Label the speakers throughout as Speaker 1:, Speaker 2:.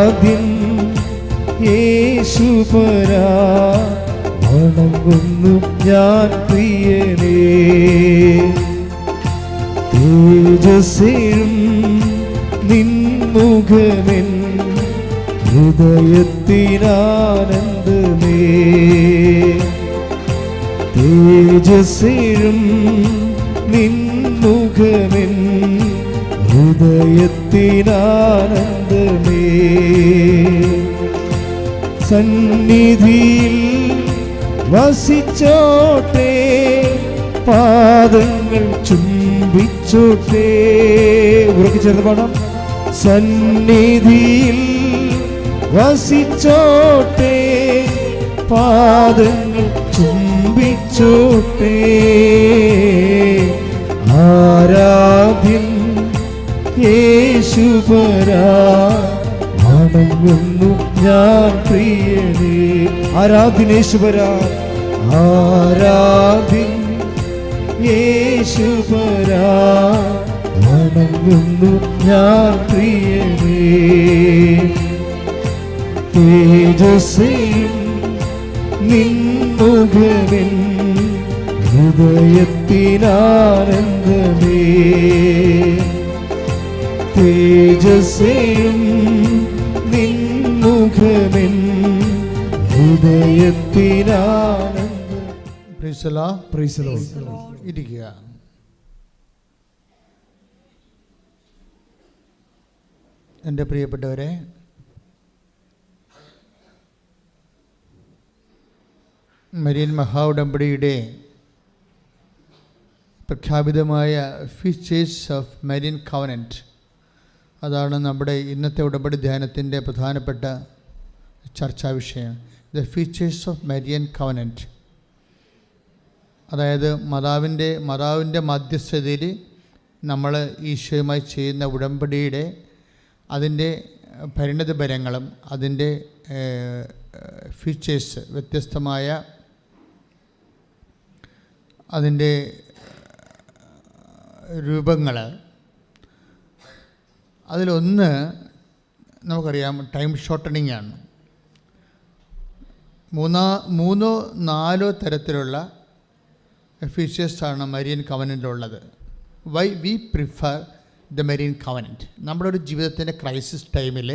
Speaker 1: ആരാധ്യൻ യേശുപരാ, വണങ്ങുന്നു ഞാൻ പ്രിയനേ. തേജസ്സേഴും നിൻമുഖമെൻ ഹൃദയത്തിനാനന്ദമേ. തേജസ്സേഴും നിൻമുഖമെൻ ഹൃദയത്തിനാനന്ദമേ. സന്നിധിയിൽ വസിച്ചോട്ടെ, പാദങ്ങൾ ചുംബിച്ചോട്ടെ. ഉറക്കെ ചേർന്ന് പാടാം. സന്നിധിയിൽ വസിച്ചോട്ടെ, പാദങ്ങൾ ചുംബിച്ചോട്ടെ. ആരാധ്യൻ യേശുപരാ, വണങ്ങുന്നു ഞാൻ പ്രിയനേ. ആരാധ്യൻ യേശുപരാ, ആരാധ്യൻ യേശുപരാ, വണങ്ങുന്നു ഞാൻ പ്രിയനേ. തേജസ്സേഴും നിൻമുഖമെൻ ഹൃദയത്തിനാനന്ദമേ. തേജസ്സേഴും നിൻമുഖമെൻ ഹൃദയത്തിനാനന്ദം.
Speaker 2: Praise the Lord.
Speaker 1: Praise the Lord.
Speaker 2: ഇരിക്കുക. എൻ്റെ പ്രിയപ്പെട്ടവരെ, മരിയൻ മഹാ ഉടമ്പടിയുടെ പ്രഖ്യാപിതമായ ഫീച്ചേഴ്സ് ഓഫ് മരിയൻ കവനൻറ്റ്, അതാണ് നമ്മുടെ ഇന്നത്തെ ഉടമ്പടി ധ്യാനത്തിൻ്റെ പ്രധാനപ്പെട്ട ചർച്ചാ വിഷയം. The features of Marian covenant, അതായത് മാതാവിൻ്റെ മധ്യസ്ഥതയിൽ നമ്മൾ ഈശോയുമായി ചെയ്യുന്ന ഉടമ്പടിയുടെ അതിൻ്റെ പരിണതഫലങ്ങളും അതിൻ്റെ ഫീച്ചേഴ്സ്, വ്യത്യസ്തമായ അതിൻ്റെ രൂപങ്ങൾ. അതിലൊന്ന് നമുക്കറിയാം, ടൈം ഷോർട്ടനിങ് ആണ്. മൂന്നോ നാലോ തരത്തിലുള്ള ഫീച്ചേഴ്സാണ് മരിയൻ കവനൻറ്റിലുള്ളത്. Why we prefer the Marian covenant? നമ്മുടെ ഒരു ജീവിതത്തിൻ്റെ ക്രൈസിസ് ടൈമിൽ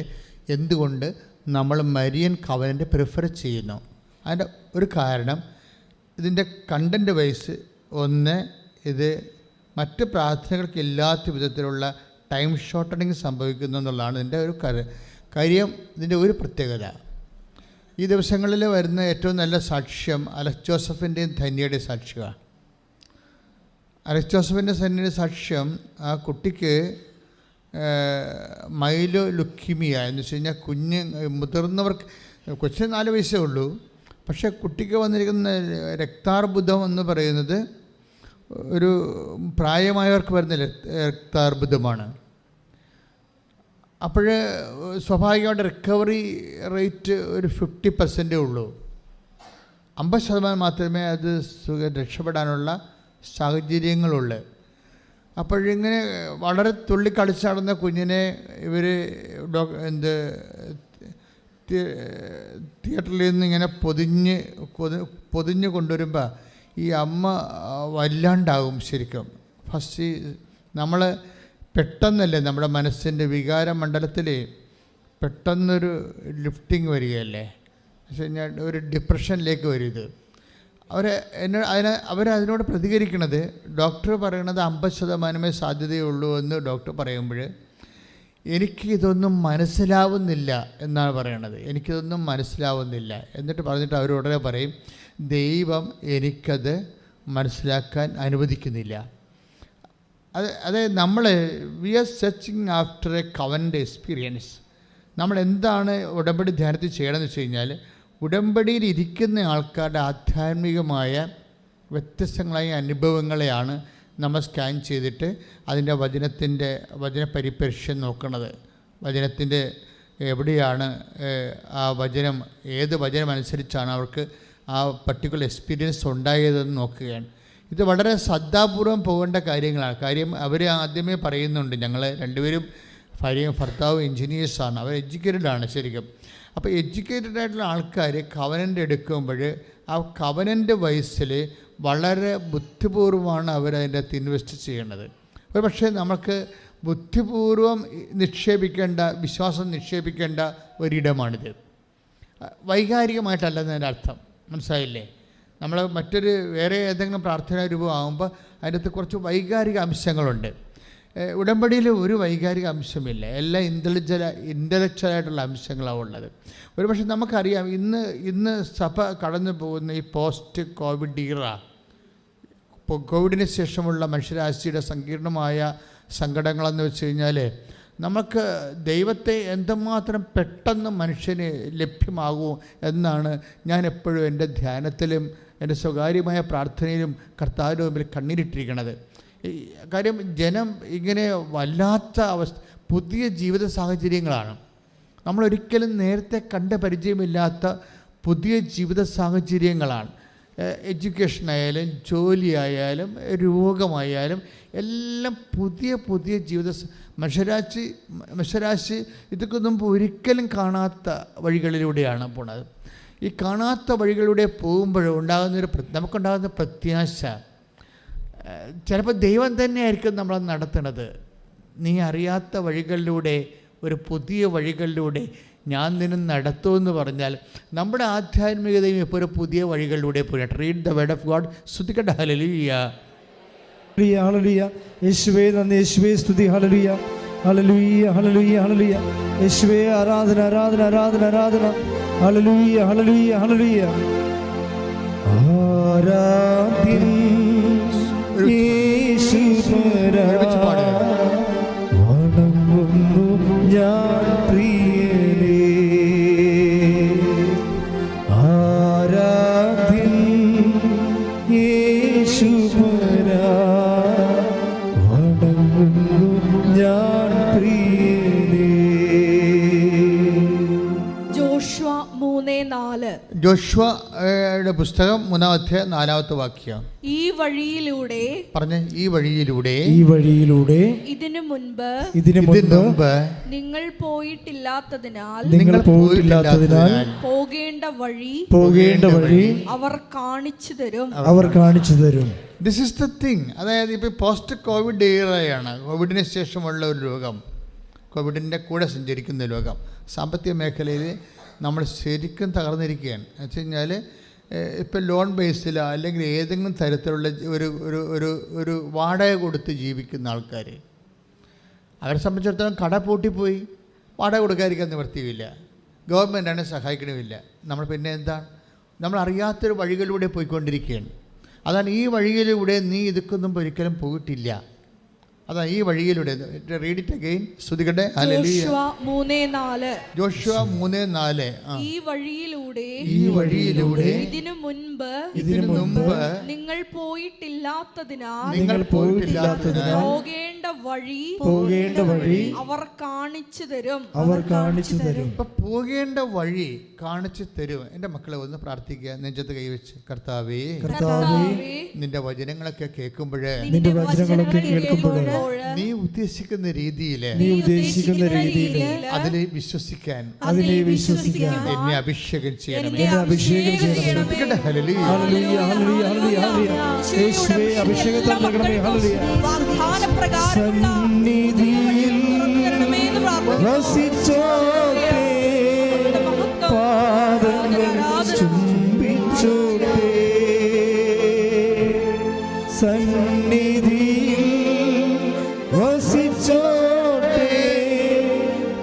Speaker 2: എന്തുകൊണ്ട് നമ്മൾ മരിയൻ കവനൻറ്റ് പ്രിഫർ ചെയ്യുന്നു? അതിൻ്റെ ഒരു കാരണം, ഇതിൻ്റെ കണ്ടൻറ്റ് വൈസ് ഒന്ന്, ഇത് മറ്റ് പ്രാർത്ഥനകൾക്ക് ഇല്ലാത്ത വിധത്തിലുള്ള ടൈം ഷോർട്ടനിങ് സംഭവിക്കുന്നു എന്നുള്ളതാണ് ഇതിൻ്റെ ഒരു കാര്യം. ഇതിൻ്റെ ഒരു പ്രത്യേകത, ഈ ദിവസങ്ങളിൽ വരുന്ന ഏറ്റവും നല്ല സാക്ഷ്യം അലക്സ് ജോസഫിൻ്റെയും ധന്യയുടെയും സാക്ഷ്യമാണ്. അലക്സ് ജോസഫിൻ്റെ ധന്യയുടെ സാക്ഷ്യം, ആ കുട്ടിക്ക് മൈലോ ലുക്കീമിയ എന്ന് വെച്ച് കഴിഞ്ഞാൽ മുതിർന്നവർക്ക്, കൊച്ചിന് 4 വയസ്സേ ഉള്ളൂ, പക്ഷേ കുട്ടിക്ക് വന്നിരിക്കുന്ന രക്താർബുദം എന്ന് പറയുന്നത് ഒരു പ്രായമായവർക്ക് വരുന്ന രക്താർബുദമാണ്. അപ്പോൾ സ്വാഭാവികമായിട്ട് റിക്കവറി റേറ്റ് ഒരു 50% ഉള്ളൂ. 50% മാത്രമേ അത് രക്ഷപ്പെടാനുള്ള സാഹചര്യങ്ങളുള്ളൂ. അപ്പോഴിങ്ങനെ വളരെ തുള്ളിക്കളിച്ച് നടന്ന കുഞ്ഞിനെ ഇവർ തിയേറ്ററിൽ നിന്ന് ഇങ്ങനെ പൊതിഞ്ഞ് കൊണ്ടുവരുമ്പോൾ ഈ അമ്മ വല്ലാണ്ടാകും ശരിക്കും. ഫസ്റ്റ് നമ്മൾ പെട്ടെന്നല്ലേ നമ്മുടെ മനസ്സിൻ്റെ വികാരമണ്ഡലത്തിൽ പെട്ടെന്നൊരു ലിഫ്റ്റിംഗ് വരികയല്ലേ, എന്ന് വെച്ച് കഴിഞ്ഞാൽ ഒരു ഡിപ്രഷനിലേക്ക് വരും. ഇത് അവരതിനോട് പ്രതികരിക്കുന്നത്, ഡോക്ടർ പറയണത് 50% സാധ്യതയുള്ളൂ എന്ന് ഡോക്ടർ പറയുമ്പോൾ എനിക്കിതൊന്നും മനസ്സിലാവുന്നില്ല എന്നാണ് പറയണത്. എനിക്കിതൊന്നും മനസ്സിലാവുന്നില്ല എന്നിട്ട് പറഞ്ഞിട്ട് അവർ ഉടനെ പറയും, ദൈവം എനിക്കത് മനസ്സിലാക്കാൻ അനുവദിക്കുന്നില്ല. അതായത് we are searching after a covenant experience. നമ്മൾ എന്താണ് ഉടമ്പടി ധ്യാനത്തിൽ ചെയ്യണമെന്ന് വെച്ച് കഴിഞ്ഞാൽ, ഉടമ്പടിയിൽ ഇരിക്കുന്ന ആൾക്കാരുടെ ആധ്യാത്മികമായ വ്യത്യസ്തങ്ങളായ അനുഭവങ്ങളെയാണ് നമ്മൾ സ്കാൻ ചെയ്തിട്ട് അതിൻ്റെ വചന പരിപരിശം നോക്കുന്നത്. വചനത്തിൻ്റെ എവിടെയാണ് ആ വചനം, ഏത് വചനം അനുസരിച്ചാണ് അവർക്ക് ആ പർട്ടിക്കുലർ എക്സ്പീരിയൻസ് ഉണ്ടായതെന്ന് നോക്കുകയാണ്. ഇത് വളരെ ശ്രദ്ധാപൂർവം പോകേണ്ട കാര്യങ്ങളാണ്. കാര്യം അവർ ആദ്യമേ പറയുന്നുണ്ട്, ഞങ്ങൾ രണ്ടുപേരും ഭാര്യയും ഭർത്താവും എൻജിനീയേഴ്സാണ്, അവർ എഡ്യൂക്കേറ്റഡാണ് ശരിക്കും. അപ്പോൾ എഡ്യൂക്കേറ്റഡ് ആയിട്ടുള്ള ആൾക്കാർ കവനൻ്റ് എടുക്കുമ്പോൾ ആ കവനൻ്റ് വയസ്സിൽ വളരെ ബുദ്ധിപൂർവ്വമാണ് അവരതിൻ്റെ അകത്ത് ഇൻവെസ്റ്റ് ചെയ്യേണ്ടത്. ഒരു പക്ഷേ നമുക്ക് ബുദ്ധിപൂർവം നിക്ഷേപിക്കേണ്ട, വിശ്വാസം നിക്ഷേപിക്കേണ്ട ഒരിടമാണിത്. വൈകാരികമായിട്ടല്ലെന്നതിൻ്റെ അർത്ഥം, മനസ്സിലായില്ലേ? നമ്മൾ മറ്റൊരു വേറെ ഏതെങ്കിലും പ്രാർത്ഥനാ രൂപമാകുമ്പോൾ അതിൻ്റെ അകത്ത് കുറച്ച് വൈകാരിക അംശങ്ങളുണ്ട്. ഉടമ്പടിയിൽ ഒരു വൈകാരിക അംശമില്ല, എല്ലാം ഇൻ്റലക്ച്വലായിട്ടുള്ള അംശങ്ങളാണ് ഉള്ളത്. ഒരുപക്ഷെ നമുക്കറിയാം, ഇന്ന് സഭ കടന്നു പോകുന്ന ഈ പോസ്റ്റ് കോവിഡ് ഈറ, കോവിഡിന് ശേഷമുള്ള മനുഷ്യരാശിയുടെ സങ്കീർണമായ സങ്കടങ്ങളെന്ന് വെച്ച് കഴിഞ്ഞാൽ, നമുക്ക് ദൈവത്തെ എന്തുമാത്രം പെട്ടെന്ന് മനുഷ്യന് ലഭ്യമാകുമോ എന്നാണ് ഞാൻ എപ്പോഴും എൻ്റെ ധ്യാനത്തിലും എൻ്റെ സ്വകാര്യമായ പ്രാർത്ഥനയിലും കർത്താവിൻ്റെ മുമ്പിൽ കണ്ണീരിട്ടിരിക്കുന്നത്. കാര്യം ജനം ഇങ്ങനെ വല്ലാത്ത അവസ്ഥ, പുതിയ ജീവിത സാഹചര്യങ്ങളാണ്. നമ്മളൊരിക്കലും നേരത്തെ കണ്ട പരിചയമില്ലാത്ത പുതിയ ജീവിത സാഹചര്യങ്ങളാണ്. എഡ്യൂക്കേഷനായാലും ജോലിയായാലും രോഗമായാലും എല്ലാം പുതിയ പുതിയ ജീവിത മനുഷ്യരാശി ഇതൊക്കെ മുമ്പ് ഒരിക്കലും കാണാത്ത വഴികളിലൂടെയാണ് പോണത്. ഈ കാണാത്ത വഴികളിലൂടെ പോകുമ്പോൾ നമുക്കുണ്ടാകുന്ന പ്രത്യാശ, ചിലപ്പോൾ ദൈവം തന്നെയായിരിക്കും നമ്മളെ നടത്തുന്നത്. നീ അറിയാത്ത വഴികളിലൂടെ, ഒരു പുതിയ വഴികളിലൂടെ ഞാൻ നിന്നെ നടത്തുമെന്ന് പറഞ്ഞാൽ നമ്മുടെ ആധ്യാത്മികതയും ഇപ്പോൾ ഒരു പുതിയ വഴികളിലൂടെ പോയിട്ട്. Read the word of God. സ്തുതിക്കട്ടെ. ഹല്ലേലൂയ,
Speaker 1: ഹല്ലേലൂയ. യേശുവേ നന്ദി, യേശുവേ സ്തുതി. ഹല്ലേലൂയ, ഹല്ലേലൂയ, ഹല്ലേലൂയ, ഹല്ലേലൂയ. യേശുവേ ആരാധന, ആരാധന, ആരാധന, ആരാധന. ഹല്ലേലൂയ, ഹല്ലേലൂയ, ഹല്ലേലൂയ. ആരാധ്യൻ യേശുപരാ, വണങ്ങുന്നു ഞാൻ പ്രിയനേ. ആരാധ്യൻ യേശുപരാ, വണങ്ങുന്നു ഞാൻ പ്രിയനേ.
Speaker 3: ജോഷുവ 3:4.
Speaker 2: ജോഷുവയുടെ പുസ്തകം 3-4 വാക്യം.
Speaker 3: ഈ വഴിയിലൂടെ,
Speaker 2: പറഞ്ഞ ഈ വഴിയിലൂടെ,
Speaker 1: ഈ വഴിയിലൂടെ
Speaker 3: ഇതിനു മുൻപ് നിങ്ങൾ പോയിട്ടില്ലാത്തതിനാൽ
Speaker 1: പോകേണ്ട വഴി
Speaker 3: അവർ കാണിച്ചു
Speaker 1: തരും.
Speaker 2: This is the thing. അതായത് ഇപ്പോൾ പോസ്റ്റ് കോവിഡ് ഏറയാണ്, കോവിഡിന് ശേഷമുള്ള ഒരു രോഗം, കോവിഡിൻ്റെ കൂടെ സഞ്ചരിക്കുന്ന രോഗം. സാമ്പത്തിക മേഖലയിൽ നമ്മൾ ശരിക്കും തകർന്നിരിക്കുകയാണ്. എന്ന് വെച്ച് കഴിഞ്ഞാൽ ഇപ്പോൾ ലോൺ ബേസിലോ അല്ലെങ്കിൽ ഏതെങ്കിലും തരത്തിലുള്ള ഒരു വാടക കൊടുത്ത് ജീവിക്കുന്ന ആൾക്കാർ, അവരെ സംബന്ധിച്ചിടത്തോളം കട പൂട്ടിപ്പോയി, വാടക കൊടുക്കാതിരിക്കാൻ നിവർത്തിയില്ല, ഗവൺമെൻറ്റാണ് സഹായിക്കണമില്ല. നമ്മൾ പിന്നെ എന്താണ്, നമ്മൾ അറിയാത്തൊരു വഴികളിലൂടെ പോയിക്കൊണ്ടിരിക്കുകയാണ്. അതാണ് ഈ വഴിയിലൂടെ നീ ഇതൊക്കൊന്നും ഒരിക്കലും പോയിട്ടില്ല. അതാണ് ഈ വഴിയിലൂടെ. Read it again. സ്തുതിക്കട്ടെ.
Speaker 3: ജോഷുവ 3:4.
Speaker 2: ജോഷുവ 3:4.
Speaker 3: ഈ വഴിയിലൂടെ ഇതിനു മുൻപ് നിങ്ങൾ പോയിട്ടില്ലാത്തതിനാൽ പോകേണ്ട വഴി അവർ കാണിച്ചു തരും.
Speaker 2: ഇപ്പൊ പോകേണ്ട വഴി കാണിച്ചു തരും. എൻ്റെ മക്കളെ ഒന്ന് പ്രാർത്ഥിക്കുക, നെഞ്ചത്ത് കൈവച്ച്. കർത്താവേ, നിന്റെ വചനങ്ങളൊക്കെ കേൾക്കുമ്പോഴേ നീ ഉദ്ദേശിക്കുന്ന രീതിയിൽ അതിനെ വിശ്വസിക്കാൻ എന്നെ അഭിഷേകം ചെയ്യണം.
Speaker 1: സന്നിധിയിൽ വസിച്ചോട്ടെ, പാദങ്ങൾ ചുംബിച്ചോട്ടെ. സന്നിധിയിൽ വസിച്ചോട്ടെ,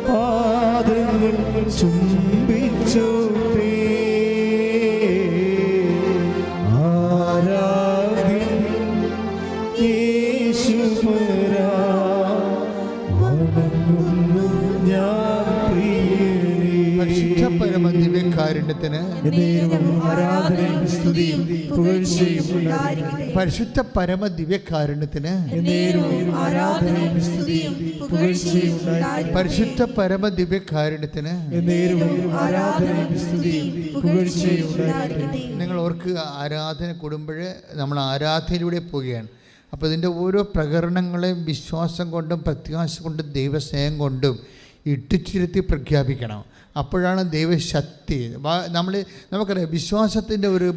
Speaker 1: പാദങ്ങൾ ചുംബിച്ചോട്ടെ. ആരാധ്യൻ യേശുപരാ, വണങ്ങുന്നു ഞാൻ പ്രിയനേ.
Speaker 2: പരിശുദ്ധ പരമ ദിവ്യകാരുണ്യത്തിന്
Speaker 1: ആരാധനയും സ്തുതിയും പുകഴ്ചയും ഉണ്ടായിരിക്കട്ടെ.
Speaker 2: പരിശുദ്ധ പരമ ദിവ്യകാരുണ്യത്തിന്
Speaker 1: ആരാധനയും സ്തുതിയും പുകഴ്ചയും ഉണ്ടായിരിക്കട്ടെ.
Speaker 2: പരിശുദ്ധ പരമ ദിവ്യകാരുണ്യത്തിന്
Speaker 1: ആരാധനയും സ്തുതിയും പുകഴ്ചയും ഉണ്ടായിരിക്കട്ടെ.
Speaker 2: നിങ്ങൾ ഓർക്കുക, ആരാധന കൂടുമ്പോൾ നമ്മൾ ആരാധനയിലൂടെ പോവുകയാണ്. അപ്പോൾ ഇതിൻ്റെ ഓരോ പ്രകരണങ്ങളെയും വിശ്വാസം കൊണ്ടും പ്രത്യാശ കൊണ്ടും ദൈവസ്നേഹം കൊണ്ടും ഇട്ടിച്ചിരുത്തി പ്രഖ്യാപിക്കണം. അപ്പോഴാണ് ദൈവശക്തി. നമുക്കറിയാം വിശ്വാസത്തിൻ്റെ ഒരു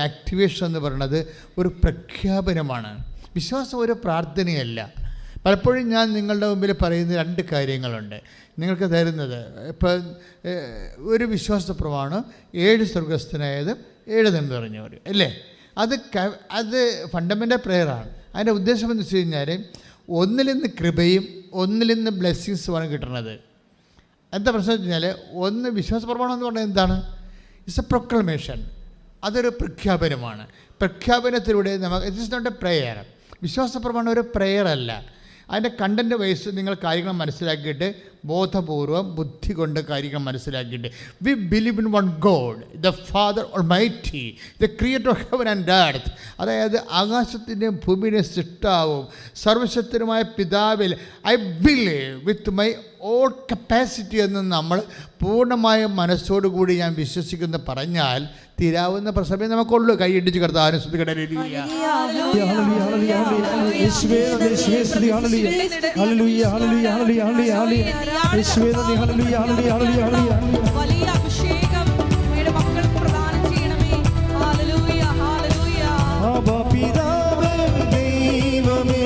Speaker 2: ആക്ടിവേഷൻ എന്ന് പറയുന്നത് ഒരു പ്രഖ്യാപനമാണ്. വിശ്വാസം ഒരു പ്രാർത്ഥനയല്ല. പലപ്പോഴും ഞാൻ നിങ്ങളുടെ മുമ്പിൽ പറയുന്ന 2 കാര്യങ്ങളുണ്ട് നിങ്ങൾക്ക് തരുന്നത്. ഇപ്പം ഒരു വിശ്വാസ പ്രമാണം 7 സ്വർഗസ്ഥനായതും 7 നിന്ന് പറഞ്ഞവർ അല്ലേ, അത് ഫണ്ടമെൻ്റൽ പ്രെയറാണ്. അതിൻ്റെ ഉദ്ദേശം എന്ന് വെച്ച് കഴിഞ്ഞാൽ ഒന്നിൽ നിന്ന് കൃപയും ഒന്നിൽ നിന്ന് ബ്ലെസ്സിങ്സുമാണ് കിട്ടുന്നത്. എന്താ പ്രശ്നം വെച്ച് കഴിഞ്ഞാൽ ഒന്ന് വിശ്വാസ പ്രമാണം എന്ന് പറഞ്ഞാൽ എന്താണ്? It's a proclamation. അതൊരു പ്രഖ്യാപനമാണ്. പ്രഖ്യാപനത്തിലൂടെ it is not a prayer. വിശ്വാസ പ്രമാണം ഒരു പ്രെയർ അല്ല. അതിൻ്റെ കണ്ടൻറ്റ് വൈസ് നിങ്ങൾ കാര്യങ്ങൾ മനസ്സിലാക്കിയിട്ട് ബോധപൂർവം ബുദ്ധി കൊണ്ട് കാര്യങ്ങൾ മനസ്സിലാക്കിയിട്ട് we believe in one God the father almighty the creator of heaven and earth. അതായത് ആകാശത്തിൻ്റെയും ഭൂമിയുടെയും സൃഷ്ടാവും സർവശക്തനുമായ പിതാവിൽ I believe with my all capacity എന്ന് നമ്മൾ പൂർണ്ണമായ മനസ്സോടുകൂടി ഞാൻ വിശ്വസിക്കുന്നു പറഞ്ഞാൽ തീരാവുന്ന പ്രസവമേ നമുക്കുള്ളൂ. കൈയിടിച്ച് കർത്താവിനെ സ്തുതിക്കട്ടെ.
Speaker 3: വലിയ അഭിഷേകം അങ്ങയുടെ മക്കൾക്ക് പ്രദാനം ചെയ്യണമേ. Hallelujah hallelujah.
Speaker 1: പിതാവേ ദൈവമേ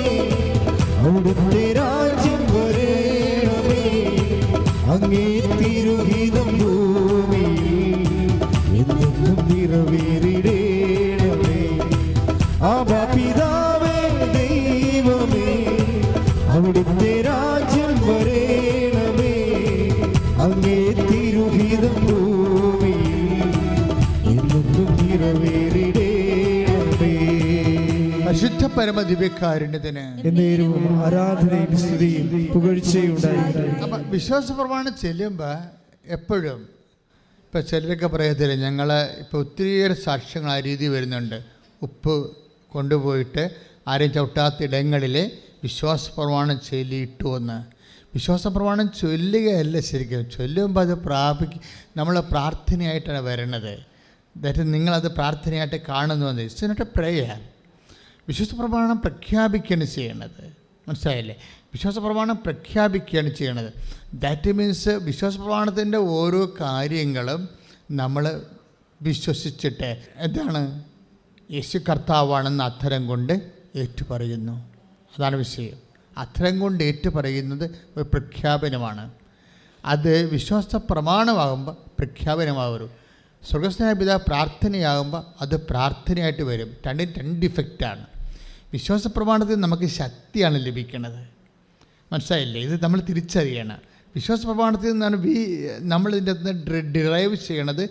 Speaker 1: അവിടുത്തെ രാജ്യം വരേണമേ, അങ്ങേ തിരുഹിതം ഭൂമിയിൽ എന്നെന്നും നിറവേറിടേണമേ. പിതാവേ ദൈവമേ അവിടുത്തെ രാജ്യം വരേണമേ, അങ്ങേ തിരുഹിതം ഭൂമിയിൽ എന്നെന്നും നിറവേറിടേണമേ.
Speaker 2: പരിശുദ്ധ പരമദിവ്യകാരുണ്യത്തിന്
Speaker 1: എന്നേരവും ആരാധനയും സ്തുതിയും പുകഴ്ചയും ഉണ്ടായിരിക്കട്ടെ.
Speaker 2: അപ്പം വിശ്വാസ പ്രമാണം ചെല്ലുമ്പോൾ എപ്പോഴും ഇപ്പോൾ ചിലരൊക്കെ പറയത്തില്ല, ഞങ്ങൾ ഇപ്പോൾ ഒത്തിരിയേറെ സാക്ഷ്യങ്ങൾ ആ രീതി വരുന്നുണ്ട്. ഉപ്പ് കൊണ്ടുപോയിട്ട് ആരെയും ചവിട്ടാത്ത ഇടങ്ങളിൽ വിശ്വാസ പ്രമാണം ചൊല്ലിയിട്ടു എന്ന്. വിശ്വാസ പ്രമാണം ചൊല്ലുകയല്ല ശരിക്കും, ചൊല്ലുമ്പോൾ അത് നമ്മൾ പ്രാർത്ഥനയായിട്ടാണ് വരണത്. ദാറ്റ് നിങ്ങളത് പ്രാർത്ഥനയായിട്ട് കാണുന്നുവെന്ന്. It's not a prayer. വിശ്വാസ പ്രമാണം പ്രഖ്യാപിക്കുകയാണ് ചെയ്യണത്. മനസ്സിലായില്ലേ? വിശ്വാസ പ്രമാണം പ്രഖ്യാപിക്കുകയാണ് ചെയ്യണത്. ദാറ്റ് മീൻസ് വിശ്വാസ പ്രമാണത്തിൻ്റെ ഓരോ കാര്യങ്ങളും നമ്മൾ വിശ്വസിച്ചിട്ട് എന്താണ് യേശു കർത്താവാണെന്ന് അധരം കൊണ്ട് ഏറ്റുപറയുന്നു. അതാണ് വിഷയം. അധരം കൊണ്ട് ഏറ്റുപറയുന്നത് ഒരു പ്രഖ്യാപനമാണ്. അത് വിശ്വാസ പ്രമാണമാകുമ്പോൾ പ്രഖ്യാപനമാകും. സ്വർഗസ്ഥനായ പിതാവ് പ്രാർത്ഥനയാകുമ്പോൾ അത് പ്രാർത്ഥനയായിട്ട് വരും. രണ്ട് ഇഫക്റ്റാണ്. വിശ്വാസ പ്രമാണത്തിൽ നമുക്ക് ശക്തിയാണ് ലഭിക്കുന്നത്. മനസ്സിലായില്ലേ? ഇത് നമ്മൾ തിരിച്ചറിയണം. വിശ്വാസ പ്രമാണത്തിൽ നിന്നാണ് നമ്മളിതിൻ്റെ അകത്ത് ഡിറൈവ് ചെയ്യണത്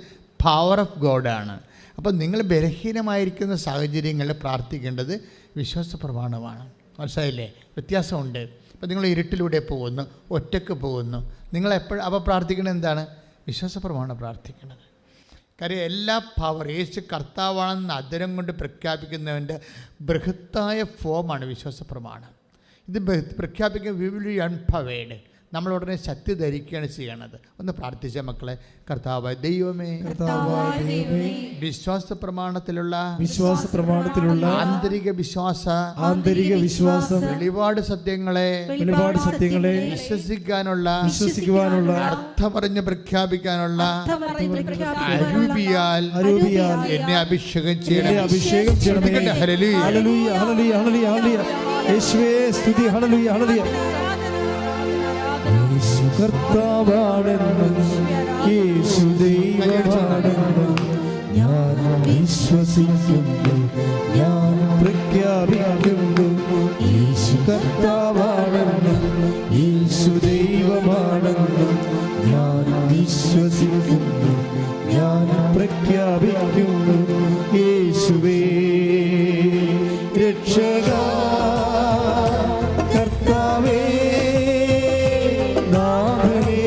Speaker 2: പവർ ഓഫ് ഗോഡാണ്. അപ്പോൾ നിങ്ങൾ ബലഹീനമായിരിക്കുന്ന സാഹചര്യങ്ങളിൽ പ്രാർത്ഥിക്കേണ്ടത് വിശ്വാസ പ്രമാണമാണ്. മനസ്സിലായില്ലേ? വ്യത്യാസമുണ്ട്. ഇപ്പോൾ നിങ്ങൾ ഇരുട്ടിലൂടെ പോകുന്നു, ഒറ്റയ്ക്ക് പോകുന്നു, നിങ്ങളെപ്പോഴും അപ്പോൾ പ്രാർത്ഥിക്കുന്നത് എന്താണ്? വിശ്വാസ പ്രമാണം പ്രാർത്ഥിക്കുന്നത്. കാര്യം എല്ലാ പവർ യേശു കർത്താവാണെന്ന് അധരം കൊണ്ട് പ്രഖ്യാപിക്കുന്നവൻ്റെ ബൃഹത്തായ ഫോമാണ് വിശ്വാസ പ്രമാണം. ഇത് പ്രഖ്യാപിക്കുന്ന വി വിൽ ബി അൺപവേർഡ്. നമ്മൾ ഉടനെ ശക്തി ധരിക്കുകയാണ് ചെയ്യണത്. ഒന്ന് പ്രാർത്ഥിച്ച മക്കളെ. കർത്താവായ ദൈവമേ, വിശ്വാസ പ്രമാണത്തിലുള്ള ആന്തരിക വിശ്വാസം വെളിപാട് സത്യങ്ങളെ വിശ്വസിക്കുവാനുള്ള അർത്ഥമറിഞ്ഞ് പ്രഖ്യാപിക്കാനുള്ള അരൂപിയാൽ എന്നെ അഭിഷേകം ചെയ്യണം.
Speaker 1: ഹല്ലേലൂയ ഹല്ലേലൂയ ഹല്ലേലൂയ ഹല്ലേലൂയ. യേശുവേ സ്തുതി. ഹല്ലേലൂയ ഹല്ലേലൂയ. യേശു കർത്താവാണെന്നും യേശു ദൈവമാണെന്നും ഞാൻ വിശ്വസിക്കുന്നു, ഞാൻ പ്രഖ്യാപിക്കുന്നു. യേശു കർത്താവാണെന്നും യേശു ദൈവമാണെന്നും ഞാൻ വിശ്വസിക്കുന്നു, ഞാൻ പ്രഖ്യാപിക്കുന്നു. യേശുവേ രക്ഷക കർത്താവേ നാഥനേ,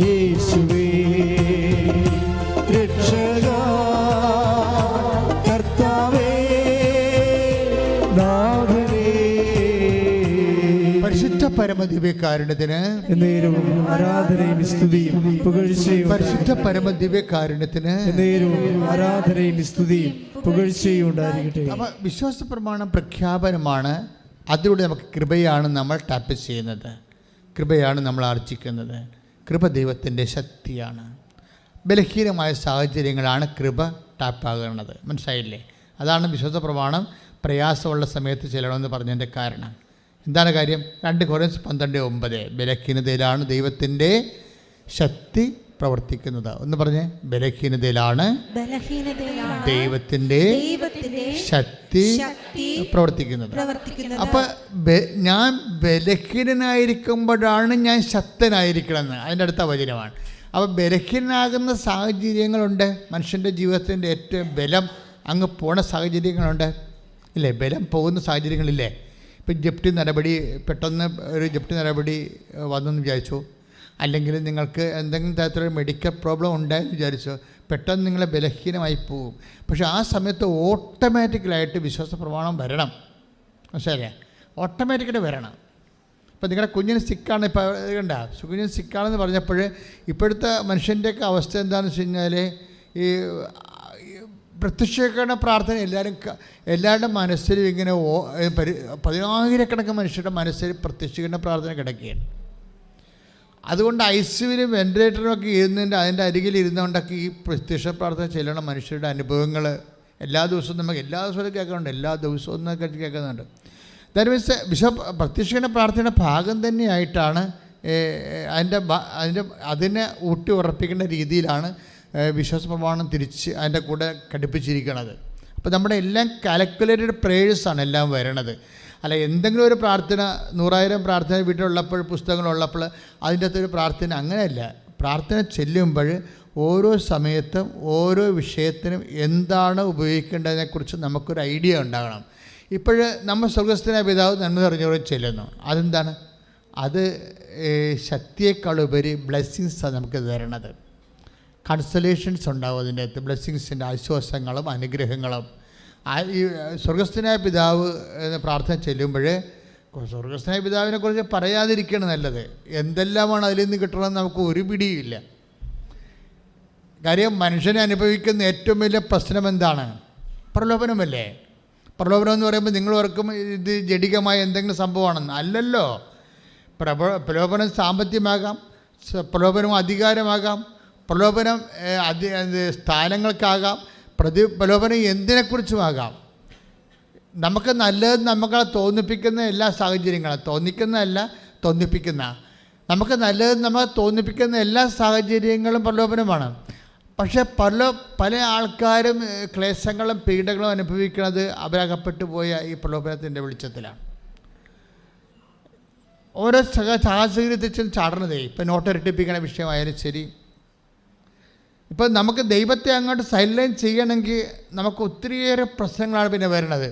Speaker 1: യേശുവേ രക്ഷക കർത്താവേ നാഥനേ.
Speaker 2: പരിശുദ്ധ പരമദിവ്യകാരുണ്യത്തിന്
Speaker 1: എന്നേരവും ആരാധനയും സ്തുതിയും പുകഴ്ചയും.
Speaker 2: പരിശുദ്ധ പരമദിവ്യകാരുണ്യത്തിന്
Speaker 1: എന്നേരവും ആരാധനയും സ്തുതിയും പുകഴ്ചയും ഉണ്ടായിരിക്കട്ടെ.
Speaker 2: അപ്പോൾ വിശ്വാസ പ്രമാണം പ്രഖ്യാപനമാണ്. അതിലൂടെ നമുക്ക് കൃപയാണ് നമ്മൾ ടാപ്പ് ചെയ്യുന്നത്, കൃപയാണ് നമ്മൾ ആർജിക്കുന്നത്. കൃപ ദൈവത്തിൻ്റെ ശക്തിയാണ്. ബലഹീനമായ സാഹചര്യങ്ങളാണ് കൃപ ടാപ്പാകുന്നത്. മനസ്സിലായില്ലേ? അതാണ് വിശ്വാസ പ്രമാണം പ്രയാസമുള്ള സമയത്ത് ചെല്ലണമെന്ന് പറഞ്ഞതിൻ്റെ കാരണം. എന്താണ് കാര്യം? 2 കൊരിന്ത്യർ 12:9 ബലഹീനതയിലാണ് ദൈവത്തിൻ്റെ ശക്തി പ്രവർത്തിക്കുന്നത്. ഒന്ന് പറഞ്ഞേ, ബലഹീനതയിലാണ് ദൈവത്തിൻ്റെ ശക്തി പ്രവർത്തിക്കുന്നത്. അപ്പം ഞാൻ ബലഹീനനായിരിക്കുമ്പോഴാണ് ഞാൻ ശക്തനായിരിക്കണമെന്ന് അതിൻ്റെ അടുത്ത വചനമാണ്. അപ്പോൾ ബലഹീനനാകുന്ന സാഹചര്യങ്ങളുണ്ട്. മനുഷ്യൻ്റെ ജീവിതത്തിൻ്റെ ഏറ്റവും ബലം അങ്ങ് പോണ സാഹചര്യങ്ങളുണ്ട്, ഇല്ലേ? ബലം പോകുന്ന സാഹചര്യങ്ങളില്ലേ? ഇപ്പം ജപ്തി നടപടി, പെട്ടെന്ന് ഒരു ജപ്തി നടപടി വന്നെന്ന് വിചാരിച്ചു, അല്ലെങ്കിൽ നിങ്ങൾക്ക് എന്തെങ്കിലും തരത്തിലൊരു മെഡിക്കൽ പ്രോബ്ലം ഉണ്ടായെന്ന് വിചാരിച്ചു, പെട്ടെന്ന് നിങ്ങൾ ബലഹീനമായി പോകും. പക്ഷേ ആ സമയത്ത് ഓട്ടോമാറ്റിക്കലായിട്ട് വിശ്വാസ പ്രമാണം വരണം. മനസ്സിലായില്ലേ? ഓട്ടോമാറ്റിക്കായിട്ട് വരണം. ഇപ്പം നിങ്ങളുടെ കുഞ്ഞിന് സിക്കാണ്, ഇപ്പോൾ കണ്ട കുഞ്ഞിന് സിക്കാണെന്ന് പറഞ്ഞപ്പോൾ ഇപ്പോഴത്തെ മനുഷ്യൻ്റെയൊക്കെ അവസ്ഥ എന്താണെന്ന് വെച്ച് കഴിഞ്ഞാൽ, ഈ പ്രത്യക്ഷീകരണ പ്രാർത്ഥന എല്ലാവരുടെ മനസ്സിലും ഇങ്ങനെ 10,000 മനുഷ്യരുടെ മനസ്സിൽ പ്രത്യക്ഷീകരണ പ്രാർത്ഥന കിടക്കുകയാണ്. അതുകൊണ്ട് ICUവിലും വെന്റിലേറ്ററിലും ഒക്കെ ഇരുന്നതിൻ്റെ അതിൻ്റെ അരികിൽ ഇരുന്നുകൊണ്ടൊക്കെ ഈ പ്രത്യക്ഷ പ്രാർത്ഥന ചെല്ലണ മനുഷ്യരുടെ അനുഭവങ്ങൾ എല്ലാ ദിവസവും നമുക്ക് എല്ലാ ദിവസവും കേൾക്കുന്നുണ്ട്, എല്ലാ ദിവസവും ഒന്നൊക്കെ കേൾക്കുന്നുണ്ട്. ദാറ്റ് മീൻസ് പ്രത്യക്ഷീകരണ പ്രാർത്ഥനയുടെ ഭാഗം തന്നെയായിട്ടാണ് അതിനെ ഊട്ടി ഉറപ്പിക്കേണ്ട രീതിയിലാണ് വിശ്വാസ പ്രമാണം തിരിച്ച് അതിൻ്റെ കൂടെ ഘടിപ്പിച്ചിരിക്കുന്നത്. അപ്പോൾ നമ്മുടെ എല്ലാം കാൽക്കുലേറ്റഡ് പ്രേയേഴ്സാണ് എല്ലാം വരണത്. അല്ല എന്തെങ്കിലും ഒരു പ്രാർത്ഥന 100,000 പ്രാർത്ഥന വീട്ടിലുള്ളപ്പോൾ, പുസ്തകങ്ങളുള്ളപ്പോൾ അതിൻ്റെ അകത്തൊരു പ്രാർത്ഥന അങ്ങനെയല്ല. പ്രാർത്ഥന ചെല്ലുമ്പോൾ ഓരോ സമയത്തും ഓരോ വിഷയത്തിനും എന്താണ് ഉപയോഗിക്കേണ്ടതിനെക്കുറിച്ച് നമുക്കൊരു ഐഡിയ ഉണ്ടാകണം. ഇപ്പോൾ നമ്മൾ സ്വർഗ്ഗസ്ഥനായ പിതാവ് നന്മ നിറഞ്ഞവരെ ചെല്ലുന്നു. അതെന്താണ്? അത് ശക്തിയേക്കാളുപരി ബ്ലെസ്സിങ്സാണ് നമുക്ക് തരണത്. കൺസലേഷൻസ് ഉണ്ടാവും അതിൻ്റെ അകത്ത്, ബ്ലെസ്സിങ്സിൻ്റെ ആശ്വാസങ്ങളും അനുഗ്രഹങ്ങളും. ഈ സ്വർഗ്ഗസ്ഥനായ പിതാവ് എന്ന പ്രാർത്ഥന ചെല്ലുമ്പോൾ സ്വർഗ്ഗസ്ഥനായ പിതാവിനെ കുറിച്ച് പറയാതിരിക്കണം നല്ലത്. എന്തെല്ലാമാണ് അതിൽ നിന്ന് കിട്ടണമെന്ന് നമുക്ക് ഒരു പിടിയുമില്ല. കാര്യം മനുഷ്യനെ അനുഭവിക്കുന്ന ഏറ്റവും വലിയ പ്രശ്നം എന്താണ്? പ്രലോഭനമല്ലേ? പ്രലോഭനം എന്ന് പറയുമ്പോൾ നിങ്ങൾ ഓർക്കും ഇത് ജഡികമായ എന്തെങ്കിലും സംഭവമാണെന്ന്. അല്ലല്ലോ. പ്രലോഭനം സാമ്പത്തികമാകാം, പ്രലോഭനം അധികാരമാകാം, പ്രലോഭനം സ്ഥാനങ്ങൾക്കാകാം, പ്രലോഭനം എന്തിനെക്കുറിച്ചുമാകാം. നമുക്ക് നല്ലത് നമ്മളെ തോന്നിപ്പിക്കുന്ന എല്ലാ സാഹചര്യങ്ങളും, തോന്നിക്കുന്നതല്ല തോന്നിപ്പിക്കുന്ന, നമുക്ക് നല്ലത് നമ്മളെ തോന്നിപ്പിക്കുന്ന എല്ലാ സാഹചര്യങ്ങളും പ്രലോഭനമാണ്. പക്ഷേ പല ആൾക്കാരും ക്ലേശങ്ങളും പീഡകളും അനുഭവിക്കുന്നത് അവരകപ്പെട്ടു പോയ ഈ പ്രലോഭനത്തിൻ്റെ വെളിച്ചത്തിലാണ്. ഓരോ സാഹചര്യത്തിൽ ചാടണതേ. ഇപ്പം നോട്ടൊരട്ടിപ്പിക്കുന്ന വിഷയമായാലും ശരി, ഇപ്പം നമുക്ക് ദൈവത്തെ അങ്ങോട്ട് സൈലൻസ് ചെയ്യണമെങ്കിൽ നമുക്ക് ഒത്തിരിയേറെ പ്രശ്നങ്ങളാണ് പിന്നെ വരുന്നത്.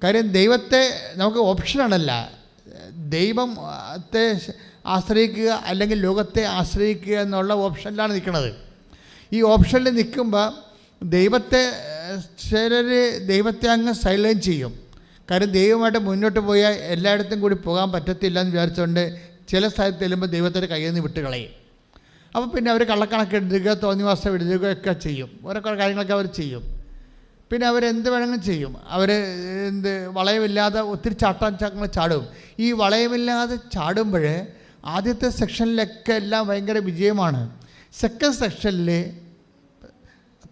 Speaker 2: കാര്യം ദൈവത്തെ നമുക്ക് ഓപ്ഷനാണല്ല. ദൈവത്തെ ആശ്രയിക്കുക അല്ലെങ്കിൽ ലോകത്തെ ആശ്രയിക്കുക എന്നുള്ള ഓപ്ഷനിലാണ് നിൽക്കുന്നത്. ഈ ഓപ്ഷനിൽ നിൽക്കുമ്പോൾ ദൈവത്തെ അങ്ങ് സൈലൻസ് ചെയ്യും. കാര്യം ദൈവമായിട്ട് മുന്നോട്ട് പോയാൽ എല്ലായിടത്തും കൂടി പോകാൻ പറ്റത്തില്ല എന്ന് വിചാരിച്ചുകൊണ്ട് ചില സ്ഥലത്ത് ചെല്ലുമ്പോൾ ദൈവത്തിൻ്റെ കയ്യിൽ നിന്ന് വിട്ട് കളയും. അപ്പോൾ പിന്നെ അവർ കള്ളക്കണക്ക് എഴുതുക, തോന്നിവാസം എഴുതുകയൊക്കെ ചെയ്യും. ഓരോ കാര്യങ്ങളൊക്കെ അവർ ചെയ്യും. പിന്നെ അവരെന്ത് വേണമെങ്കിലും ചെയ്യും. അവർ വളയമില്ലാതെ ഒത്തിരി ചാട്ടങ്ങൾ ചാടും. ഈ വളയമില്ലാതെ ചാടുമ്പോൾ ആദ്യത്തെ സെക്ഷനിലൊക്കെ എല്ലാം ഭയങ്കര വിജയമാണ്. സെക്കൻഡ് സെക്ഷനിൽ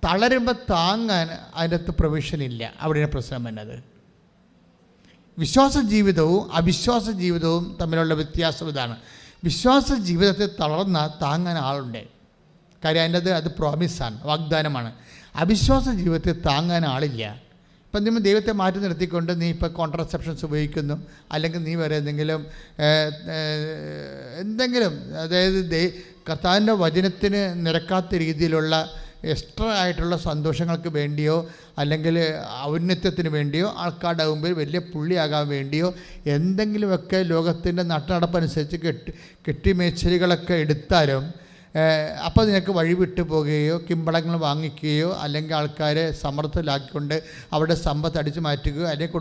Speaker 2: തളരുമ്പോൾ താങ്ങാൻ അതിൻ്റെ അകത്ത് പ്രൊവിഷനില്ല. അവിടെയാണ് പ്രശ്നം എന്നത്. വിശ്വാസ ജീവിതവും അവിശ്വാസ ജീവിതവും തമ്മിലുള്ള വ്യത്യാസം ഇതാണ്. വിശ്വാസ ജീവിതത്തെ തളർന്ന താങ്ങാൻ ആളുണ്ട്. കാര്യം അത് പ്രോമിസാണ്, വാഗ്ദാനമാണ്. അവിശ്വാസ ജീവിതത്തെ താങ്ങാൻ ആളില്ല. ഇപ്പം നിങ്ങൾ ദൈവത്തെ മാറ്റി നിർത്തിക്കൊണ്ട് നീ ഇപ്പോൾ കോൺട്രസെപ്ഷൻസ് ഉപയോഗിക്കുന്നു, അല്ലെങ്കിൽ നീ വേറെ എന്തെങ്കിലും അതായത് കർത്താവിൻ്റെ വചനത്തിന് നിരക്കാത്ത രീതിയിലുള്ള എക്സ്ട്രാ ആയിട്ടുള്ള സന്തോഷങ്ങൾക്ക് വേണ്ടിയോ അല്ലെങ്കിൽ ഔന്നത്യത്തിന് വേണ്ടിയോ ആൾക്കാരുടെ മുമ്പിൽ വലിയ പുള്ളിയാകാൻ വേണ്ടിയോ എന്തെങ്കിലുമൊക്കെ ലോകത്തിൻ്റെ നട്ടനടപ്പനുസരിച്ച് കെട്ടിമേച്ചലുകളൊക്കെ എടുത്താലും അപ്പോൾ നിനക്ക് വഴി വിട്ടു പോകുകയോ കിമ്പളങ്ങൾ വാങ്ങിക്കുകയോ അല്ലെങ്കിൽ ആൾക്കാരെ സമ്മർദ്ദത്തിലാക്കിക്കൊണ്ട് അവരുടെ സമ്പത്ത് അടിച്ചു മാറ്റുകയോ അല്ലെങ്കിൽ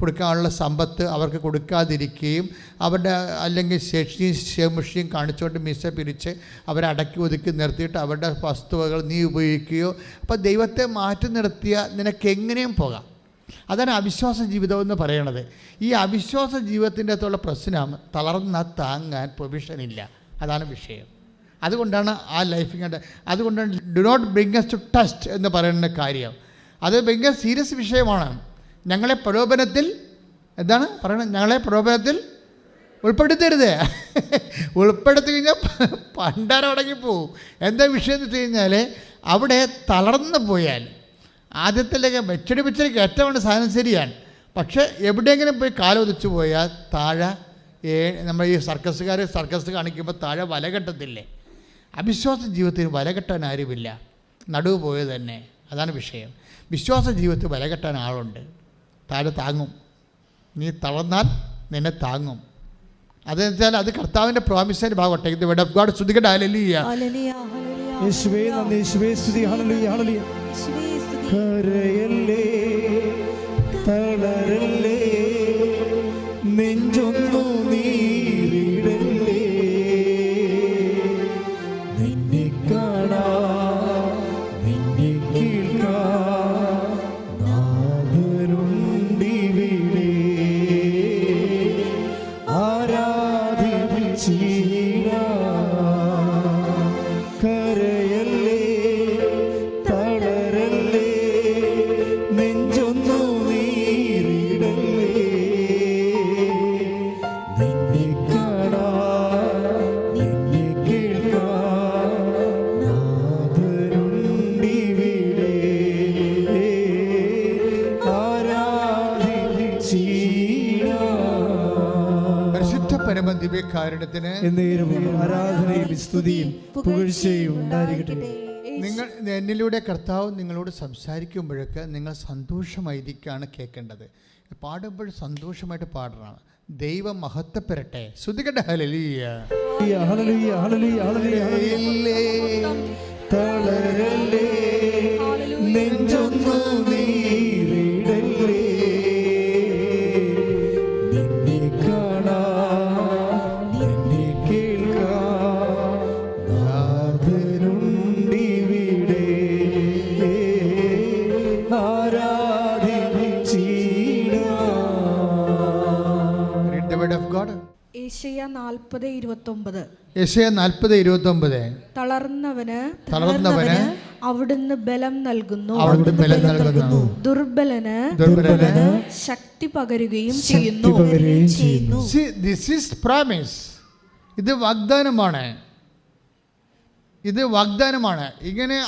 Speaker 2: കൊടുക്കാനുള്ള സമ്പത്ത് അവർക്ക് കൊടുക്കാതിരിക്കുകയും അവരുടെ അല്ലെങ്കിൽ ശേഷിയും കാണിച്ചുകൊണ്ട് മിസ പിരിച്ച് അവരെ അടക്കി ഒതുക്കി നിർത്തിയിട്ട് അവരുടെ വസ്തുവകൾ നീ ഉപയോഗിക്കുകയോ. അപ്പോൾ ദൈവത്തെ മാറ്റി നിർത്തിയ നിനക്ക് എങ്ങനെയും പോകാം. അതാണ് അവിശ്വാസ ജീവിതം എന്ന് പറയണത്. ഈ അവിശ്വാസ ജീവിതത്തിൻ്റെ അകത്തുള്ള പ്രശ്നം തളർന്ന താങ്ങാൻ പ്രൊവിഷനില്ല. അതാണ് വിഷയം. അതുകൊണ്ടാണ് ആ ലൈഫിങ്ങായിട്ട് അതുകൊണ്ടാണ് do not bring us to test എന്ന് പറയുന്ന കാര്യം. അത് ഭയങ്കര സീരിയസ് വിഷയമാണ്. ഞങ്ങളെ പ്രലോഭനത്തിൽ എന്താണ് പറയണത്? ഞങ്ങളെ പ്രലോഭനത്തിൽ ഉൾപ്പെടുത്തരുത്. ഉൾപ്പെടുത്തി കഴിഞ്ഞാൽ പണ്ടാരം അടങ്ങിപ്പോവും. എന്താ വിഷയം എന്ന് വെച്ച് കഴിഞ്ഞാൽ അവിടെ തളർന്നു പോയാൽ ആദ്യത്തിലേക്ക് വെച്ചടി കയറ്റമാണ് സാധനം ശരിയാണ്. പക്ഷേ എവിടെയെങ്കിലും പോയി കാലൊതിച്ചു പോയാൽ താഴെ നമ്മൾ ഈ സർക്കസ് കാണിക്കുമ്പോൾ താഴെ വല കെട്ടത്തില്ലേ? അവിശ്വാസ ജീവിതത്തിന് വല കെട്ടാൻ ആരുമില്ല, നടുവ് പോയത് തന്നെ. അതാണ് വിഷയം. വിശ്വാസ ജീവിതത്തിൽ വല കെട്ടാൻ ആളുണ്ട്, താഴെ താങ്ങും. നീ തളർന്നാൽ നിന്നെ താങ്ങും. അതെന്ന് വെച്ചാൽ അത് കർത്താവിൻ്റെ പ്രോമിസിൻ്റെ ഭാഗമാട്ടെ. ഇത് വേർഡ് ഓഫ് ഗോഡ്. സ്തുതിക്കട്ടെ. ഹല്ലേലൂയ.
Speaker 1: യേശുവേ നന്ദി, യേശുവേ സ്തുതി. ഹല്ലേലൂയ, ഹല്ലേലൂയ. കരയല്ലേ, തളരല്ലേ, നെഞ്ചൊന്നു നീരിടല്ലേ, നിന്നെ കാണാൻ നിന്നെ കേൾക്കാൻ നാഥനുണ്ടിവിടെ, ആരാധിച്ചിടാം. കരയല്ലേ, തളരല്ലേ, നെഞ്ചൊന്നു നീരിടല്ലേ, നിന്നെ കാണാൻ നിന്നെ കേൾക്കാൻ നാഥനുണ്ടിവിടെ, ആരാധിച്ചിടാം.
Speaker 2: പരിശുദ്ധ പരമദിവ്യകാരുണ്യത്തിന്
Speaker 1: എന്നേരവും ആരാധനയും സ്തുതിയും പുകഴ്ചയും ഉണ്ടായിരിക്കട്ടെ.
Speaker 2: നിങ്ങൾ എന്നിലൂടെ കർത്താവ് നിങ്ങളോട് സംസാരിക്കുമ്പോഴൊക്കെ നിങ്ങൾ സന്തോഷമായിരിക്കുകയാണ് കേൾക്കേണ്ടത്. പാടുമ്പോൾ സന്തോഷമായിട്ട് പാടണം. ദൈവം മഹത്വപ്പെടട്ടെ. ശ്രുതികട്ടെ. ഹല്ലേലൂയ,
Speaker 1: ഹല്ലേലൂയ, ഹല്ലേലൂയ, ഹല്ലേലൂയ. തളരല്ലേ, നെഞ്ചൊന്നു നീരിടല്ലേ, നിന്നെ കാണാൻ നിന്നെ കേൾക്കാൻ നാഥനുണ്ടിവിടെ, ആരാധിച്ചിടാം.
Speaker 2: Read the word of God.
Speaker 3: യേശയ്യ 40:29.
Speaker 2: യെശയ്യാ 40:29.
Speaker 3: തളർന്നവന് അവിടുന്ന് ബലം നൽകുന്നു, ദുർബലന് ശക്തി പകരുകയും ചെയ്യുന്നു.
Speaker 2: See, this is promise. ഇത് വാഗ്ദാനമാണ്. ഇത് വാഗ്ദാനമാണ്. ഇങ്ങനെ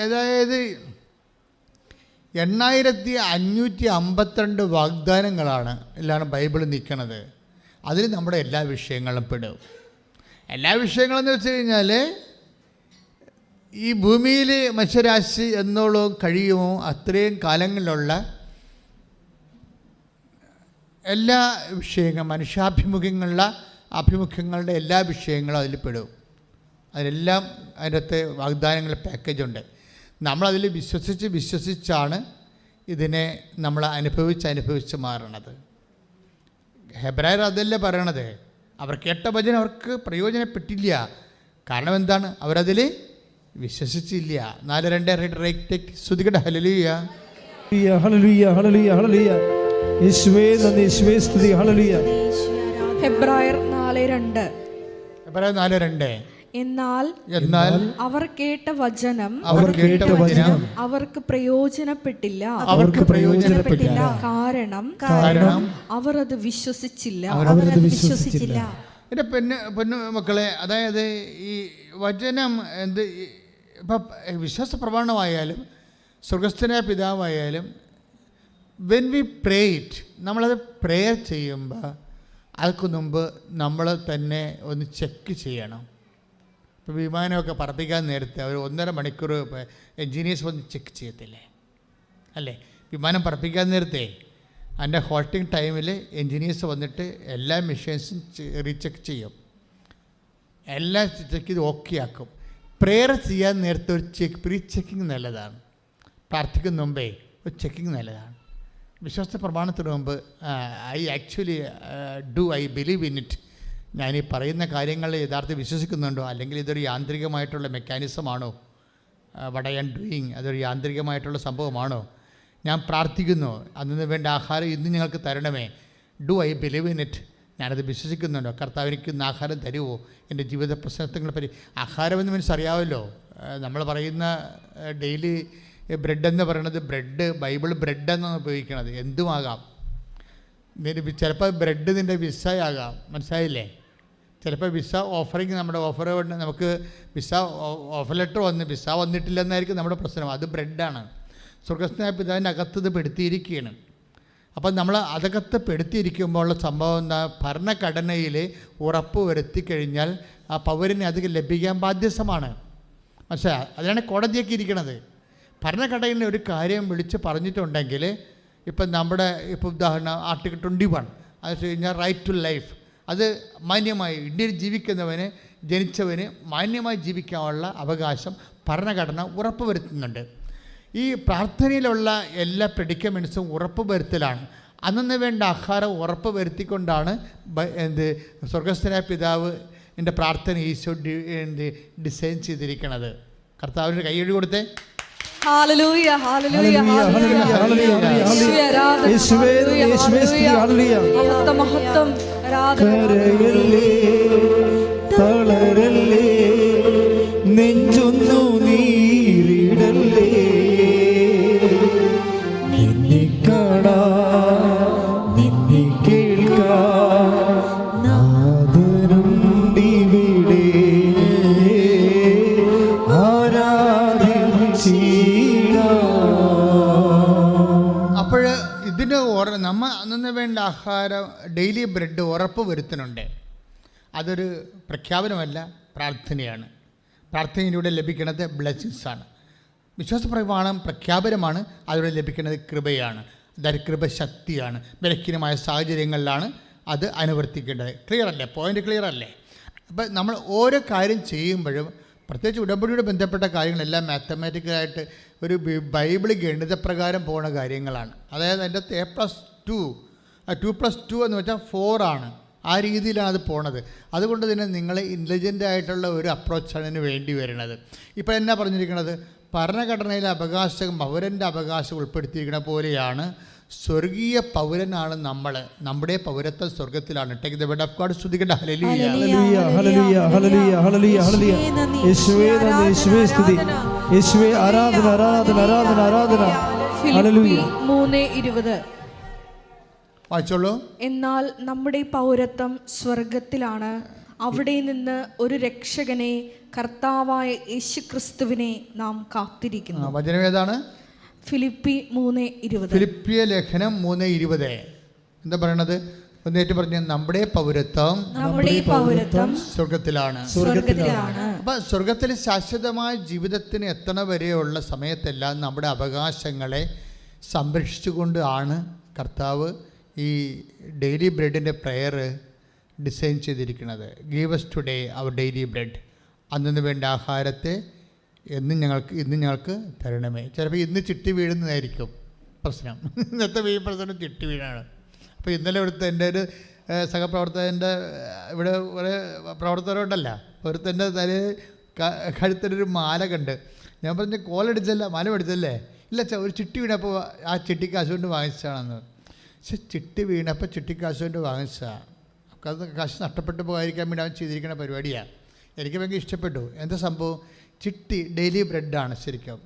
Speaker 2: അതായത് 8552 വാഗ്ദാനങ്ങളാണ് എല്ലാം ബൈബിളിൽ നിൽക്കുന്നത്. അതിൽ നമ്മുടെ എല്ലാ വിഷയങ്ങളും പെടും. എല്ലാ വിഷയങ്ങളെന്ന് വെച്ച് കഴിഞ്ഞാൽ ഈ ഭൂമിയിൽ മനുഷ്യരാശി എന്നോളം കഴിയുമോ അത്രയും കാലങ്ങളിലുള്ള എല്ലാ വിഷയങ്ങളും ആഭിമുഖ്യങ്ങളുടെ എല്ലാ വിഷയങ്ങളും അതിൽ പെടും. അതിലെല്ലാം അതിനകത്ത് വാഗ്ദാനങ്ങൾ പാക്കേജുണ്ട്. നമ്മളതിൽ വിശ്വസിച്ചാണ് ഇതിനെ നമ്മൾ അനുഭവിച്ച് മാറണത്. ഹെബ്രായർ അതല്ലേ പറയണത്. അവർ കേട്ട വചനം അവർക്ക് പ്രയോജനപ്പെട്ടില്ല. കാരണം എന്താണ്? അവരതിൽ വിശ്വസിച്ചില്ല. 4:2 ശ്രുതികട്ടെ. ഹല്ലേലൂയ,
Speaker 1: ഹല്ലേലൂയ, ഹല്ലേലൂയ, ഹല്ലേലൂയ. യേശുവേ നന്ദി, യേശുവേ സ്തുതി. ഹല്ലേലൂയ.
Speaker 3: ഹെബ്രായർ 4:2.
Speaker 2: ഹെബ്രായർ 4:2.
Speaker 3: എന്നാൽ അവർ കേട്ട വചനം അവർക്ക് പ്രയോജനപ്പെട്ടില്ല. കാരണം അവർ അത് വിശ്വസിച്ചില്ല.
Speaker 2: എൻ്റെ പൊന്നു മക്കളെ, അതായത് ഈ വചനം ഇപ്പം വിശ്വാസ പ്രമാണമായാലും സ്വർഗസ്ഥനായ പിതാവായാലും വെൻ വി പ്രേ ഇറ്റ്, നമ്മളത് പ്രേയർ ചെയ്യുമ്പോൾ അതിന് മുമ്പ് നമ്മൾ തന്നെ ഒന്ന് ചെക്ക് ചെയ്യണം. ഇപ്പോൾ വിമാനമൊക്കെ പറപ്പിക്കാൻ നേരത്തെ അവർ 1.5 മണിക്കൂർ എൻജിനീയേഴ്സ് വന്ന് ചെക്ക് ചെയ്യത്തില്ലേ? അല്ലേ? വിമാനം പറപ്പിക്കാൻ നേരത്തെ അതിൻ്റെ ഹോൾട്ടിങ് ടൈമിൽ എൻജിനീയേഴ്സ് വന്നിട്ട് എല്ലാ മെഷീൻസും റീചെക്ക് ചെയ്യും. എല്ലാം ചെക്ക് ചെയ്ത് ഓക്കെ ആക്കും. പ്രെയർ ചെയ്യാൻ നേരത്തെ ഒരു പ്രീ ചെക്കിങ് നല്ലതാണ്. പ്രാർത്ഥിക്കുന്ന മുമ്പേ ഒരു ചെക്കിങ് നല്ലതാണ്. വിശ്വാസ പ്രമാണത്തിന് മുമ്പ് ഐ ബിലീവ് ഇൻ ഇറ്റ്, ഞാനീ പറയുന്ന കാര്യങ്ങൾ യഥാർത്ഥം വിശ്വസിക്കുന്നുണ്ടോ, അല്ലെങ്കിൽ ഇതൊരു യാന്ത്രികമായിട്ടുള്ള മെക്കാനിസമാണോ, വട്ട് ഐ ആം ഡൂയിങ് അതൊരു യാന്ത്രികമായിട്ടുള്ള സംഭവമാണോ, ഞാൻ പ്രാർത്ഥിക്കുന്നു അന്നു വേണ്ട ആഹാരം ഇന്ന് ഞങ്ങൾക്ക് തരണമേ, do I believe in it, ഞാനത് വിശ്വസിക്കുന്നുണ്ടോ, കർത്താവ് എനിക്ക് ഇന്ന് ആഹാരം തരുമോ, എൻ്റെ ജീവിത പ്രശ്നങ്ങളെ പറ്റി. ആഹാരമെന്ന് മീൻസ് അറിയാമല്ലോ, നമ്മൾ പറയുന്ന ഡെയിലി ബ്രെഡ് എന്ന് പറയുന്നത് ബ്രെഡ് ബൈബിൾ ബ്രെഡ് എന്നാണ് ഉപയോഗിക്കുന്നത്. എന്തുമാകാം. ചിലപ്പോൾ ബ്രെഡ് നിൻ്റെ വിസയാകാം, മനസ്സിലായില്ലേ? ചിലപ്പോൾ വിസ ഓഫറിങ്, നമ്മുടെ ഓഫർ കൊണ്ട് നമുക്ക് വിസ ഓഫർ ലെറ്റർ വിസ വന്നിട്ടില്ലെന്നായിരിക്കും നമ്മുടെ പ്രശ്നം. അത് ബ്രെഡാണ്. സ്വർഗ്ഗസ്ഥനായ പിതാവിൻ്റെ അകത്ത് പെടുത്തിയിരിക്കുകയാണ്. അപ്പം നമ്മൾ അകത്ത് പെടുത്തിയിരിക്കുമ്പോൾ ഉള്ള സംഭവം എന്താ, ഭരണഘടനയിൽ ഉറപ്പ് വരുത്തി കഴിഞ്ഞാൽ ആ പൗരന് അത് ലഭിക്കാൻ ബാധ്യസ്ഥമാണ്. മനസ്സിലായി? അതിനാണ് കോടതിയൊക്കെ ഇരിക്കണത്. ഭരണഘടനയിൽ ഒരു കാര്യം വിളിച്ച് പറഞ്ഞിട്ടുണ്ടെങ്കിൽ, ഇപ്പം നമ്മുടെ ഇപ്പോൾ ഉദാഹരണം ആർട്ടിക്കിൾ 21 അത് വെച്ച് കഴിഞ്ഞാൽ റൈറ്റ് ടു ലൈഫ്, അത് മാന്യമായി ഇന്ത്യയിൽ ജീവിക്കുന്നവന് ജനിച്ചവന് മാന്യമായി ജീവിക്കാനുള്ള അവകാശം ഭരണഘടന ഉറപ്പ് വരുത്തുന്നുണ്ട്. ഈ പ്രാർത്ഥനയിലുള്ള എല്ലാ പ്രെഡിക്കമെൻറ്റ്സും ഉറപ്പ് വരുത്തലാണ്. അന്നു വേണ്ട ആഹാരം ഉറപ്പ് വരുത്തിക്കൊണ്ടാണ് സ്വർഗ്ഗസ്ഥനായ പിതാവ് എൻ്റെ പ്രാർത്ഥന ഈശോ ഡിസൈൻ ചെയ്തിരിക്കുന്നത്. കർത്താവിൻ്റെ കൈയ്യടി കൊടുത്തേ.
Speaker 3: ഹല്ലേലൂയ ഹല്ലേലൂയ മഹത്വം മഹത്വം
Speaker 1: തളരല്ലേ നെഞ്ചൊന്നു നീരിടല്ലേ, നിന്നെ കാണാ നിന്നെ കേൾക്കാ നാദനുണ്ടിവിടെ
Speaker 2: അപ്പോൾ ഇതിന് നമ്മൾ അന്നു വേണ്ട ആഹാരം ഡെയിലി ബ്രെഡ് ഉറപ്പ് വരുത്തുന്നുണ്ട്. അതൊരു പ്രഖ്യാപനമല്ല, പ്രാർത്ഥനയാണ്. പ്രാർത്ഥനയിലൂടെ ലഭിക്കുന്നത് ബ്ലെസ്സിങ്സാണ്. വിശ്വാസ പ്രമാണം പ്രഖ്യാപനമാണ്, അതിലൂടെ ലഭിക്കുന്നത് കൃപയാണ്. അതായത് കൃപശക്തിയാണ്. ബലഹീനമായ സാഹചര്യങ്ങളിലാണ് അത് അനുവർത്തിക്കേണ്ടത്. ക്ലിയർ അല്ലേ? പോയിൻ്റ് ക്ലിയർ അല്ലേ? അപ്പം നമ്മൾ ഓരോ കാര്യം ചെയ്യുമ്പോഴും, പ്രത്യേകിച്ച് ഉടമ്പടിയോട് ബന്ധപ്പെട്ട കാര്യങ്ങളെല്ലാം മാത്തമാറ്റിക്കലായിട്ട് ഒരു ബൈബിൾ ഗണിതപ്രകാരം പോകുന്ന കാര്യങ്ങളാണ്. അതായത് അതിൻ്റെ അകത്ത് A+2 2+2 എന്ന് വെച്ചാൽ 4 ആണ്. ആ രീതിയിലാണ് അത് പോണത്. അതുകൊണ്ട് തന്നെ നിങ്ങൾ ഇൻ്റലിജൻ്റ് ആയിട്ടുള്ള ഒരു അപ്രോച്ചാണ് ഇതിന് വേണ്ടി വരുന്നത്. ഇപ്പോൾ എന്നാ പറഞ്ഞിരിക്കുന്നത്, ഭരണഘടനയിലെ അവകാശം പൗരൻ്റെ അവകാശം ഉൾപ്പെടുത്തിയിരിക്കുന്ന പോലെയാണ് സ്വർഗീയ പൗരനാണ് നമ്മൾ. നമ്മുടെ പൗരത്വം സ്വർഗത്തിലാണ്. Take the word of God. സ്തുതിക്കട്ടെ. ഹല്ലേലൂയ
Speaker 1: ഹല്ലേലൂയ ഹല്ലേലൂയ ഹല്ലേലൂയ ഹല്ലേലൂയ ഹല്ലേലൂയ. യേശുവേ നന്ദി, യേശുവേ സ്തുതി, യേശുവേ ആരാധന ആരാധന ആരാധന ആരാധന. ഹല്ലേലൂയ.
Speaker 3: 3:20
Speaker 2: വായിച്ചോളൂ.
Speaker 3: എന്നാൽ നമ്മുടെ പൗരത്വം സ്വർഗത്തിലാണ്, അവിടെ നിന്ന് ഒരു രക്ഷകനെ കർത്താവായ യേശുക്രിസ്തുവിനെ നാം കാത്തിരിക്കുന്നു.
Speaker 2: വചനം ഏതാണ്?
Speaker 3: ഫിലിപ്പി 3:20.
Speaker 2: ഫിലിപ്പിയ ലേഖനം 3:20 എന്താ പറയണത്? ഒന്നേറ്റ് പറഞ്ഞ നമ്മുടെ പൗരത്വം സ്വർഗത്തിലാണ്. അപ്പം സ്വർഗത്തിൽ ശാശ്വതമായ ജീവിതത്തിന് എത്തണ വരെയുള്ള സമയത്തെല്ലാം നമ്മുടെ അവകാശങ്ങളെ സംരക്ഷിച്ചുകൊണ്ട് ആണ് കർത്താവ് ഈ ഡെയിലി ബ്രെഡിൻ്റെ പ്രെയർ ഡിസൈൻ ചെയ്തിരിക്കുന്നത്. Give us today our daily bread. അന്നു വേണ്ട ആഹാരത്തെ ഇന്ന് ഞങ്ങൾക്ക് തരണമേ. ചിലപ്പോൾ ഇന്ന് ചിട്ടി വീഴുന്നതായിരിക്കും പ്രശ്നം. ഇന്നത്തെ പ്രശ്നം ചിട്ടി വീഴാണ്. അപ്പോൾ ഇന്നലെ ഇവിടുത്തെ എൻ്റെ ഒരു സഹപ്രവർത്തകൻ്റെ ഇവിടെ കുറേ പ്രവർത്തകരുണ്ടല്ല, ഒരുത്തൻ്റെ കഴുത്തിനൊരു മാല കണ്ട് ഞാൻ പറഞ്ഞു, കോലടിച്ചല്ല മാല മേടിച്ചല്ലേ? ഇല്ല ഒരു ചിട്ടി വീണപ്പോൾ ആ ചിട്ടി കാശ് കൊണ്ട് വാങ്ങിച്ചതാണെന്ന്. പക്ഷെ ചിട്ടി വീണപ്പോൾ ചിട്ടി കാശ് കൊണ്ട് വാങ്ങിച്ചതാണ്. അത് കാശ് നഷ്ടപ്പെട്ടു പോകാതിരിക്കാൻ വേണ്ടി അവൻ ചെയ്തിരിക്കുന്ന പരിപാടിയാണ്. എനിക്ക് ഭയങ്കര ഇഷ്ടപ്പെട്ടു. എന്താ സംഭവം? ചിട്ടി ഡെയിലി ബ്രെഡാണ് ശരിക്കും.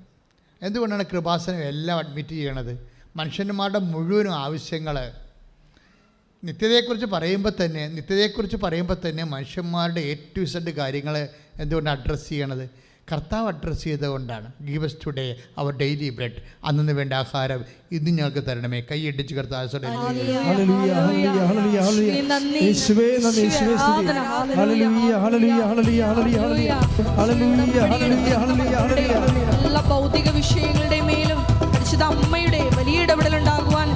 Speaker 2: എന്തുകൊണ്ടാണ് കൃപാസനം എല്ലാം അഡ്മിറ്റ് ചെയ്യണത്? മനുഷ്യന്മാരുടെ മുഴുവനും ആവശ്യങ്ങൾ നിത്യതയെക്കുറിച്ച് പറയുമ്പോൾ തന്നെ മനുഷ്യന്മാരുടെ A to Z കാര്യങ്ങൾ എന്തുകൊണ്ടാണ് അഡ്രസ്സ് ചെയ്യണത്? കർത്താവ് അഡ്രസ്സ് ചെയ്തുകൊണ്ടാണ്. Give us today our daily bread. അന്നു വേണ്ട ആഹാരം ഇന്ന് ഞങ്ങൾക്ക് തരണമേ. കൈയടിച്ച് കർത്താവ്
Speaker 3: എല്ലാ ഭൗതിക വിഷയങ്ങളുടെ മേലും പരിശുദ്ധ അമ്മയുടെ വലിയ ഇടപെടലുണ്ടാകുവാൻ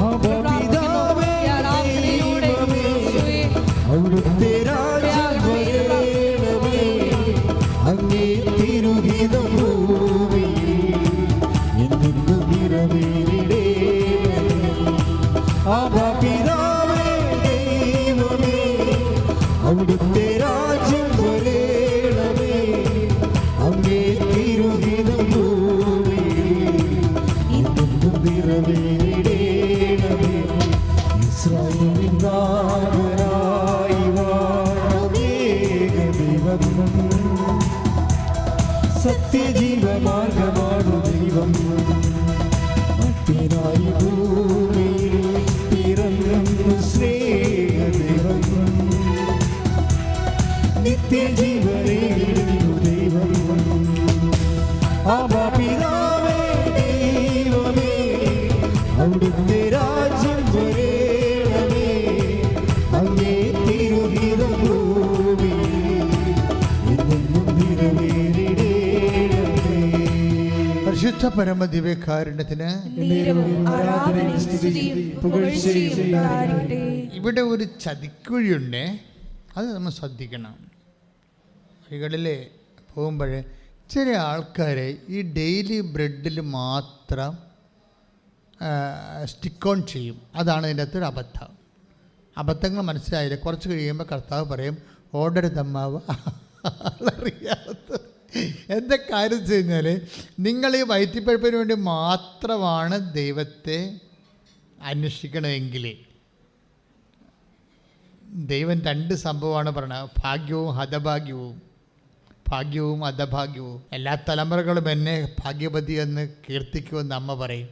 Speaker 1: സത്യജീവമാർഗമാണു ദൈവം. ഭക്തനായി ഭൂമിയിൽ പിറന്നു സ്നേഹദൈവം. നിത്യജീവനേകുന്നു ദൈവം. ആബാ പിതാവേ ദൈവമേ, അവിടുത്തെ രാജ്യം വരേണമേ. അങ്ങേ തിരുഹിതം ഭൂമിയിൽ എന്നെന്നും നിറവേറിടേണമേ.
Speaker 2: പരിശുദ്ധ പരമ ദിവ്യകാരുണ്യത്തിന്
Speaker 3: ആരാധനയും സ്തുതിയും പുകഴ്ചയും ഉണ്ടാകട്ടെ.
Speaker 2: ഇവിടെ ഒരു ചതിക്കുഴിയുണ്ട്, അത് നമ്മൾ ശ്രദ്ധിക്കണം. വഴികളിൽ പോകുമ്പോൾ ചില ആൾക്കാർ ഈ ഡെയിലി ബ്രെഡിൽ മാത്രം സ്റ്റിക്ക് ഓൺ ചെയ്യും. അതാണ് ഇതിൻ്റെ അകത്തൊരു അബദ്ധം. അബദ്ധങ്ങൾ മനസ്സിലായില്ല. കുറച്ച് കഴിയുമ്പോൾ കർത്താവ് പറയും, ഓടരുതമ്മാവ് അറിയാത്ത. എന്താ കാര്യം വെച്ച് കഴിഞ്ഞാൽ, നിങ്ങൾ ഈ വയറ്റിപ്പഴപ്പിന് വേണ്ടി മാത്രമാണ് ദൈവത്തെ അന്വേഷിക്കണമെങ്കിൽ ദൈവം രണ്ട് സംഭവമാണ് പറയുന്നത്, ഭാഗ്യവും ഹതഭാഗ്യവും. ഭാഗ്യവും അധഭാഗ്യവും. എല്ലാ തലമുറകളും എന്നെ ഭാഗ്യവതി എന്ന് കീർത്തിക്കുമെന്ന് അമ്മ പറയും.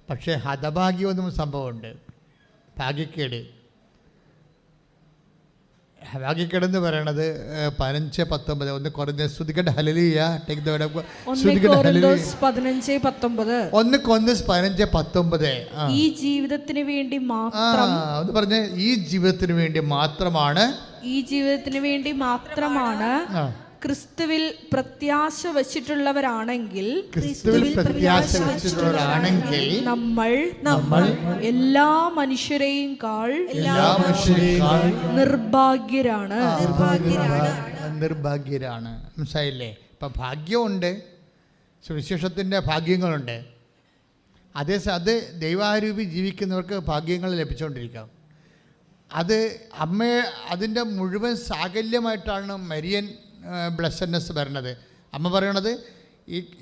Speaker 2: പക്ഷേ ഹതഭാഗ്യമെന്നും സംഭവമുണ്ട്, ഭാഗ്യക്കേട്. ഭാഗ്യക്കേടെന്ന് പറയണത് 15:19. ഒന്ന് കുറഞ്ഞ ശ്രുതിക്കട്ടെ ഹല്ലേലൂയ. Take the word of God. ശ്രുതിക്കട്ടെ ഹല്ലേലൂയ. 15:19.
Speaker 3: ഈ ജീവിതത്തിന് വേണ്ടി മാത്രം.
Speaker 2: ഒന്ന് പറഞ്ഞേ, ഈ ജീവിതത്തിന് വേണ്ടി മാത്രമാണ്.
Speaker 3: ഈ ജീവിതത്തിന് വേണ്ടി മാത്രമാണ് ക്രിസ്തുവിൽ പ്രത്യാശ വച്ചിട്ടുള്ളവരാണെങ്കിൽ, നമ്മൾ എല്ലാ മനുഷ്യരെയും നിർഭാഗ്യരാണ്.
Speaker 2: മനസ്സിലായില്ലേ? ഇപ്പം ഭാഗ്യമുണ്ട്, സുവിശേഷത്തിൻ്റെ ഭാഗ്യങ്ങളുണ്ട്. അത് ദൈവാരൂപി ജീവിക്കുന്നവർക്ക് ഭാഗ്യങ്ങൾ ലഭിച്ചുകൊണ്ടിരിക്കാം. അത് അതിൻ്റെ മുഴുവൻ സാകല്യമായിട്ടാണ് മരിയൻ ബ്ലെസ്സഡ്നെസ് വരുന്നത്. അമ്മ പറയണത്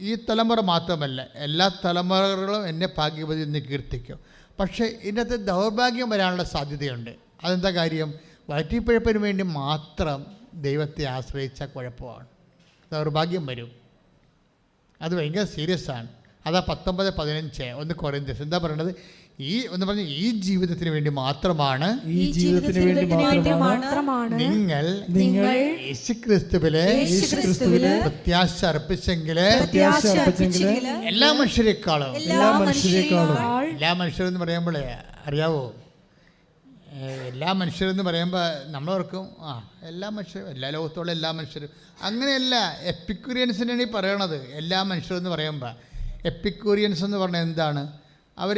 Speaker 2: ഈ തലമുറ മാത്രമല്ല, എല്ലാ തലമുറകളും എന്നെ ഭാഗ്യവതി എന്ന് കീർത്തിക്കും. പക്ഷേ ഇതിനകത്ത് ദൗർഭാഗ്യം വരാനുള്ള സാധ്യതയുണ്ട്. അതെന്താ കാര്യം? വയറ്റിപ്പഴപ്പിന് വേണ്ടി മാത്രം ദൈവത്തെ ആശ്രയിച്ച കുഴപ്പമാണ്, ദൗർഭാഗ്യം വരും. അത് ഭയങ്കര സീരിയസ് ആണ്. അതാ 19:15. ഒന്ന് കൊരിന്ത്യർ എന്താ പറയണത്? ഈ ജീവിതത്തിന് വേണ്ടി മാത്രമാണ് നിങ്ങൾ
Speaker 3: യേശുക്രിസ്തുവിലെ
Speaker 2: പ്രത്യാശ അർപ്പിച്ചെങ്കിൽ എല്ലാ മനുഷ്യരെക്കാളും. എല്ലാ മനുഷ്യരെന്ന് പറയുമ്പോഴേ അറിയാവോ, എല്ലാ മനുഷ്യരെന്ന് പറയുമ്പോൾ നമ്മളോർക്കും എല്ലാ മനുഷ്യരും, എല്ലാ ലോകത്തോളം എല്ലാ മനുഷ്യരും. അങ്ങനെയല്ല, എപ്പിക്യൂരിയൻസിനാണ് ഈ പറയണത്. എല്ലാ മനുഷ്യരെന്ന് പറയുമ്പോൾ എപ്പിക്യൂരിയൻസ് എന്ന് പറഞ്ഞാൽ എന്താണ്? അവർ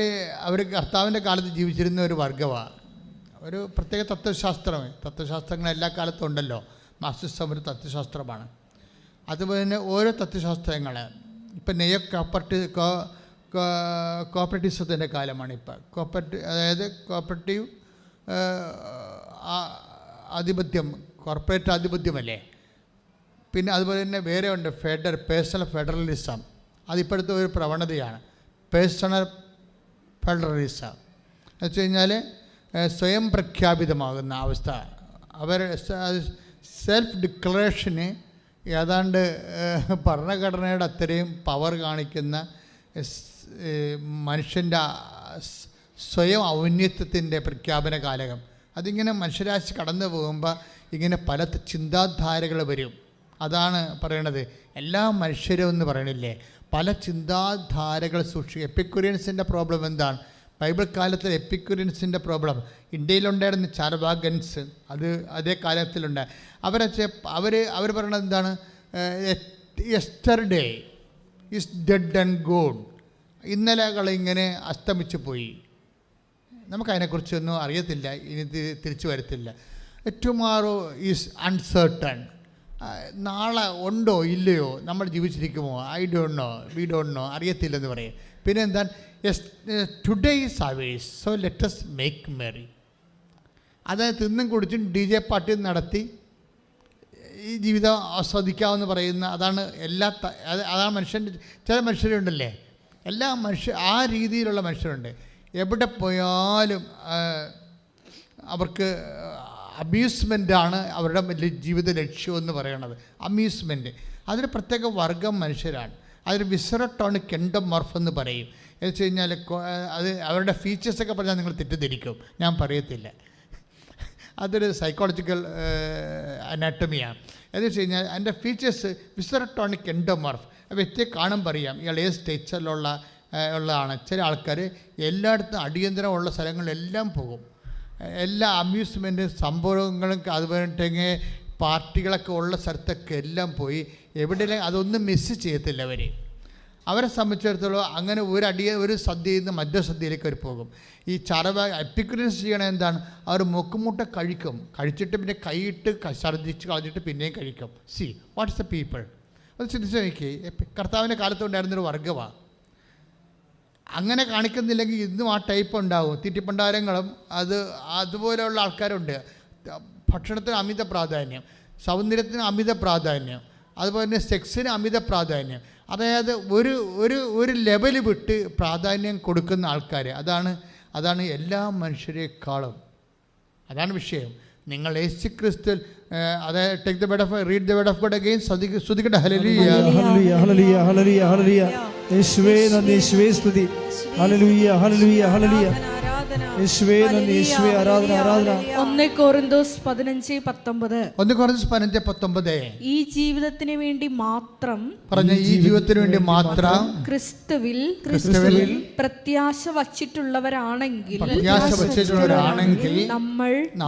Speaker 2: കർത്താവിൻ്റെ കാലത്ത് ജീവിച്ചിരുന്ന ഒരു വർഗമാണ്, ഒരു പ്രത്യേക തത്വശാസ്ത്രങ്ങൾ എല്ലാ കാലത്തും ഉണ്ടല്ലോ. മാർക്സിസം ഒരു തത്വശാസ്ത്രമാണ്. അതുപോലെ തന്നെ ഓരോ തത്വശാസ്ത്രങ്ങൾ, ഇപ്പം കോപ്പറേറ്റീവ്സത്തിൻ്റെ കാലമാണ് ഇപ്പം. അതായത് കോപ്പറേറ്റീവ് ആധിപത്യം, കോർപ്പറേറ്റ് ആധിപത്യമല്ലേ. പിന്നെ അതുപോലെ തന്നെ വേറെ ഉണ്ട് പേഴ്സണൽ ഫെഡറലിസം. അതിപ്പോഴത്തെ ഒരു പ്രവണതയാണ് പേഴ്സണൽ ഫെഡറലിസം. എന്ന് വെച്ച് കഴിഞ്ഞാൽ സ്വയം പ്രഖ്യാപിതമാകുന്ന അവസ്ഥ. അവർ സെൽഫ് ഡിക്ലറേഷന് ഏതാണ്ട് ഭരണഘടനയുടെ അത്രയും പവർ കാണിക്കുന്ന മനുഷ്യൻ്റെ സ്വയം ഔന്നത്യത്തിൻ്റെ പ്രഖ്യാപന കാലകം. അതിങ്ങനെ മനുഷ്യരാശി കടന്നു പോകുമ്പോൾ ഇങ്ങനെ പല ചിന്താധാരകൾ വരും. അതാണ് പറയണത്, എല്ലാ മനുഷ്യരും എന്ന് പറയണില്ലേ, പല ചിന്താധാരകൾ സൂക്ഷിക്കുക. എപ്പിക്യൂരിയൻസിൻ്റെ പ്രോബ്ലം എന്താണ്? ബൈബിൾ കാലത്തിൽ എപ്പിക്യൂരിയൻസിൻ്റെ പ്രോബ്ലം ഇന്ത്യയിലുണ്ടായിരുന്ന ചാർവാകൻസ്, അതേ കാലത്തിലുണ്ട്. അവർ പറയണത് എന്താണ്? Yesterday is dead and gone. ഇന്നലകളിങ്ങനെ അസ്തമിച്ചു പോയി, നമുക്കതിനെക്കുറിച്ചൊന്നും അറിയത്തില്ല, ഇനി തിരിച്ചു വരത്തില്ല. Tomorrow is uncertain. നാളെ ഉണ്ടോ ഇല്ലയോ, നമ്മൾ ജീവിച്ചിരിക്കുമോ, വി ഡോണ്ട് നോ, അറിയത്തില്ലെന്ന് പറയും. പിന്നെ എന്താണ്? Today is ours, so let us make merry. അതായത് തിന്നും കുടിച്ചും DJ പാർട്ടി നടത്തി ഈ ജീവിതം ആസ്വദിക്കാമെന്ന് പറയുന്ന, അതാണ് അതാണ് മനുഷ്യൻ്റെ. ചില മനുഷ്യരുണ്ടല്ലേ, ആ രീതിയിലുള്ള മനുഷ്യരുണ്ട്. എവിടെ പോയാലും അവർക്ക് അമ്യൂസ്മെൻ്റാണ് അവരുടെ ജീവിത ലക്ഷ്യമെന്ന് പറയണത്. അമ്യൂസ്മെൻറ്റ് അതൊരു പ്രത്യേക വർഗം മനുഷ്യരാണ്. അതൊരു വിസറട്ടോണിക് എൻഡോമോർഫ് എന്ന് പറയും. എന്ന് വെച്ച് കഴിഞ്ഞാൽ അത് അവരുടെ ഫീച്ചേഴ്സൊക്കെ പറഞ്ഞാൽ നിങ്ങൾ തെറ്റിദ്ധരിക്കും, ഞാൻ പറയത്തില്ല. അതൊരു സൈക്കോളജിക്കൽ അനാട്ടമിയാണ്. എന്ന് വെച്ച് കഴിഞ്ഞാൽ അതിൻ്റെ ഫീച്ചേഴ്സ് വിസറട്ടോണിക് എൻഡോമോർഫ്. വ്യക്തിയെ കാണുമ്പോൾ അറിയാം ഇയാൾ ഏത് ഉള്ളതാണ്. ചില ആൾക്കാർ എല്ലായിടത്തും അടിയന്തരമുള്ള സ്ഥലങ്ങളിലെല്ലാം പോകും. എല്ലാ അമ്യൂസ്മെൻറ്റും സംഭവങ്ങളും അതുപോലെ പാർട്ടികളൊക്കെ ഉള്ള സ്ഥലത്തൊക്കെ എല്ലാം പോയി എവിടെയെങ്കിലും അതൊന്നും മിസ് ചെയ്യത്തില്ല അവരെ സംബന്ധിച്ചിടത്തോളം. അങ്ങനെ ഒരു സദ്യയിൽ നിന്ന് മറ്റൊരു സദ്യയിലേക്ക് അവർ പോകും. ഈ എപ്പിക്യൂരിയൻസ് ചെയ്യണത് എന്താണ്? അവർ മുക്കുമുട്ട കഴിച്ചിട്ട് പിന്നെ കൈയിട്ട് ഛർദ്ദിച്ച് കളഞ്ഞിട്ട് പിന്നെയും കഴിക്കും. C what's the people. അത് ചിന്തിച്ച് നോക്കി. കർത്താവിൻ്റെ കാലത്തുണ്ടായിരുന്നൊരു വർഗ്ഗമാണ്. അങ്ങനെ കാണിക്കുന്നില്ലെങ്കിൽ ഇന്നും ആ ടൈപ്പ് ഉണ്ടാവും. തീറ്റിപ്പണ്ടാരങ്ങളും അതുപോലെയുള്ള ആൾക്കാരുണ്ട്. ഭക്ഷണത്തിന് അമിത പ്രാധാന്യം, സൗന്ദര്യത്തിന് അമിത പ്രാധാന്യം, അതുപോലെ തന്നെ സെക്സിന് അമിത പ്രാധാന്യം. അതായത് ഒരു ലെവൽ വിട്ട് പ്രാധാന്യം കൊടുക്കുന്ന ആൾക്കാർ. അതാണ് എല്ലാ മനുഷ്യരെക്കാളും. അതാണ് വിഷയം. നിങ്ങൾ യേശുക്രിസ്തുവിൽ അതായത് take the word of read the word of God again. ശ്രദ്ധിക്കട്ടെ. ഹല്ലേലൂയ
Speaker 1: ഹല്ലേലൂയ ഹല്ലേലൂയ ഹല്ലേലൂയ ഹല്ലേലൂയ. യേശുവേ നന്ദി, യേശുവേ സ്തുതി. ഹല്ലേലൂയ ഹല്ലേലൂയ ഹല്ലേലൂയ. യേശുവേ നന്ദി, യേശുവേ ആരാധന ആരാധന.
Speaker 3: 1 കൊരിന്തോസ് 15:19 ഈ ജീവിതത്തിന് വേണ്ടി മാത്രം
Speaker 2: പറഞ്ഞ ഈ ജീവിതത്തിന് വേണ്ടി മാത്രം
Speaker 3: ക്രിസ്തുവിൽ പ്രത്യാശ വച്ചിട്ടുള്ളവരാണെങ്കിൽ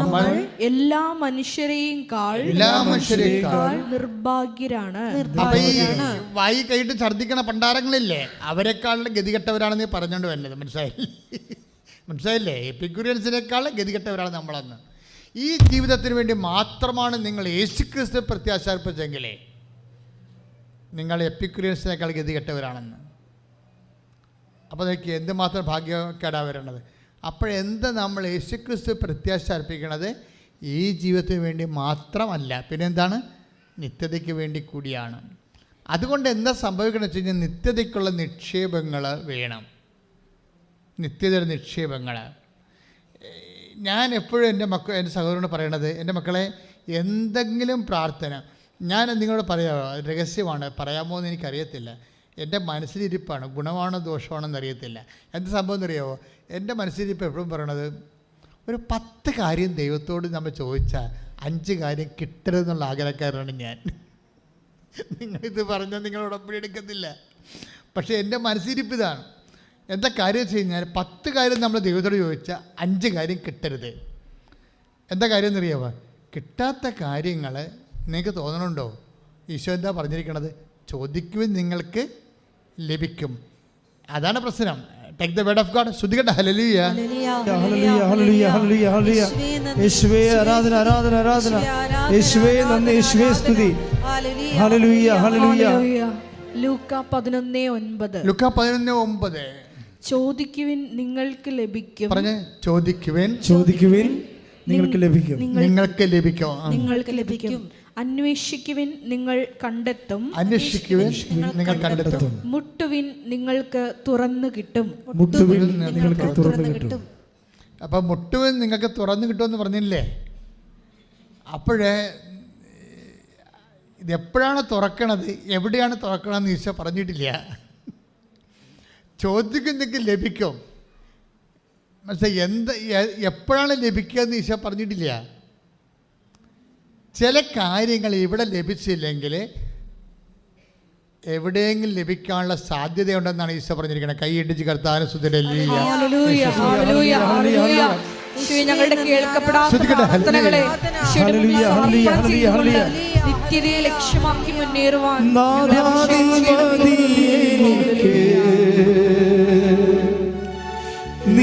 Speaker 3: നമ്മൾ എല്ലാ മനുഷ്യരെയും നിർഭാഗ്യരാണ്.
Speaker 2: വായി കൈയിട്ട് ഛർദ്ദിക്കണ പണ്ടാരങ്ങളില്ലേ, അവരെക്കാളും ഗതികെട്ടവരാണെന്ന് പറഞ്ഞുകൊണ്ട് വരുന്നത്. മനസ്സിലായില്ലേ? എപ്പിക്യൂരിയൻസിനേക്കാൾ ഗതികെട്ടവരാണ് നമ്മളന്ന്. ഈ ജീവിതത്തിന് വേണ്ടി മാത്രമാണ് നിങ്ങൾ യേശുക്രിസ്തു പ്രത്യാശ അർപ്പിച്ചെങ്കിലേ നിങ്ങൾ എപ്പിക്യൂരിയൻസിനേക്കാൾ ഗതികെട്ടവരാണെന്ന്. അപ്പോൾ അതൊക്കെ എന്തുമാത്രം ഭാഗ്യക്കേടാ വരേണ്ടത്. അപ്പോഴെന്താ നമ്മൾ യേശുക്രിസ്തു പ്രത്യാശ അർപ്പിക്കണത്? ഈ ജീവിതത്തിന് വേണ്ടി മാത്രമല്ല, പിന്നെന്താണ്? നിത്യതയ്ക്ക് വേണ്ടി കൂടിയാണ്. അതുകൊണ്ട് എന്താ സംഭവിക്കണമെന്ന് വെച്ച് കഴിഞ്ഞാൽ നിത്യതയ്ക്കുള്ള നിക്ഷേപങ്ങൾ വേണം. നിത്യതയുടെ നിക്ഷേപങ്ങൾ. ഞാൻ എപ്പോഴും എൻ്റെ സഹോദരനോട് പറയണത്, എൻ്റെ മക്കളെ എന്തെങ്കിലും പ്രാർത്ഥന ഞാൻ നിങ്ങളോട് പറയാമോ? രഹസ്യമാണ്, പറയാമോ എന്ന് എനിക്കറിയത്തില്ല. എൻ്റെ മനസ്സിലിരിപ്പാണ്, ഗുണമാണോ ദോഷമാണോ എന്നറിയത്തില്ല. എന്ത് സംഭവം എന്നറിയാമോ? എൻ്റെ മനസ്സിലിരിപ്പ് എപ്പോഴും പറയണത്, ഒരു 10 കാര്യം ദൈവത്തോട് നമ്മൾ ചോദിച്ചാൽ 5 കാര്യം കിട്ടരുതെന്നുള്ള ആഗ്രഹക്കാരനാണ് ഞാൻ. നിങ്ങളിത് പറഞ്ഞാൽ നിങ്ങളോട് ഒപ്പിടി എടുക്കത്തില്ല. പക്ഷേ എൻ്റെ മനസ്സിരിപ്പ് ഇതാണ്. എന്താ കാര്യം വെച്ച് കഴിഞ്ഞാൽ 10 കാര്യം നമ്മൾ ദൈവത്തോട് ചോദിച്ചാൽ 5 കാര്യം കിട്ടരുത്. എന്താ കാര്യം എന്നറിയാമോ? കിട്ടാത്ത കാര്യങ്ങൾ നിങ്ങൾക്ക് തോന്നണുണ്ടോ? ഈശോ എന്താ പറഞ്ഞിരിക്കണത്? ചോദിക്കുവിൻ നിങ്ങൾക്ക് ലഭിക്കും. അതാണ് പ്രശ്നം. Take the word of God. ശ്രദ്ധിക്കട്ടെ. ഹല്ലേലൂയ
Speaker 1: ഹല്ലേലൂയ ഹല്ലേലൂയ ഹല്ലേലൂയ ഹല്ലേലൂയ. യേശുവേ ആരാധന ആരാധന ആരാധന. യേശുവേ നന്ദി, യേശുവേ സ്തുതി. ഹല്ലേലൂയ ഹല്ലേലൂയ.
Speaker 3: ലൂക്ക 11:9.
Speaker 2: ലൂക്ക 11:9.
Speaker 3: ചോദിക്കുവിൻ നിങ്ങൾക്ക് ലഭിക്കും.
Speaker 2: പറഞ്ഞേ, ചോദിക്കുവിൻ
Speaker 1: നിങ്ങൾക്ക് ലഭിക്കും.
Speaker 2: നിങ്ങൾക്ക് ലഭിക്കും.
Speaker 3: അന്വേഷിക്കുവിൻ നിങ്ങൾ കണ്ടെത്തും. മുട്ടുവിൻ നിങ്ങൾക്ക് തുറന്നു കിട്ടും.
Speaker 2: അപ്പം മുട്ടുവിൻ നിങ്ങൾക്ക് തുറന്നു കിട്ടുമെന്ന് പറഞ്ഞില്ലേ? അപ്പോഴേ ഇതെപ്പോഴാണ് തുറക്കണത്, എവിടെയാണ് തുറക്കണമെന്ന് ഈശോ പറഞ്ഞിട്ടില്ല. ചോദിക്കുന്നതൊക്കെ ലഭിക്കും. എപ്പോഴാണ് ലഭിക്കുക എന്ന് ഈശോ പറഞ്ഞിട്ടില്ല. ചില കാര്യങ്ങൾ ഇവിടെ ലഭിച്ചില്ലെങ്കിൽ എവിടെയെങ്കിലും ലഭിക്കാനുള്ള സാധ്യതയുണ്ടെന്നാണ് ഈശോ പറഞ്ഞിരിക്കുന്നത്. കൈയിടിച്ച് കർത്താവിനെ സ്തുതിക്കട്ടെ.
Speaker 3: ഞങ്ങളുടെ കേൾക്കപ്പെടാത്ത പ്രാർത്ഥനകളെ നിത്യതയെ ലക്ഷ്യമാക്കി മുന്നേറുവാൻ
Speaker 1: ഈ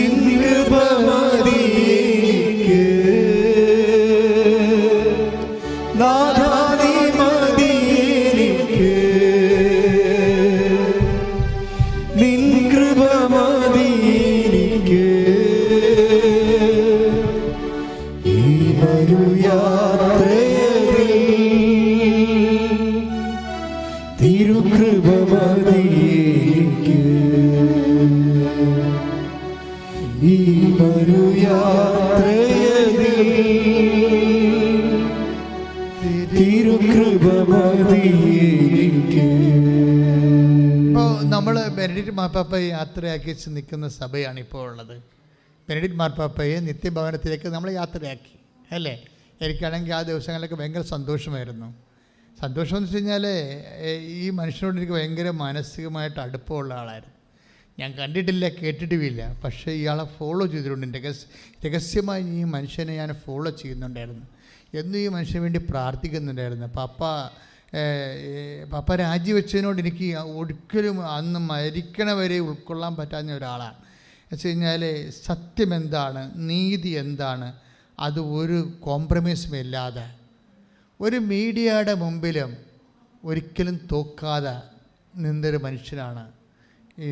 Speaker 1: എനിക്ക്.
Speaker 2: ഇപ്പോൾ നമ്മൾ ബെനഡിക്ട് മാർപ്പാപ്പയെ യാത്രയാക്കി വെച്ച് നിൽക്കുന്ന സഭയാണ് ഇപ്പോൾ ഉള്ളത്. ബെനഡിക്ട് മാർപ്പാപ്പയെ നിത്യഭവനത്തിലേക്ക് നമ്മൾ യാത്രയാക്കി അല്ലേ. എനിക്കാണെങ്കിൽ ആ ദിവസങ്ങളിലൊക്കെ ഭയങ്കര സന്തോഷമായിരുന്നു. സന്തോഷമെന്ന് വെച്ച് കഴിഞ്ഞാൽ ഈ മനുഷ്യനോട് എനിക്ക് ഭയങ്കര മാനസികമായിട്ട് അടുപ്പമുള്ള ആളായിരുന്നു. ഞാൻ കണ്ടിട്ടില്ല, കേട്ടിട്ടുമില്ല, പക്ഷേ ഇയാളെ ഫോളോ ചെയ്തിട്ടുണ്ട്. രഹസ്യമായി ഈ മനുഷ്യനെ ഞാൻ ഫോളോ ചെയ്യുന്നുണ്ടായിരുന്നു. എന്നും ഈ മനുഷ്യന് വേണ്ടി പ്രാർത്ഥിക്കുന്നുണ്ടായിരുന്നു. പപ്പ രാജിവെച്ചതിനോട് എനിക്ക് ഒരിക്കലും അന്ന് മരിക്കണവരെ ഉൾക്കൊള്ളാൻ പറ്റാവുന്ന ഒരാളാണ്. വെച്ച് കഴിഞ്ഞാൽ സത്യം എന്താണ്, നീതി എന്താണ്, അത് ഒരു കോംപ്രമൈസും ഇല്ലാതെ ഒരു മീഡിയയുടെ മുമ്പിലും ഒരിക്കലും തോക്കാതെ നിന്നൊരു മനുഷ്യനാണ് ഈ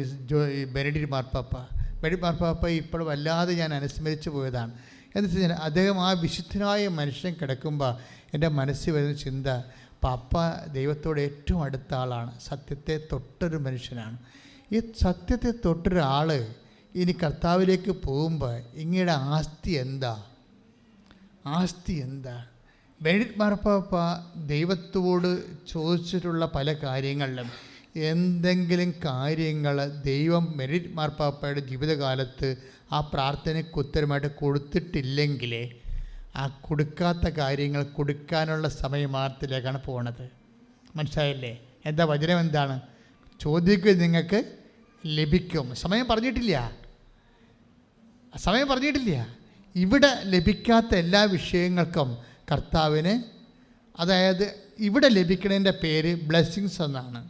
Speaker 2: ബെനഡിക്ട് മാർപ്പാപ്പ. ബെനഡിക്ട് മാർപ്പാപ്പ ഇപ്പോൾ വല്ലാതെ ഞാൻ അനുസ്മരിച്ചു പോയതാണ്. എന്ന് വെച്ച് കഴിഞ്ഞാൽ അദ്ദേഹം ആ വിശുദ്ധനായ മനുഷ്യൻ കിടക്കുമ്പോൾ എൻ്റെ മനസ്സിൽ വരുന്ന ചിന്ത, പാപ്പ ദൈവത്തോട് ഏറ്റവും അടുത്ത ആളാണ്, സത്യത്തെ തൊട്ടൊരു മനുഷ്യനാണ്. ഈ സത്യത്തെ തൊട്ടൊരാൾ ഇനി കർത്താവിലേക്ക് പോകുമ്പോൾ ഇങ്ങയുടെ ആസ്തി എന്താ? ബെനഡിക്ട് മാർപ്പാപ്പ ദൈവത്തോട് ചോദിച്ചിട്ടുള്ള പല കാര്യങ്ങളിലും എന്തെങ്കിലും കാര്യങ്ങൾ ദൈവം ബെനഡിക്ട് മാർപ്പാപ്പയുടെ ജീവിതകാലത്ത് ആ പ്രാർത്ഥനയ്ക്ക് ഉത്തരമായിട്ട് കൊടുത്തിട്ടില്ലെങ്കിൽ ആ കൊടുക്കാത്ത കാര്യങ്ങൾ കൊടുക്കാനുള്ള സമയമാർത്തിലേക്കാണ് പോണത്. മനസ്സിലായില്ലേ? എന്താ വചനം എന്താണ്? ചോദിക്കുക നിങ്ങൾക്ക് ലഭിക്കും. സമയം പറഞ്ഞിട്ടില്ല. ഇവിടെ ലഭിക്കാത്ത എല്ലാ വിഷയങ്ങൾക്കും കർത്താവിന്, അതായത് ഇവിടെ ലഭിക്കുന്നതിൻ്റെ പേര് ബ്ലെസ്സിങ്സ് എന്നാണ്,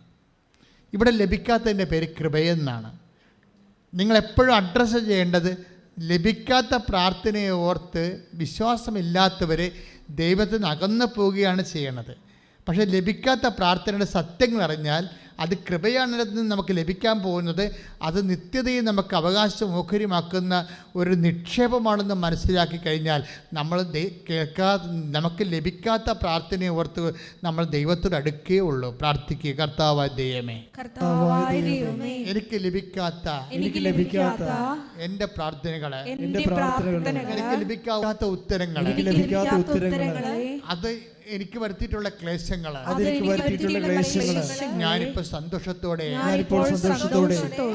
Speaker 2: ഇവിടെ ലഭിക്കാത്തതിൻ്റെ പേര് കൃപയെന്നാണ്. നിങ്ങളെപ്പോഴും അഡ്രസ്സ് ചെയ്യേണ്ടത് ലഭിക്കാത്ത പ്രാർത്ഥനയെ ഓർത്ത് വിശ്വാസമില്ലാത്തവർ ദൈവത്തിൽ നിന്ന് അകന്നു പോവുകയാണ് ചെയ്യണത്. പക്ഷേ ലഭിക്കാത്ത പ്രാർത്ഥനയുടെ സത്യങ്ങൾ അറിഞ്ഞാൽ അത് കൃപയാണെന്ന് നമുക്ക് ലഭിക്കാൻ പോകുന്നത്, അത് നിത്യതയും നമുക്ക് അവകാശം ഓഹരിമാക്കുന്ന ഒരു നിക്ഷേപമാണെന്ന് മനസ്സിലാക്കി കഴിഞ്ഞാൽ നമ്മൾ നമുക്ക് ലഭിക്കാത്ത പ്രാർത്ഥനയെ ഓർത്ത് നമ്മൾ ദൈവത്തോട് അടുക്കേ ഉള്ളൂ. പ്രാർത്ഥിക്കുക, കർത്താവായ ദൈവമേ, എനിക്ക് ലഭിക്കാത്ത എൻ്റെ പ്രാർത്ഥനകളെ, എനിക്ക് ലഭിക്കാത്ത ഉത്തരങ്ങളെ, അത് എനിക്ക് വരുത്തിയിട്ടുള്ള ക്ലേശങ്ങൾ ഞാനിപ്പോൾ സന്തോഷത്തോടെ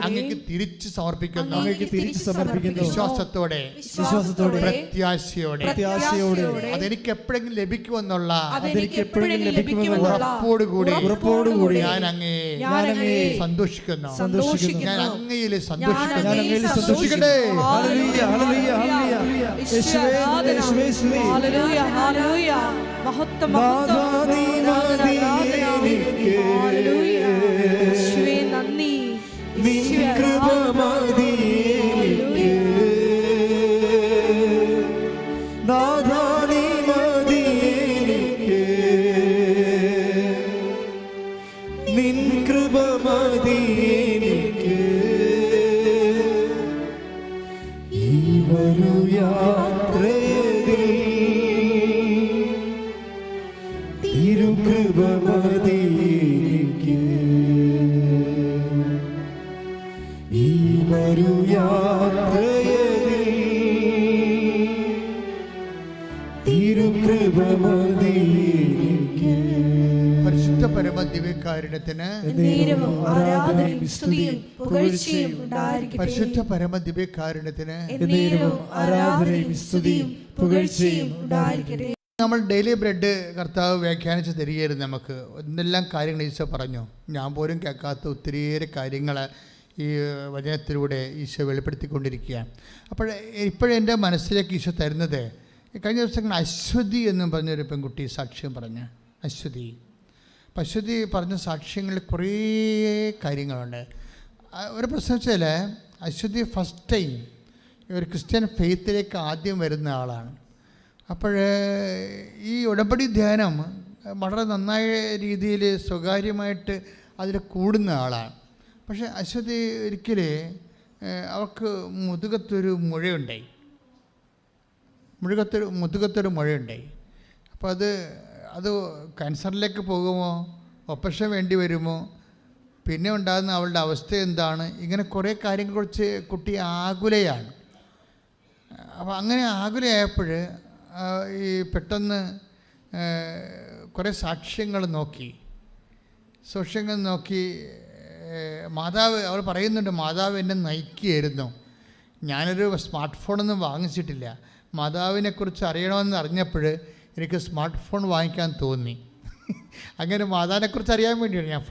Speaker 2: അങ്ങേക്ക് തിരിച്ചു സമർപ്പിക്കുന്നു. വിശ്വാസത്തോടെ പ്രത്യാശയോടെ അതെനിക്ക് എപ്പോഴെങ്കിലും ലഭിക്കുമെന്നുള്ള ഉറപ്പോടുകൂടി ഞാൻ അങ്ങേ സന്തോഷിക്കുന്നു. ഞാൻ അങ്ങയിൽ സന്തോഷിക്കട്ടെ. പരിശുദ്ധ പരമദിവ്യകാരുണ്യത്തിന് പരിശുദ്ധ പരമദിവ്യകാരുണ്യത്തിന് നമ്മൾ ഡെയിലി ബ്രെഡ് കർത്താവ് വ്യാഖ്യാനിച്ച് തരികയായിരുന്നു. നമുക്ക് എന്തെല്ലാം കാര്യങ്ങൾ ഈശോ പറഞ്ഞു. ഞാൻ പോലും കേൾക്കാത്ത ഒത്തിരിയേറെ കാര്യങ്ങൾ ഈ വചനത്തിലൂടെ ഈശോ വെളിപ്പെടുത്തിക്കൊണ്ടിരിക്കുകയാണ്. ഇപ്പോഴെൻ്റെ മനസ്സിലേക്ക് ഈശോ തരുന്നത്, കഴിഞ്ഞ ദിവസങ്ങൾ അശ്വതി എന്നും പറഞ്ഞൊരു പെൺകുട്ടി സാക്ഷ്യം പറഞ്ഞ്, അശ്വതി പറഞ്ഞ സാക്ഷ്യങ്ങളിൽ കുറേ കാര്യങ്ങളുണ്ട്. ഒരു പ്രശ്നം വെച്ചാൽ അശ്വതി ഫസ്റ്റ് ടൈം ഒരു ക്രിസ്ത്യൻ ഫെയ്ത്തിലേക്ക് ആദ്യം വരുന്ന ആളാണ്. ഈ ഉടമ്പടി ധ്യാനം വളരെ നന്നായ രീതിയിൽ സ്വകാര്യമായിട്ട് അതിൽ കൂടുന്ന ആളാണ്. പക്ഷേ അശ്വതി ഒരിക്കൽ അവൾക്ക് മുതുകത്തൊരു മുഴയുണ്ടായി. അപ്പോൾ അത് ക്യാൻസറിലേക്ക് പോകുമോ, ഓപ്പറേഷൻ വേണ്ടി വരുമോ, പിന്നെ ഉണ്ടാകുന്ന അവളുടെ അവസ്ഥ എന്താണ്, ഇങ്ങനെ കുറേ കാര്യങ്ങളെക്കുറിച്ച് കുട്ടി ആകുലയാണ്. അപ്പോൾ അങ്ങനെ ആകുലയായപ്പോൾ ഈ പെട്ടെന്ന് കുറേ സാക്ഷ്യങ്ങൾ നോക്കി. സോഷ്യൽ നോക്കി മാതാവ് അവൾ പറയുന്നുണ്ട്, മാതാവ് എന്നെ നയിക്കുകയായിരുന്നു. ഞാനൊരു സ്മാർട്ട് ഫോണൊന്നും വാങ്ങിച്ചിട്ടില്ല. മാതാവിനെക്കുറിച്ച് അറിയണമെന്ന് അറിഞ്ഞപ്പോൾ എനിക്ക് സ്മാർട്ട് ഫോൺ വാങ്ങിക്കാൻ തോന്നി. അങ്ങനെ മാതാവിനെക്കുറിച്ച് അറിയാൻ വേണ്ടിയാണ് ഞാൻ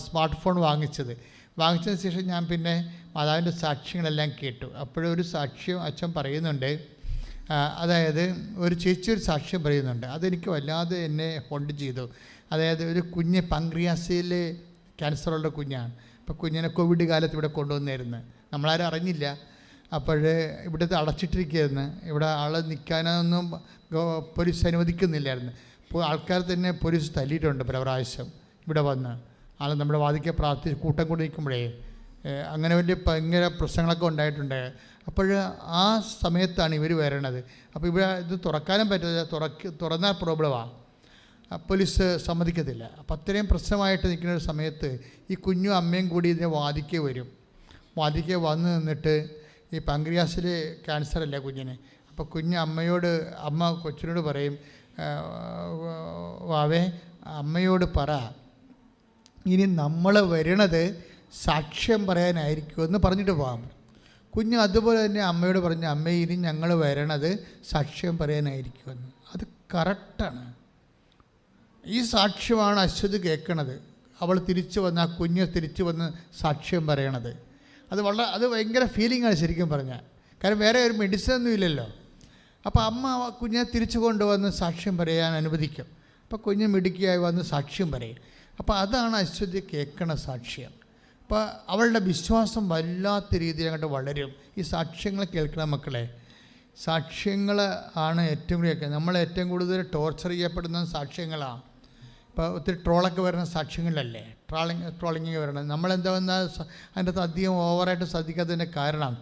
Speaker 2: സ്മാർട്ട് ഫോൺ വാങ്ങിച്ചതിന് ശേഷം ഞാൻ പിന്നെ മാതാവിൻ്റെ സാക്ഷ്യങ്ങളെല്ലാം കേട്ടു. അപ്പോഴൊരു സാക്ഷ്യം അച്ഛൻ പറയുന്നുണ്ട്, അതായത് ഒരു ചേച്ചി ഒരു സാക്ഷ്യം പറയുന്നുണ്ട്, അതെനിക്ക് വല്ലാതെ എന്നെ ഹോൾഡ് ചെയ്തു. അതായത് ഒരു കുഞ്ഞ് പങ്ക്രിയാസിൽ ക്യാൻസറുള്ള കുഞ്ഞാണ്. അപ്പോൾ കുഞ്ഞിനെ കോവിഡ് കാലത്ത് ഇവിടെ കൊണ്ടുവന്നായിരുന്നു. നമ്മളാരും അറിഞ്ഞില്ല. അപ്പോൾ ഇവിടുത്തെ അടച്ചിട്ടിരിക്കുകയായിരുന്നു. ഇവിടെ ആൾ നിൽക്കാനൊന്നും പോലീസ് അനുവദിക്കുന്നില്ലായിരുന്നു. ഇപ്പോൾ ആൾക്കാർ തന്നെ പോലീസ് തല്ലിയിട്ടുണ്ട് പല പ്രാവശ്യം ഇവിടെ വന്ന്. ആൾ നമ്മുടെ വാദിക്കെ കൂട്ടം കൂടി നിൽക്കുമ്പോഴേ അങ്ങനെ വലിയ ഭയങ്കര പ്രശ്നങ്ങളൊക്കെ ഉണ്ടായിട്ടുണ്ട്. അപ്പോൾ ആ സമയത്താണ് ഇവർ വരണത്. അപ്പോൾ ഇവിടെ ഇത് തുറക്കാനും പറ്റില്ല, തുറന്നാൽ പ്രോബ്ലമാണ്, പോലീസ് സമ്മതിക്കത്തില്ല. അപ്പോൾ അത്രയും പ്രശ്നമായിട്ട് നിൽക്കുന്ന ഒരു സമയത്ത് ഈ കുഞ്ഞും അമ്മയും കൂടി ഇതിനെ വാദിക്കെ വന്ന് നിന്നിട്ട്, ഈ പങ്ക്രിയാസിൽ ക്യാൻസറല്ലേ കുഞ്ഞിന്. അപ്പോൾ അമ്മ കൊച്ചിനോട് പറയും, വാവേ അമ്മയോട് പറ ഇനി നമ്മൾ വരണത് സാക്ഷ്യം പറയാനായിരിക്കുമെന്ന് പറഞ്ഞിട്ട് പോകാം. കുഞ്ഞ് അതുപോലെ തന്നെ അമ്മയോട് പറഞ്ഞു, അമ്മ ഇനി ഞങ്ങൾ വരണത് സാക്ഷ്യം പറയാനായിരിക്കുമെന്ന്. അത് കറക്റ്റാണ്. ഈ സാക്ഷ്യമാണ് അശ്വതി കേൾക്കണത്. അവൾ തിരിച്ചു വന്ന്, ആ കുഞ്ഞ് തിരിച്ചു വന്ന് സാക്ഷ്യം പറയണത്. അത് ഭയങ്കര ഫീലിംഗാണ് ശരിക്കും പറഞ്ഞാൽ. കാരണം വേറെ ഒരു മെഡിസിൻ ഒന്നും ഇല്ലല്ലോ. അപ്പോൾ അമ്മ കുഞ്ഞിനെ തിരിച്ചു കൊണ്ടുവന്ന് സാക്ഷ്യം പറയാൻ അനുവദിക്കും. അപ്പോൾ കുഞ്ഞ് മിടുക്കിയായി വന്ന് സാക്ഷ്യം പറയും. അപ്പോൾ അതാണ് അശ്വതി കേൾക്കണ സാക്ഷ്യം. അപ്പോൾ അവളുടെ വിശ്വാസം വല്ലാത്ത രീതിയിൽ അങ്ങോട്ട് വളരും. ഈ സാക്ഷ്യങ്ങൾ കേൾക്കണം മക്കളെ. സാക്ഷ്യങ്ങൾ ആണ് ഏറ്റവും കൂടുതൽ നമ്മൾ ഏറ്റവും കൂടുതൽ ടോർച്ചർ ചെയ്യപ്പെടുന്ന സാക്ഷ്യങ്ങളാണ്. ഇപ്പോൾ ഒത്തിരി ട്രോളൊക്കെ വരുന്ന സാക്ഷ്യങ്ങളിലല്ലേ, ട്രോളിങ് വരണം. നമ്മളെന്താ വന്നാൽ അതിൻ്റെ അകത്ത് അധികം ഓവറായിട്ട് ശ്രദ്ധിക്കാത്തതിൻ്റെ കാരണം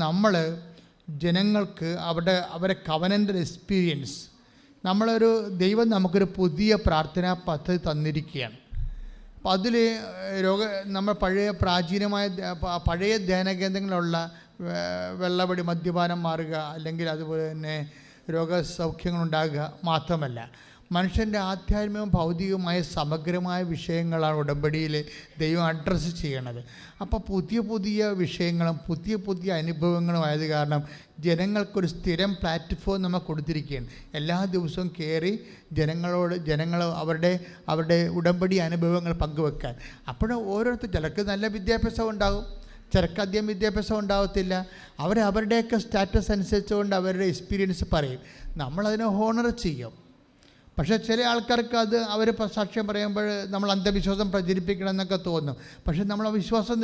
Speaker 2: നമ്മൾ ജനങ്ങൾക്ക് അവരെ കവനൻ്റ് എക്സ്പീരിയൻസ്, ദൈവം നമുക്കൊരു പുതിയ പ്രാർത്ഥനാ പദ്ധതി തന്നിരിക്കുകയാണ്. അപ്പോൾ അതിൽ നമ്മൾ പഴയ ധ്യാനകേന്ദ്രങ്ങളുള്ള വെള്ളപടി മദ്യപാനം മാറുക, അല്ലെങ്കിൽ അതുപോലെ തന്നെ രോഗസൗഖ്യങ്ങളുണ്ടാകുക മാത്രമല്ല, മനുഷ്യൻ്റെ ആധ്യാത്മികവും ഭൗതികവുമായ സമഗ്രമായ വിഷയങ്ങളാണ് ഉടമ്പടിയിൽ ദൈവം അഡ്രസ്സ് ചെയ്യണത്. അപ്പോൾ പുതിയ വിഷയങ്ങളും പുതിയ അനുഭവങ്ങളും ആയത് കാരണം ജനങ്ങൾക്കൊരു സ്ഥിരം പ്ലാറ്റ്ഫോം നമ്മൾ കൊടുത്തിരിക്കുകയാണ്. എല്ലാ ദിവസവും കയറി ജനങ്ങൾ അവരുടെ ഉടമ്പടി അനുഭവങ്ങൾ പങ്കുവെക്കാൻ. അപ്പോൾ ഓരോരുത്തർ ചിലർക്ക് നല്ല വിദ്യാഭ്യാസം ഉണ്ടാകും, ചിലർക്ക് അധികം വിദ്യാഭ്യാസം ഉണ്ടാകത്തില്ല. അവരുടെയൊക്കെ സ്റ്റാറ്റസ് അനുസരിച്ചുകൊണ്ട് അവരുടെ എക്സ്പീരിയൻസ് പറയും. നമ്മളതിനെ ഹോണർ ചെയ്യും. പക്ഷേ ചില ആൾക്കാർക്ക് അവർ സാക്ഷ്യം പറയുമ്പോൾ നമ്മൾ അന്ധവിശ്വാസം പ്രചരിപ്പിക്കണം എന്നൊക്കെ തോന്നും. പക്ഷേ നമ്മൾ വിശ്വാസം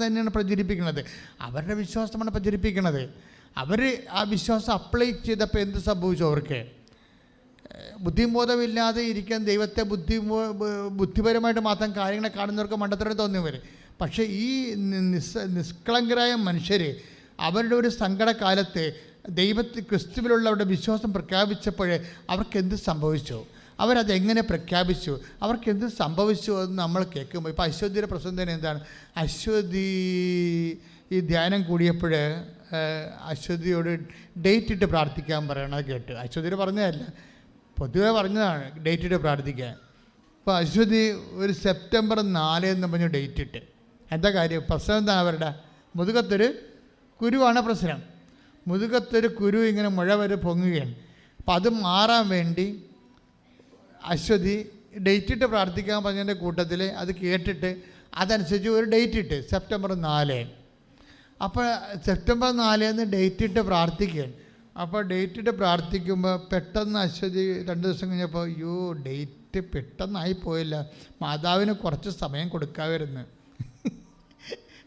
Speaker 2: തന്നെയാണ് പ്രചരിപ്പിക്കുന്നത്. അവരുടെ വിശ്വാസമാണ് പ്രചരിപ്പിക്കുന്നത്. അവർ ആ വിശ്വാസം അപ്ലൈ ചെയ്തപ്പോൾ എന്ത് സംഭവിച്ചു? അവർക്ക് ബുദ്ധിബോധമില്ലാതെ ഇരിക്കാൻ ദൈവത്തെ ബുദ്ധിപരമായിട്ട് മാത്രം കാര്യങ്ങളെ കാണുന്നവർക്ക് മണ്ടത്തരം തോന്നിയവർ. പക്ഷേ ഈ നിഷ്കളങ്കരായ മനുഷ്യർ അവരുടെ ഒരു സങ്കടകാലത്ത് ക്രിസ്തുവിലുള്ള അവരുടെ വിശ്വാസം പ്രഖ്യാപിച്ചപ്പോൾ അവർക്കെന്ത് സംഭവിച്ചു, അവരതെങ്ങനെ പ്രഖ്യാപിച്ചു, അവർക്കെന്ത് സംഭവിച്ചു എന്ന് നമ്മൾ കേൾക്കുമ്പോൾ, ഇപ്പോൾ അശ്വതിയുടെ പ്രശ്നം തന്നെ എന്താണ്? അശ്വതി ഈ ധ്യാനം കൂടിയപ്പോൾ അശ്വതിയോട് ഡേറ്റ് ഇട്ട് പ്രാർത്ഥിക്കാൻ പറയണത് കേട്ടു. അശ്വതിയുടെ പറഞ്ഞതല്ല, പൊതുവെ പറഞ്ഞതാണ് ഡേറ്റ് ഇട്ട് പ്രാർത്ഥിക്കാൻ. അപ്പോൾ അശ്വതി ഒരു സെപ്റ്റംബർ 4 എന്ന് പറഞ്ഞ് ഡേറ്റ് ഇട്ട്. എന്താ കാര്യം? പ്രശ്നം എന്താണ്? അവരുടെ മുതുകത്തൊരു കുരുവാണ് പ്രശ്നം. മുതുകത്തൊരു കുരു ഇങ്ങനെ മുഴ വരെ പൊങ്ങുകയാണ്. അപ്പം അത് മാറാൻ വേണ്ടി അശ്വതി ഡേറ്റ് ഇട്ട് പ്രാർത്ഥിക്കാൻ പറഞ്ഞതിൻ്റെ കൂട്ടത്തിൽ അത് കേട്ടിട്ട് അതനുസരിച്ച് ഒരു ഡേറ്റ് ഇട്ട് സെപ്റ്റംബർ 4. അപ്പോൾ സെപ്റ്റംബർ 4 ഡേറ്റ് ഇട്ട് പ്രാർത്ഥിക്കുകയാണ്. അപ്പോൾ ഡേറ്റ് ഇട്ട് പ്രാർത്ഥിക്കുമ്പോൾ പെട്ടെന്ന് അശ്വതി 2 ദിവസം കഴിഞ്ഞപ്പോൾ, അയ്യോ ഡേറ്റ് പെട്ടെന്നായി പോയില്ല, മാതാവിന് കുറച്ച് സമയം കൊടുക്കാമായിരുന്നു.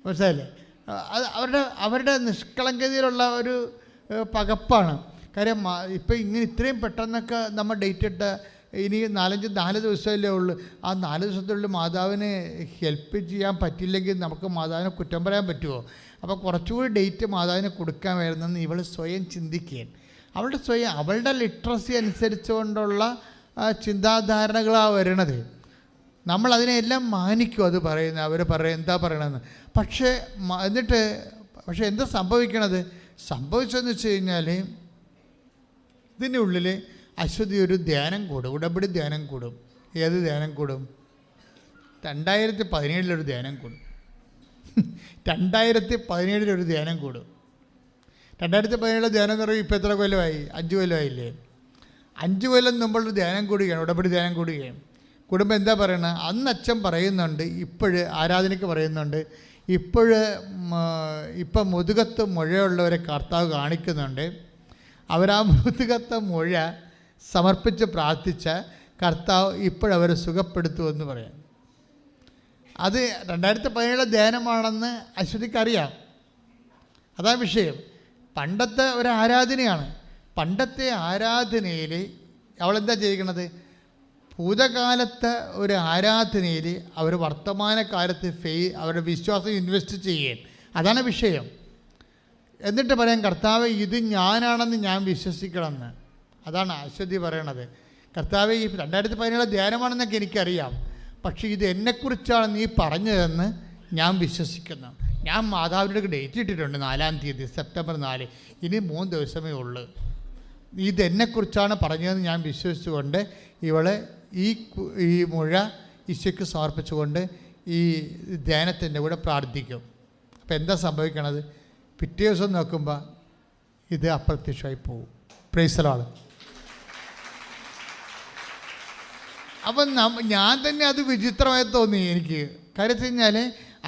Speaker 2: മനസ്സിലായില്ലേ? അവരുടെ നിഷ്കളങ്കതയിലുള്ള ഒരു പകപ്പാണ്. കാര്യം ഇപ്പം ഇത്രയും പെട്ടെന്നൊക്കെ നമ്മൾ ഡേറ്റ് ഇട്ട് ഇനി 4 ദിവസമല്ലേ ഉള്ളൂ. ആ 4 ദിവസത്തിനുള്ളിൽ മാതാവിന് ഹെൽപ്പ് ചെയ്യാൻ പറ്റില്ലെങ്കിൽ നമുക്ക് മാതാവിനെ കുറ്റം പറയാൻ പറ്റുമോ? അപ്പോൾ കുറച്ചുകൂടി ഡേറ്റ് മാതാവിന് കൊടുക്കാമായിരുന്നെന്ന് ഇവൾ സ്വയം ചിന്തിക്കുകയാണ്. അവളുടെ ലിറ്ററസി അനുസരിച്ചുകൊണ്ടുള്ള ചിന്താധാരണകളാണ് വരണത്. നമ്മളതിനെല്ലാം മാനിക്കും. അത് അവർ എന്താ പറയണമെന്ന്. പക്ഷേ എന്താ സംഭവിച്ചതെന്ന് വെച്ച് കഴിഞ്ഞാൽ, ഇതിൻ്റെ ഉള്ളിൽ അശ്വതി ഒരു ധ്യാനം കൂടും, ഉടമ്പടി ധ്യാനം കൂടും. ഏത് ധ്യാനം കൂടും? 2017 ധ്യാനം കൂടും. 2017 ധ്യാനം കൂടും. 2017 ധ്യാനം എന്ന് പറയുമ്പോൾ ഇപ്പോൾ എത്ര കൊല്ലമായി? 5 കൊല്ലമായില്ലേ? 5 കൊല്ലം മുമ്പുള്ളൊരു ധ്യാനം കൂടുകയാണ്, ഉടമ്പടി ധ്യാനം കൂടുകയാണ്. കൂടുമ്പോൾ എന്താ പറയണത്? അന്ന് അച്ഛൻ പറയുന്നുണ്ട്, ഇപ്പോഴ് ആരാധനയ്ക്ക് പറയുന്നുണ്ട്, ഇപ്പം മുതുകത്ത് മുഴയുള്ളവരെ കർത്താവ് കാണിക്കുന്നുണ്ട്. അവരാ മുതുകത്തെ മുഴ സമർപ്പിച്ച് പ്രാർത്ഥിച്ച കർത്താവ് ഇപ്പോഴവരെ സുഖപ്പെടുത്തുമെന്ന് പറയാം. അത് 2017 ധ്യാനമാണെന്ന് അശ്വതിക്കറിയാം. അതാ വിഷയം. പണ്ടത്തെ ഒരു ആരാധനയാണ്. പണ്ടത്തെ ആരാധനയിൽ അവളെന്താ ചെയ്യിക്കണത്? ഭൂതകാലത്തെ ഒരു ആരാധനയിൽ അവർ വർത്തമാനകാലത്ത് അവരുടെ വിശ്വാസം ഇൻവെസ്റ്റ് ചെയ്യുകയും, അതാണ് വിഷയം. എന്നിട്ട് പറയാം, കർത്താവ് ഇത് ഞാനാണെന്ന് ഞാൻ വിശ്വസിക്കണമെന്ന്. അതാണ് അശ്വതി പറയണത്. കർത്താവ് ഈ 2017 ധ്യാനമാണെന്നൊക്കെ എനിക്കറിയാം, പക്ഷേ ഇത് എന്നെക്കുറിച്ചാണ് നീ പറഞ്ഞതെന്ന് ഞാൻ വിശ്വസിക്കുന്നു. ഞാൻ മാതാവിൻ്റെ ഡേറ്റ് ഇട്ടിട്ടുണ്ട്, 4-ാം തീയതി സെപ്റ്റംബർ 4. ഇനി 3 ദിവസമേ ഉള്ളൂ. ഇതെന്നെക്കുറിച്ചാണ് പറഞ്ഞതെന്ന് ഞാൻ വിശ്വസിച്ചുകൊണ്ട് ഇവളെ ഈ മുഴ ഈശോയ്ക്ക് സമർപ്പിച്ചുകൊണ്ട് ഈ ധ്യാനത്തിൻ്റെ കൂടെ പ്രാർത്ഥിക്കും. അപ്പോൾ എന്താ സംഭവിക്കണത്? പിറ്റേ ദിവസം നോക്കുമ്പോൾ ഇത് അപ്രത്യക്ഷമായി പോകും. Price the Lord. അപ്പം ഞാൻ തന്നെ അത് വിചിത്രമായി തോന്നി എനിക്ക്. കാര്യം വെച്ച് കഴിഞ്ഞാൽ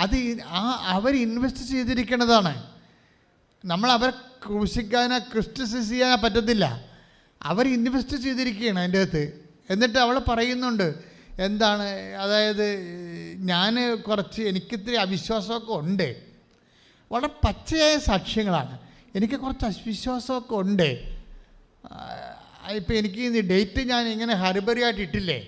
Speaker 2: അത് അവർ ഇൻവെസ്റ്റ് ചെയ്തിരിക്കുന്നതാണ്. നമ്മൾ അവരെ ക്രൂശിക്കാനോ ക്രിസ്റ്റിസൈസ് ചെയ്യാനോ പറ്റത്തില്ല. അവർ ഇൻവെസ്റ്റ് ചെയ്തിരിക്കുകയാണ് അതിൻ്റെ അകത്ത്. എന്നിട്ട് അവൾ പറയുന്നുണ്ട് എന്താണ്, അതായത് ഞാൻ എനിക്കിത്തിരി അവിശ്വാസമൊക്കെ ഉണ്ട്. വളരെ പച്ചയായ സാക്ഷ്യങ്ങളാണ്. എനിക്ക് കുറച്ച് അവിശ്വാസമൊക്കെ ഉണ്ട്. ഇപ്പോൾ എനിക്ക് ഈ ഡേറ്റ് ഞാൻ ഇങ്ങനെ ഹരിബറിയായിട്ട് ഇട്ടില്ലേ,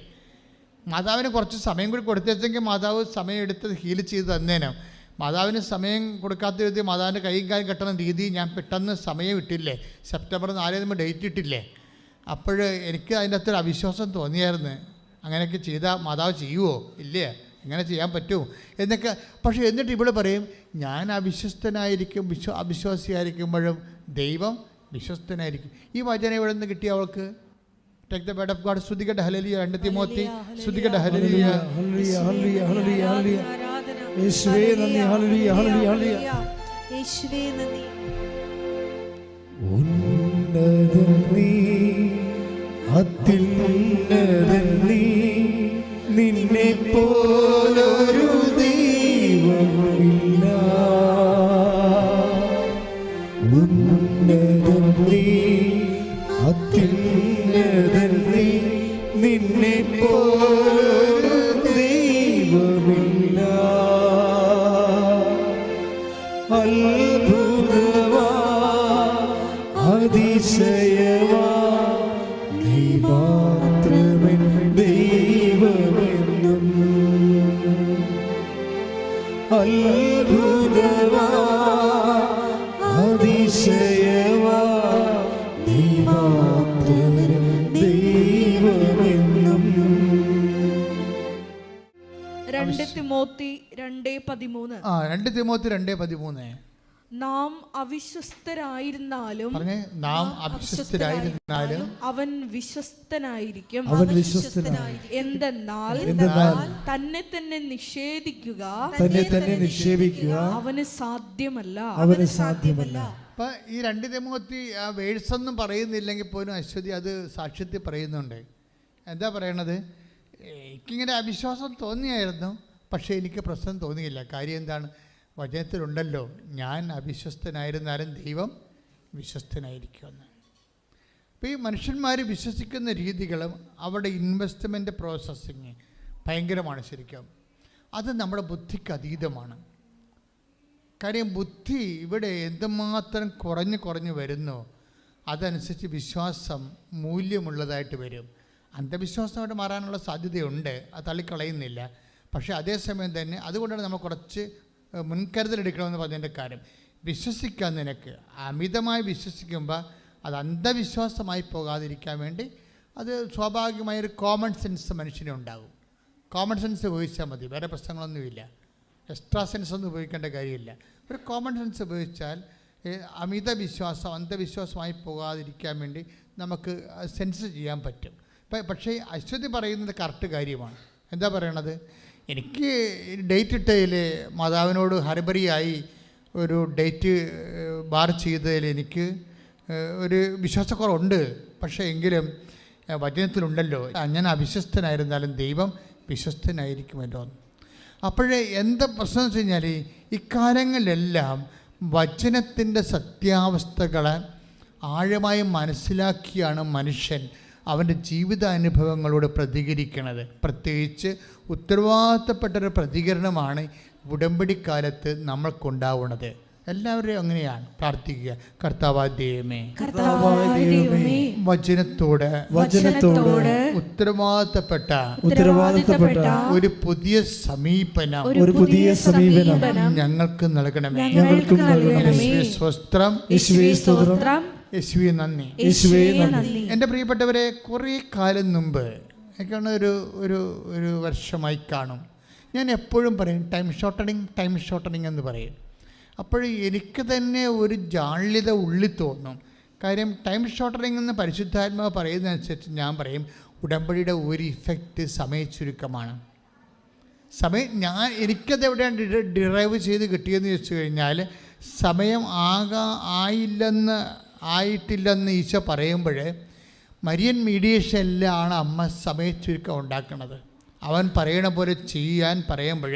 Speaker 2: മാതാവിന് കുറച്ച് സമയം കൂടി കൊടുത്തേച്ചെങ്കിൽ മാതാവ് സമയം എടുത്ത് ഹീൽ ചെയ്ത് തന്നേനും. മാതാവിന് സമയം കൊടുക്കാത്ത രീതി മാതാവിൻ്റെ കൈയും കാര്യം കെട്ടുന്ന രീതി ഞാൻ പെട്ടെന്ന് സമയം ഇട്ടില്ലേ, സെപ്റ്റംബർ 4 നമ്മൾ ഡേറ്റ് ഇട്ടില്ലേ. അപ്പോൾ എനിക്ക് അതിൻ്റെ അകത്തൊരു അവിശ്വാസം തോന്നിയായിരുന്നു. അങ്ങനെയൊക്കെ ചെയ്താൽ മാതാവ് ചെയ്യുമോ? ഇല്ലേ, എങ്ങനെ ചെയ്യാൻ പറ്റുമോ എന്നൊക്കെ. പക്ഷേ എന്നിട്ട് ഇവിടെ പറയും, ഞാൻ അവിശ്വസ്തനായിരിക്കും, അവിശ്വാസിയായിരിക്കുമ്പോഴും ദൈവം വിശ്വസ്തനായിരിക്കും. ഈ വചനം ഇവിടെ നിന്ന് കിട്ടിയ അവൾക്ക് Take the word of God. സ്തുതിക്കട്ടെ, ഹല്ലേലൂയ. 2 തിമോത്തി സ്തുതിക്കട്ടെ, ഹല്ലേലൂയ,
Speaker 1: ഹല്ലേലൂയ, ഹല്ലേലൂയ, ഹല്ലേലൂയ, ഹല്ലേലൂയ. യേശുവേ നന്ദി, ഹല്ലേലൂയ, ഹല്ലേലൂയ, ഹല്ലേലൂയ.
Speaker 3: യേശുവേ നന്ദി.
Speaker 1: ഉന്നതൻ നീ, അത്യുന്നതൻ നീ, നിന്നെ പോലൊരു ദൈവമില്ല. ഉന്നതൻ നീ, അത്യുന്നതൻ നീ, നിന്നെ പോലൊരു ദൈവമില്ല. അത്ഭുതമാ, അതിശയമാ, നീ മാത്രമേ ദൈവമെന്നും. അത്ഭുതമാ, അതിശയമാ, നീ മാത്രമേ ദൈവമെന്നും.
Speaker 3: 2 തിമോത്തി 2:13.
Speaker 2: 2 തിമോത്തി 2:13.
Speaker 3: നാം അവിശ്വസ്തരായിരുന്നാലും
Speaker 2: നാം അവിശ്വസ്തരായിരുന്നാലും
Speaker 3: അവൻ വിശ്വസ്തനായിരിക്കും.
Speaker 1: അവൻ വിശ്വസ്തനായിരിക്കും.
Speaker 3: എന്തെന്നാൽ തന്നെ തന്നെ നിഷേധിക്കുക അവന് സാധ്യമല്ല.
Speaker 2: അപ്പം ഈ 2 തിമോത്തി വേഴ്സ് ഒന്നും പറയുന്നില്ലെങ്കിൽ പോലും അശ്വതി അത് സാക്ഷ്യത്തിൽ പറയുന്നുണ്ട്. എന്താ പറയണത്? എനിക്കിങ്ങനെ അവിശ്വാസം തോന്നിയായിരുന്നു, പക്ഷേ എനിക്ക് പ്രശ്നം തോന്നിയില്ല. കാര്യം എന്താണ്? വചനത്തിലുണ്ടല്ലോ, ഞാൻ അവിശ്വസ്തനായിരുന്നാലും ദൈവം വിശ്വസ്തനായിരിക്കുമെന്ന്. അപ്പോൾ ഈ മനുഷ്യന്മാർ വിശ്വസിക്കുന്ന രീതികളും അവരുടെ ഇൻവെസ്റ്റ്മെൻറ്റ് പ്രോസസ്സിങ് ഭയങ്കരമാണ് ശരിക്കും. അത് നമ്മുടെ ബുദ്ധിക്ക് അതീതമാണ്. കാര്യം ബുദ്ധി ഇവിടെ എന്തുമാത്രം കുറഞ്ഞു വരുന്നു, അതനുസരിച്ച് വിശ്വാസം മൂല്യമുള്ളതായിട്ട് വരും. അന്ധവിശ്വാസമായിട്ട് മാറാനുള്ള സാധ്യതയുണ്ട്, അത് തള്ളിക്കളയുന്നില്ല. പക്ഷേ അതേസമയം തന്നെ അതുകൊണ്ടാണ് നമ്മൾ കുറച്ച് മുൻകരുതലെടുക്കണമെന്ന് പറഞ്ഞതിൻ്റെ കാര്യം. വിശ്വസിക്കാൻ നിനക്ക് അമിതമായി വിശ്വസിക്കുമ്പോൾ അത് അന്ധവിശ്വാസമായി പോകാതിരിക്കാൻ വേണ്ടി അത് സ്വാഭാവികമായൊരു കോമൺ സെൻസ് മനുഷ്യനുണ്ടാകും. കോമൺ സെൻസ് ഉപയോഗിച്ചാൽ മതി, വേറെ പ്രശ്നങ്ങളൊന്നുമില്ല. എക്സ്ട്രാ സെൻസ് ഒന്നും ഉപയോഗിക്കേണ്ട കാര്യമില്ല. ഒരു കോമൺ സെൻസ് ഉപയോഗിച്ചാൽ അമിത വിശ്വാസം അന്ധവിശ്വാസമായി പോകാതിരിക്കാൻ വേണ്ടി നമുക്ക് സെൻസ് ചെയ്യാൻ പറ്റും. പക്ഷേ അശ്വതി പറയുന്നത് കറക്റ്റ് കാര്യമാണ്. എന്താ പറയണത്? എനിക്ക് ഡേറ്റ് ഇട്ടതിൽ മാതാവിനോട് ഹരിബറിയായി ഒരു ഡേറ്റ് ബാർ ചെയ്തതിൽ എനിക്ക് ഒരു വിശ്വാസക്കുറവുണ്ട്. പക്ഷേ എങ്കിലും വചനത്തിലുണ്ടല്ലോ, ഞാൻ അവിശ്വസ്തനായിരുന്നാലും ദൈവം വിശ്വസ്തനായിരിക്കുമല്ലോ. അപ്പോഴേ എന്താ പ്രശ്നം എന്ന് വെച്ച് കഴിഞ്ഞാൽ, ഇക്കാലങ്ങളിലെല്ലാം വചനത്തിൻ്റെ സത്യാവസ്ഥകളെ ആഴമായി മനസ്സിലാക്കിയാണ് മനുഷ്യൻ അവൻ്റെ ജീവിതാനുഭവങ്ങളോട് പ്രതികരിക്കുന്നത്. പ്രത്യേകിച്ച് ഉത്തരവാദിത്തപ്പെട്ടൊരു പ്രതികരണമാണ് ഉടമ്പടിക്കാലത്ത് നമ്മൾക്കുണ്ടാവുന്നത്. എല്ലാവരെയും അങ്ങനെയാണ് പ്രാർത്ഥിക്കുക. കർത്താവായ ദൈവമേ, വചനത്തോട് ഉത്തരവാദിത്തപ്പെട്ട ഒരു പുതിയ സമീപനം ഞങ്ങൾക്ക് നൽകണമേ. സ്വസ്ത്രം, യേശുവേ നന്ദി. എൻ്റെ പ്രിയപ്പെട്ടവരെ, കുറേ കാലം മുമ്പ് എനിക്കാണ് ഒരു വർഷമായി കാണും, ഞാൻ എപ്പോഴും പറയും ടൈം ഷോർട്ടണിങ് എന്ന് പറയും. അപ്പോൾ എനിക്ക് തന്നെ ഒരു ജാള്യത ഉള്ളിൽ തോന്നും. കാര്യം ടൈം ഷോർട്ടണിങ് എന്ന് പരിശുദ്ധാത്മാവ് പറയുന്നതനുസരിച്ച് ഞാൻ പറയും, ഉടമ്പടിയുടെ ഒരു ഇഫക്റ്റ് സമയച്ചുരുക്കമാണ്. എനിക്കത് എവിടെയാണ് ഡിറൈവ് ചെയ്ത് കിട്ടിയെന്ന് ചോദിച്ചു കഴിഞ്ഞാൽ, സമയം ആയിട്ടില്ലെന്ന് ഈശോ പറയുമ്പോൾ മരിയൻ മീഡിയേഷനിലാണ് അമ്മ സമയച്ചുരുക്കം ഉണ്ടാക്കുന്നത്. അവൻ പറയണ പോലെ ചെയ്യാൻ പറയുമ്പോൾ,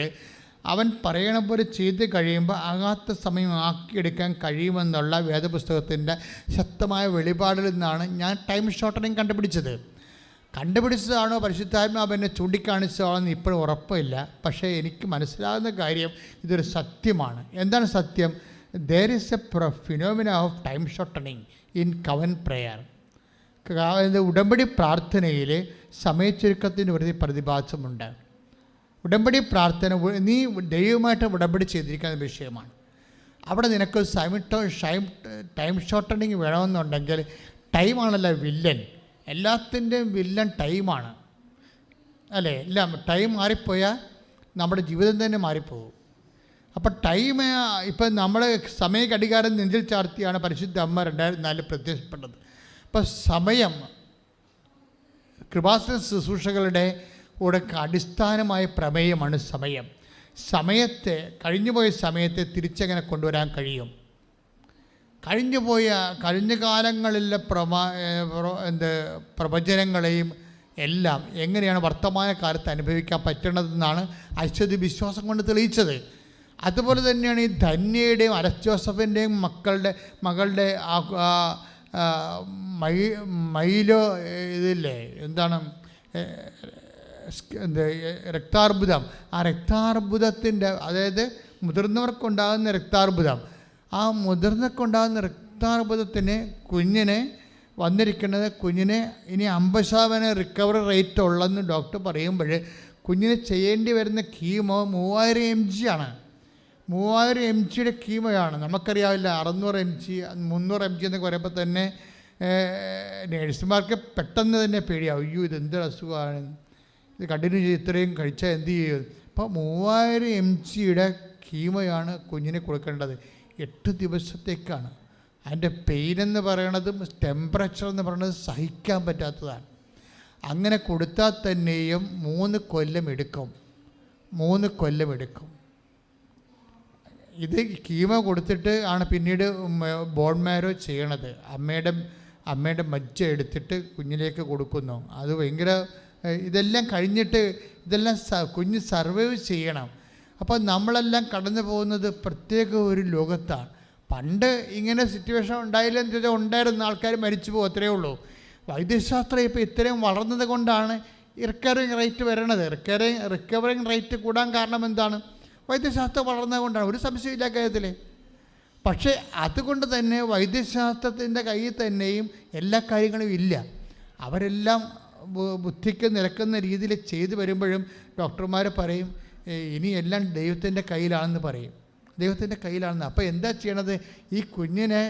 Speaker 2: അവൻ പറയണ പോലെ ചെയ്ത് കഴിയുമ്പോൾ ആകാത്ത സമയം ആക്കിയെടുക്കാൻ കഴിയുമെന്നുള്ള വേദപുസ്തകത്തിൻ്റെ ശക്തമായ വെളിപാടിൽ നിന്നാണ് ഞാൻ ടൈം ഷോർട്ടണിങ് കണ്ടുപിടിച്ചതാണോ പരിശുദ്ധാത്മാവ് എന്നെ ചൂണ്ടിക്കാണിച്ചതാണോ എന്ന് ഇപ്പോഴും ഉറപ്പില്ല. പക്ഷേ എനിക്ക് മനസ്സിലാകുന്ന കാര്യം ഇതൊരു സത്യമാണ്. എന്താണ് സത്യം? there is a phenomena of time shortening in covenant prayer. ഉടമ്പടി പ്രാർത്ഥനയിൽ സമയച്ചുരുക്കത്തിന് ഒരു പ്രതിഭാസമുണ്ട്. ഉടമ്പടി പ്രാർത്ഥന നീ ദൈവമായിട്ട് ഉടമ്പടി ചെയ്തിരിക്കുന്ന വിഷയമാണ്. അവിടെ നിനക്ക് ടൈം ഷോർട്ടണിങ് വേണമെന്നുണ്ടെങ്കിൽ ടൈമാണല്ലോ വില്ലൻ. എല്ലാത്തിൻ്റെയും വില്ലൻ ടൈമാണ്, അല്ലേ? എല്ലാം ടൈം മാറിപ്പോയാൽ നമ്മുടെ ജീവിതം തന്നെ മാറിപ്പോകും. അപ്പം ടൈം ഇപ്പം നമ്മൾ സമയ ഘടികാരം നെഞ്ചിൽ ചാർത്തിയാണ് പരിശുദ്ധ അമ്മ 2004 പ്രത്യക്ഷപ്പെട്ടത്. അപ്പം സമയം കൃപാസന ശുശ്രൂഷകളുടെ അടിസ്ഥാനമായ പ്രമേയമാണ് സമയത്തെ കഴിഞ്ഞുപോയ സമയത്തെ തിരിച്ചെങ്ങനെ കൊണ്ടുവരാൻ കഴിയും, കഴിഞ്ഞ കാലങ്ങളിലെ പ്രവചനങ്ങളെയും എല്ലാം എങ്ങനെയാണ് വർത്തമാന കാലത്ത് അനുഭവിക്കാൻ പറ്റണതെന്നാണ് ഐശ്വര്യ വിശ്വാസം കൊണ്ട് തെളിയിച്ചത്. അതുപോലെ തന്നെയാണ് ഈ ധന്യയുടെയും അരസ് ജോസഫിൻ്റെയും മകളുടെ മൈലോ ഇതില്ലേ, എന്താണ് രക്താർബുദം. ആ രക്താർബുദത്തിൻ്റെ, അതായത് മുതിർന്നവർക്കുണ്ടാകുന്ന രക്താർബുദം, ആ മുതിർന്നവർക്കുണ്ടാകുന്ന രക്താർബുദത്തിന് കുഞ്ഞിനെ ഇനി 50% റിക്കവറി റേറ്റ് ഉള്ളെന്ന് ഡോക്ടർ പറയുമ്പോൾ കുഞ്ഞിന് ചെയ്യേണ്ടി വരുന്ന കീമോ 3000 mg ആണ്. 3000 mgയുടെ കീമോയാണ്. നമുക്കറിയാവില്ല 600 mg 300 mg എന്നൊക്കെ പറയുമ്പോൾ തന്നെ നേഴ്സുമാർക്ക് പെട്ടെന്ന് തന്നെ പേടിയാവും, അയ്യോ ഇതെന്തൊരു അസുഖമാണ്, ഇത് കണ്ടിന്യൂ ചെയ്ത് ഇത്രയും കഴിച്ചാൽ എന്ത് ചെയ്യും. അപ്പോൾ 3000 mgയുടെ കീമോയാണ് കുഞ്ഞിന് കൊടുക്കേണ്ടത്. 8 ദിവസത്തേക്കാണ്. അതിൻ്റെ പെയിൻ എന്ന് പറയണതും ടെമ്പറേച്ചർ എന്ന് പറയുന്നത് സഹിക്കാൻ പറ്റാത്തതാണ്. അങ്ങനെ കൊടുത്താൽ തന്നെയും 3 കൊല്ലം എടുക്കും. ഇത് കീമോ കൊടുത്തിട്ട് ആണ് പിന്നീട് ബോൺ മാരോ ചെയ്യണത്. അമ്മയുടെ മജ്ജ എടുത്തിട്ട് കുഞ്ഞിലേക്ക് കൊടുക്കുന്നു. അത് ഭയങ്കര, ഇതെല്ലാം കഴിഞ്ഞിട്ട് ഇതെല്ലാം കുഞ്ഞ് സർവൈവ് ചെയ്യണം. അപ്പോൾ നമ്മളെല്ലാം കടന്നു പോകുന്നത് പ്രത്യേക ഒരു ലോകത്താണ്. പണ്ട് ഇങ്ങനെ സിറ്റുവേഷൻ ഉണ്ടായില്ലെന്ന് ചോദിച്ചാൽ ഉണ്ടായിരുന്ന ആൾക്കാർ മരിച്ചു പോകും, അത്രയേ ഉള്ളൂ. വൈദ്യശാസ്ത്രം ഇപ്പോൾ ഇത്രയും വളർന്നത് കൊണ്ടാണ് റിക്കവറിങ് റേറ്റ് വരണത്. റിക്കവറിങ് റേറ്റ് കൂടാൻ കാരണം എന്താണ്? വൈദ്യശാസ്ത്രം വളർന്നത് കൊണ്ടാണ്, ഒരു സംശയമില്ല കാര്യത്തിൽ. പക്ഷേ അതുകൊണ്ട് തന്നെ വൈദ്യശാസ്ത്രത്തിൻ്റെ കയ്യിൽ തന്നെയും എല്ലാ കാര്യങ്ങളും ഇല്ല. അവരെല്ലാം ബുദ്ധിക്ക് നിരക്കുന്ന രീതിയിൽ ചെയ്തു വരുമ്പോഴും ഡോക്ടർമാർ പറയും ഇനി എല്ലാം ദൈവത്തിൻ്റെ കയ്യിലാണെന്ന് പറയും. ദൈവത്തിൻ്റെ കയ്യിലാണെന്ന്. അപ്പോൾ എന്താ ചെയ്യണത്? ഈ കുഞ്ഞിനെ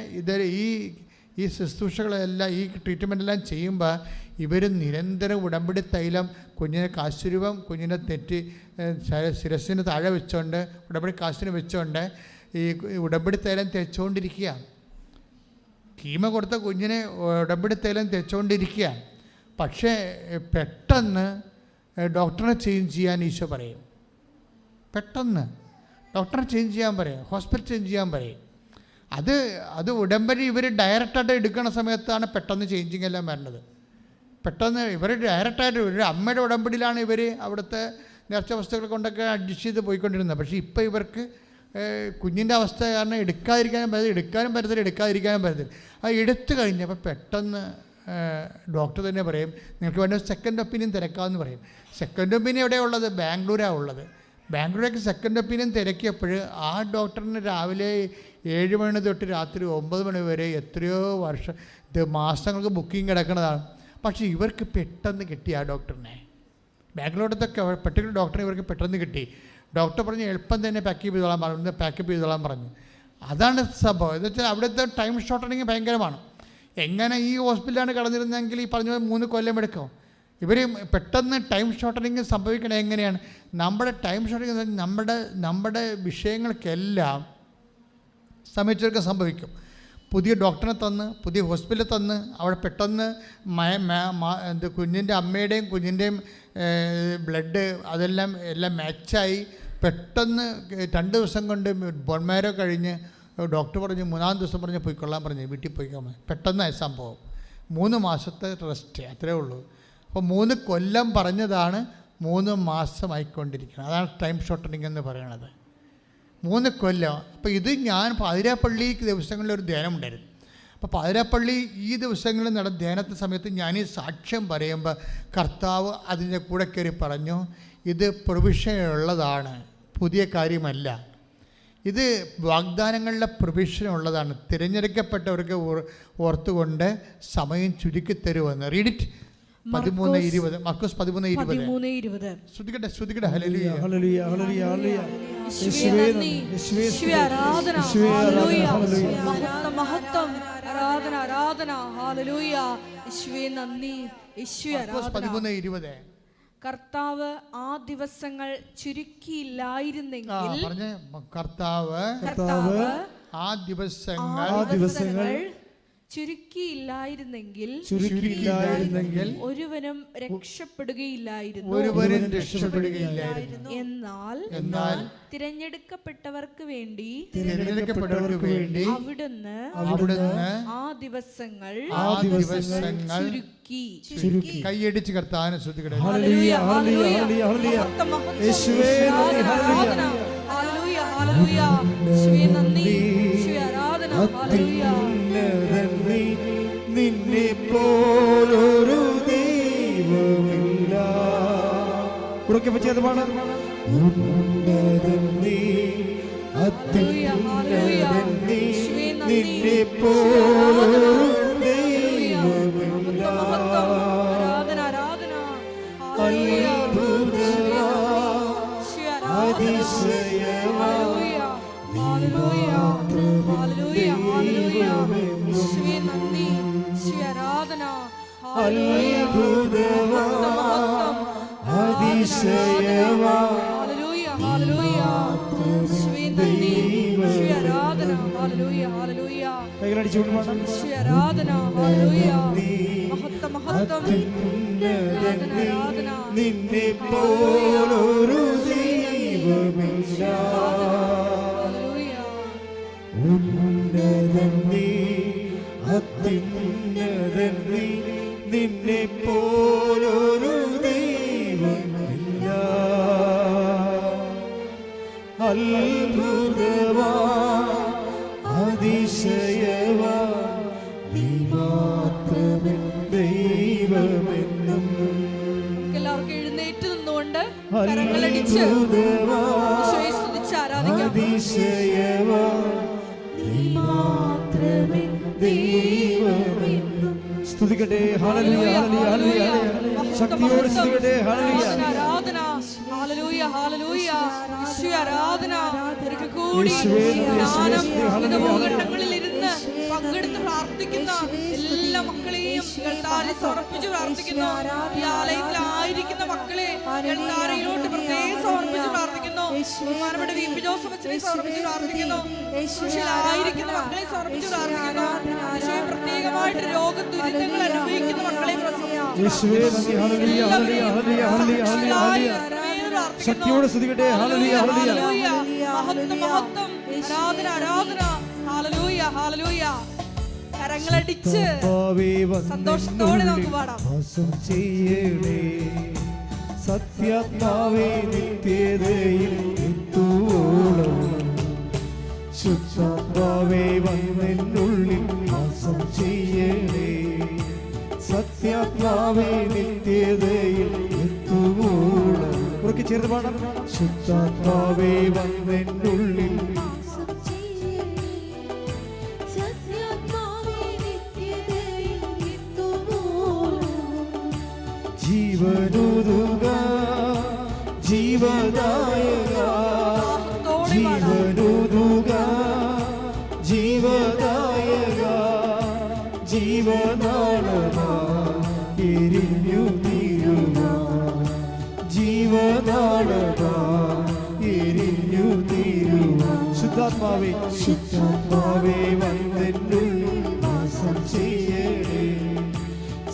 Speaker 2: ഈ ശുശ്രൂഷകളെല്ലാം, ഈ ട്രീറ്റ്മെൻറ്റെല്ലാം ചെയ്യുമ്പോൾ ഇവർ നിരന്തരം ഉടമ്പടി തൈലം കുഞ്ഞിനെ കാശുരൂപം കുഞ്ഞിനെ ശിരസ്സിന് താഴെ വെച്ചുകൊണ്ട് ഉടമ്പടി കാശിന് വെച്ചുകൊണ്ട് ഈ ഉടമ്പടി തൈലം തേച്ചുകൊണ്ടിരിക്കുക. കീമ കൊടുത്ത കുഞ്ഞിനെ ഉടമ്പടി തൈലം തേച്ചുകൊണ്ടിരിക്കുക. പക്ഷേ പെട്ടെന്ന് ഡോക്ടറെ ചേഞ്ച് ചെയ്യാൻ ഈശോ പറയും. പെട്ടെന്ന് ഡോക്ടറെ ചേഞ്ച് ചെയ്യാൻ പറയും, ഹോസ്പിറ്റൽ ചേഞ്ച് ചെയ്യാൻ പറയും. അത് ഉടമ്പടി ഇവർ ഡയറക്റ്റായിട്ട് എടുക്കുന്ന സമയത്താണ് പെട്ടെന്ന് ചേഞ്ചിങ് എല്ലാം വരുന്നത്. പെട്ടെന്ന് ഇവർ ഡയറക്റ്റായിട്ട് ഒരു അമ്മയുടെ ഉടമ്പടിയിലാണ് ഇവർ അവിടുത്തെ നേർച്ച വസ്തുക്കൾ കൊണ്ടൊക്കെ അഡ്ജസ്റ്റ് ചെയ്ത് പോയിക്കൊണ്ടിരുന്നത്. പക്ഷേ ഇപ്പോൾ ഇവർക്ക് കുഞ്ഞിൻ്റെ അവസ്ഥ കാരണം എടുക്കാതിരിക്കാനും പറ്റത്തില്ല. അത് എടുത്തു കഴിഞ്ഞപ്പോൾ പെട്ടെന്ന് ഡോക്ടർ തന്നെ പറയും, നിങ്ങൾക്ക് വേണ്ട സെക്കൻഡ് ഒപ്പീനിയൻ തിരക്കാമെന്ന് പറയും. സെക്കൻഡ് ഒപ്പീനിയൻ എവിടെയാണ് ഉള്ളത്? ബാംഗ്ലൂരാണ് ഉള്ളത്. ബാംഗ്ലൂരേക്ക് സെക്കൻഡ് ഒപ്പീനിയൻ തിരക്കിയപ്പോൾ ആ ഡോക്ടറിന് രാവിലെ 7 മണി തൊട്ട് രാത്രി 9 മണി വരെ എത്രയോ വർഷം മാസങ്ങൾക്ക് ബുക്കിംഗ് കിടക്കുന്നതാണ്. പക്ഷേ ഇവർക്ക് പെട്ടെന്ന് കിട്ടി ആ ഡോക്ടറിനെ. ബാംഗ്ലൂരിലത്തൊക്കെ പെർട്ടിക്കുലർ ഡോക്ടറിനെ ഇവർക്ക് പെട്ടെന്ന് കിട്ടി. ഡോക്ടർ പറഞ്ഞ് എളുപ്പം തന്നെ പാക്കപ്പ് ചെയ്തോളാൻ പറഞ്ഞു. അതാണ് സംഭവം. എന്ന് വെച്ചാൽ അവിടുത്തെ ടൈം ഷോർട്ടനിങ് ഭയങ്കരമാണ്. എങ്ങനെ ഈ ഹോസ്പിറ്റലാണ് കടന്നിരുന്നെങ്കിൽ ഈ പറഞ്ഞ 3 കൊല്ലം എടുക്കും. ഇവർ പെട്ടെന്ന് ടൈം ഷോർട്ടനിങ് സംഭവിക്കണത് എങ്ങനെയാണ്? നമ്മുടെ ടൈം ഷോർട്ടനിങ് നമ്മുടെ വിഷയങ്ങൾക്കെല്ലാം സമയച്ചൊക്കെ സംഭവിക്കും. പുതിയ ഡോക്ടറെ തന്ന്, പുതിയ ഹോസ്പിറ്റലിൽ തന്ന്, അവിടെ പെട്ടെന്ന് കുഞ്ഞിൻ്റെ അമ്മയുടെയും കുഞ്ഞിൻ്റെയും ബ്ലഡ് എല്ലാം മാച്ചായി പെട്ടെന്ന് 2 ദിവസം കൊണ്ട് ബോൺമാരോ കഴിഞ്ഞ് ഡോക്ടർ പറഞ്ഞ് 3-ാം ദിവസം പറഞ്ഞ് പോയിക്കൊള്ളാൻ പറഞ്ഞ് വീട്ടിൽ പോയിക്കോളാൻ. പെട്ടെന്നായ സംഭവം. 3 മാസത്തെ റെസ്റ്റ് അത്രേ ഉള്ളൂ. അപ്പോൾ 3 കൊല്ലം പറഞ്ഞതാണ് 3 മാസമായിക്കൊണ്ടിരിക്കുന്നത്. അതാണ് ടൈം ഷോർട്ടനിങ് എന്ന് പറയണത്. 3 കൊല്ലം. അപ്പോൾ ഇത് ഞാൻ പാതിരാപ്പള്ളി ദിവസങ്ങളിലൊരു ധ്യാനമുണ്ടായിരുന്നു. അപ്പോൾ പാതിരാപ്പള്ളി ഈ ദിവസങ്ങളിൽ നടന്ന ധ്യാനത്തെ സമയത്ത് ഞാൻ ഈ സാക്ഷ്യം പറയുമ്പോൾ കർത്താവ് അതിൻ്റെ കൂടെ കയറി പറഞ്ഞു, ഇത് പ്രൊവിഷനുള്ളതാണ്, പുതിയ കാര്യമല്ല. ഇത് വാഗ്ദാനങ്ങളുടെ പ്രൊവിഷനുള്ളതാണ്. തിരഞ്ഞെടുക്കപ്പെട്ടവർക്ക് ഓർത്തുകൊണ്ട് സമയം ചുരുക്കിത്തരുമെന്ന്. റീഡിറ്റ് 13:20. മർക്കോസ് 13:20. ശ്രുതികട്ടെ. ഹല്ലേലൂയ, ഹല്ലേലൂയ, ഹല്ലേലൂയ, ഹല്ലേലൂയ.
Speaker 3: യേശുവേ നന്ദി, യേശുവേ ആരാധന, ഹല്ലേലൂയ. മഹത്വം, ആരാധന, ഹല്ലേലൂയ. യേശുവേ നന്ദി, യേശുവേ ആരാധന.
Speaker 2: 13:20.
Speaker 3: കർത്താവ് ആ ദിവസങ്ങൾ ചുരുക്കിയില്ലായിരുന്നെങ്കിൽ,
Speaker 2: കർത്താവ് ആ ദിവസങ്ങൾ
Speaker 3: ചുരുക്കിയില്ലായിരുന്നെങ്കിൽ ഒരുവനും രക്ഷപ്പെടുകയില്ലായിരുന്നു. എന്നാൽ തിരഞ്ഞെടുക്കപ്പെട്ടവർക്ക് വേണ്ടി അവിടുന്ന് ആ ദിവസങ്ങൾ ചുരുക്കി.
Speaker 2: കൈയടിച്ച് കർത്താവിനെ സ്തുതിക്കട്ടെ.
Speaker 3: ഹല്ലേലൂയ, ഹല്ലേലൂയ, യേശുവേ നന്ദി, യേശുവേ ആരാധന, ഹല്ലേലൂയ.
Speaker 1: നിന്നെ പോലൊരു ദൈവമില്ല. ഉറക്കെ പറ്റി അത് പാടാം. നിന്നെ പോലൊരു ദൈവമില്ല. അതിശയമാ നിന്നെ പോലൊരു ദൈവമില്ല. ഉന്നതൻ നീ, അത്യുന്നതൻ നീ, നിന്നെ പോലൊരു ദൈവമില്ല. അത്ഭുതവാ, അതിശയവാ, നീ മാത്രമേ ദൈവമെന്നും.
Speaker 3: എല്ലാവർക്കും എഴുന്നേറ്റ് നിന്നുകൊണ്ട് കരങ്ങളടിച്ച് ഈശോയെ സ്തുതിച്ച് ആരാധിക്കാം.
Speaker 1: അതിശയവാ, നീ മാത്രമേ ദൈവമെന്നും. സ്തുതിക്കട്ടെ. ഹല്ലേലൂയ, ഹല്ലേലൂയ, ശക്തിയോടെ സ്തുതിക്കട്ടെ. ഹല്ലേലൂയ,
Speaker 3: ആരാധന, ഹല്ലേലൂയ, ഹല്ലേലൂയ, യേശുവേ ആരാധന. ഒരിക്കൽ കൂടി ഭൂഖണ്ഡങ്ങളിൽ ഇരുന്ന് പങ്കെടുത്ത് പ്രാർത്ഥിക്കുന്ന എല്ലാ മക്കളെയും എൽത്താരയിൽ സമർപ്പിച്ച് പ്രാർത്ഥിക്കുന്നു. ഈ ആലയത്തിലായിരിക്കുന്ന മക്കളെ എൽത്താരയിലോട്ട് പ്രത്യേകം സമർപ്പിച്ച് പ്രാർത്ഥിക്കുന്നു. ബഹുമാനപ്പെട്ട വി.പി. ജോസഫ് അച്ഛനെ സമർപ്പിച്ച് പ്രാർത്ഥിക്കുന്നു. യേശുവിലായിരിക്കുന്ന മക്കളെ സമർപ്പിച്ച് പ്രാർത്ഥിക്കുന്നു. യേശുവേ പ്രത്യേകമായിട്ട് രോഗദുരിതങ്ങൾ അനുഭവിക്കുന്ന മക്കളെ പ്രാർത്ഥിക്കുന്നു.
Speaker 1: ശക്തിയോടെ സ്തുതിക്കട്ടെ. ഹല്ലേലൂയ, ഹല്ലേലൂയ.
Speaker 3: മഹത്വം, മഹത്വം, ആരാധന, ആരാധന. ഹല്ലേലൂയ, ഹല്ലേലൂയ. കരങ്ങളടിച്ച് സന്തോഷത്തോടെ നമുക്ക് പാടാം.
Speaker 1: വാസം ചെയ്യണേ സത്യാത്മാവേ നിത്യതയിൽ എത്തുവോളം, ശുദ്ധാത്മാവേ വന്നെന്നുള്ളിൽ വാസം ചെയ്യണേ സത്യാത്മാവേ നിത്യതയിൽ എത്തുവോളം. ഉറക്കെ ചേർന്ന് പാടാം. ശുദ്ധാത്മാവേ വന്നെന്നുള്ളിൽ ജീവനുതുക ജീവദായക, ജീവനുതുക ജീവദായക, ജീവനാളമായി എരിഞ്ഞു തീരുവാൻ, ജീവനാളമായി എരിഞ്ഞു തീരുവാൻ. ശുദ്ധാത്മാവേ, ശുദ്ധാത്മാവേ വന്നെന്നുള്ളിൽ വാസം ചെയ്യണേ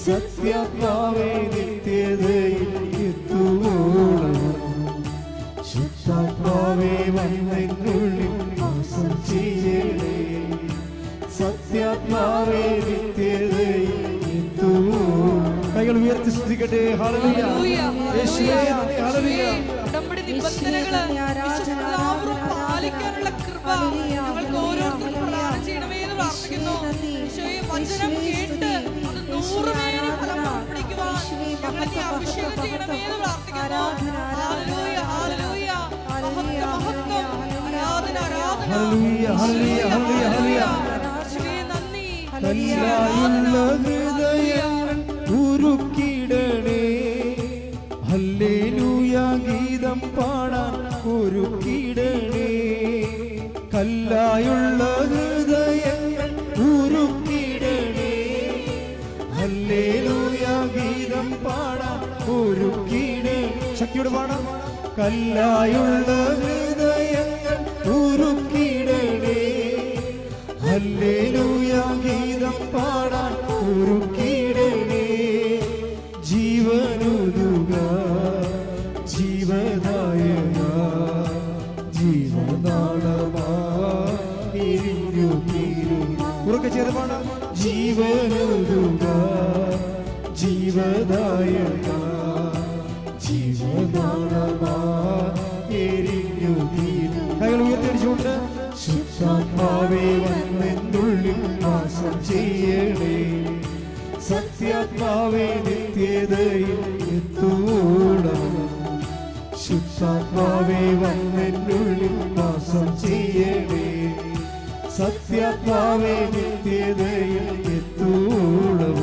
Speaker 1: സത്യാത്മാവേ നിത്യതയിൽ എത്തുവോളം, ശുദ്ധാത്മാവേ വന്നെന്നുള്ളിൽ വാസം ചെയ്യണേ സത്യാത്മാവേ നിത്യതയിൽ എത്തുവോളം. കൈകൾ ഉയർത്തി സ്തുതിക്കട്ടെ. ഹല്ലേലൂയ, യേശുവേ നന്ദി. ഹല്ലേലൂയ.
Speaker 3: ഉടമ്പടി നിബന്ധനകള് വിശ്വസിക്കുന്നവരും പാലിക്കാനുള്ള കൃപ ഞങ്ങൾക്ക് ഓരോരുത്തർക്കും പ്രദാനം ചെയ്യണമേ എന്ന് പ്രാർത്ഥിക്കുന്നു. ഈശോയെ വചനം കേട്ട് അത് 100 മേനി ഫലം പുറപ്പെടുവിക്കുവാൻ ഞങ്ങളെ അഭിഷേകം ചെയ്യണമേ എന്ന് പ്രാർത്ഥിക്കുന്നു. ഹല്ലേലൂയ, ഹല്ലേലൂയ. മഹത്വം, മഹത്വം, ആരാധന, ആരാധന.
Speaker 1: ഹല്ലേലൂയ, ഹല്ലേലൂയ, ഹല്ലേലൂയ.
Speaker 3: ഈശോയെ നന്ദി.
Speaker 1: കല്ലായുള്ള ഹൃദയങ്ങൾ ഉരുക്കിടണേ, ഹല്ലേലൂയ ഗീതം പാടാൻ ഒരുക്കിടണേ. കല്ലായുള്ള ഹൃദയങ്ങൾ ഉരുക്കിടണേ, ഹല്ലേലൂയ ഗീതം പാടാൻ ഒരുക്കിടണേ. ശക്തിയോടെ പാടാം. കല്ലായുള്ള ഹൃദയങ്ങൾ ഉരുക്കിടണേ, ഹല്ലേലൂയ ഗീതം പാടാൻ ഒരുക്കിടണേ. ജീവനുതുക ജീവദായക, ജീവനാളമായി എരിഞ്ഞു തീരും. ഉറക്കെ ചേർന്ന് പാടാം. ജീവനുതുക ജീവദായക, ജീവനാളമായി എരിഞ്ഞു തീരും. കൈകൾ ഉയർത്തിയടിച്ചുകൊണ്ട് ശുദ്ധാത്മാവേ വന്നെന്നുള്ളിൽ വാസം ചെയ്യണേ സത്യാത്മാവേ നിത്യതയിൽ എത്തുവോളം, ശുദ്ധാത്മാവേ വന്നെന്നുള്ളിൽ വാസം ചെയ്യണേ സത്യാത്മാവേ നിത്യതയിൽ എത്തുവോളം.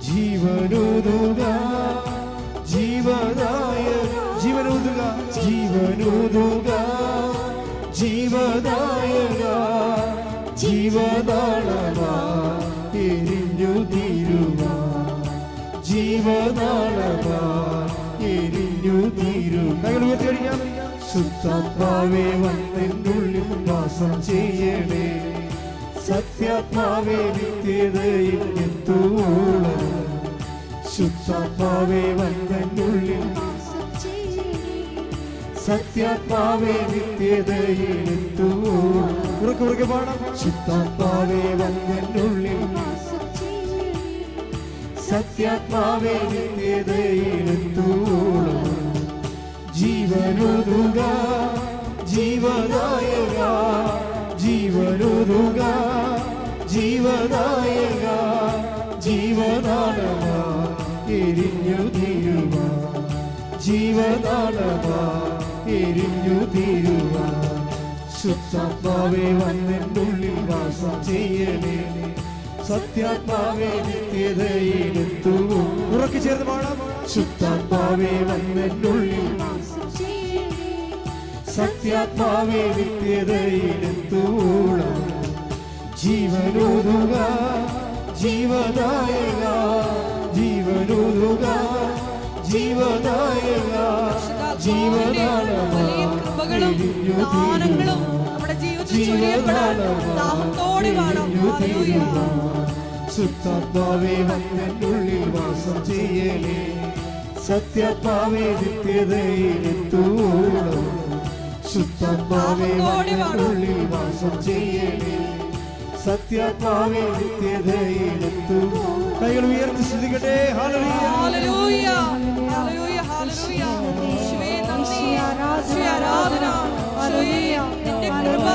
Speaker 1: ജീവനുതുക ജീവദായക, ജീവനുതുക ജീവനുതുക ജീവദായക, ജീവനാളമായി എരിഞ്ഞു തീരുവാൻ, ജീവനാളമായി എരിഞ്ഞു തീരും. കൈകൾ ഉയർത്തി കഴിയാം. ശുദ്ധാത്മാവേ വന്നെന്നുള്ളിൽ വാസം ചെയ്യണേ സത്യാത്മാവേ നിത്യതയിൽ എത്തുവോളം, ശുദ്ധാത്മാവേ വന്നെന്നുള്ളിൽ സത്യാത്മാവേ നിത്യതയിൽ എത്തുവോളം. ഉറക്കെ ഉറക്കെ പാടാം. ശുദ്ധാത്മാവേ വന്നെന്നുള്ളിൽ സത്യാത്മാവേ നിത്യതയിൽ എത്തുവോളം. ജീവനുതുക ജീവദായക, ജീവനുതുക ജീവദായക, ജീവനാളമായി എരിഞ്ഞു തീരുവാൻ, ജീവനാളമായി എരിഞ്ഞു തീരുവാൻ. ശുദ്ധാത്മാവേ വന്നെന്നുള്ളിൽ വാസം ചെയ്യണേ സത്യാത്മാവേ നിത്യതയിൽ എത്തുവോളം. ഉറക്കെ ചേർന്ന് പാടാം. ശുദ്ധാത്മാവേ വന്നെന്നുള്ളിൽ സത്യാത്മാവേ നിത്യതയിൽ എത്തുവോളം. ജീവനുതുക ജീവദായക, ജീവനുതുക ജീവദായക, ജീവനാളമായി എരിഞ്ഞു തീരുവാൻ,
Speaker 3: ദാഹത്തോടെ പാടാം. ഹല്ലേലൂയ.
Speaker 1: ശുദ്ധാത്മാവേ വന്നെന്നുള്ളിൽ വാസം ചെയ്യണേ സത്യാത്മാവേ നിത്യതയിലെത്തൂടണം ശുദ്ധാത്മാവേ ഉള്ളിൽ വാസം ചെയ്യണേ സത്യാത്മാവേ നിത്യതയിലെത്തു കൈകൾ ഉയർത്തി സ്തുതിക്കട്ടെ ഹല്ലേലൂയ
Speaker 3: ഹല്ലേലൂയ ഹല്ലേലൂയ ഹല്ലേലൂയ യേശുവേ നന്ദി യേശുവേ ആരാധന ഹല്ലേലൂയ നിന്റെ കൃപ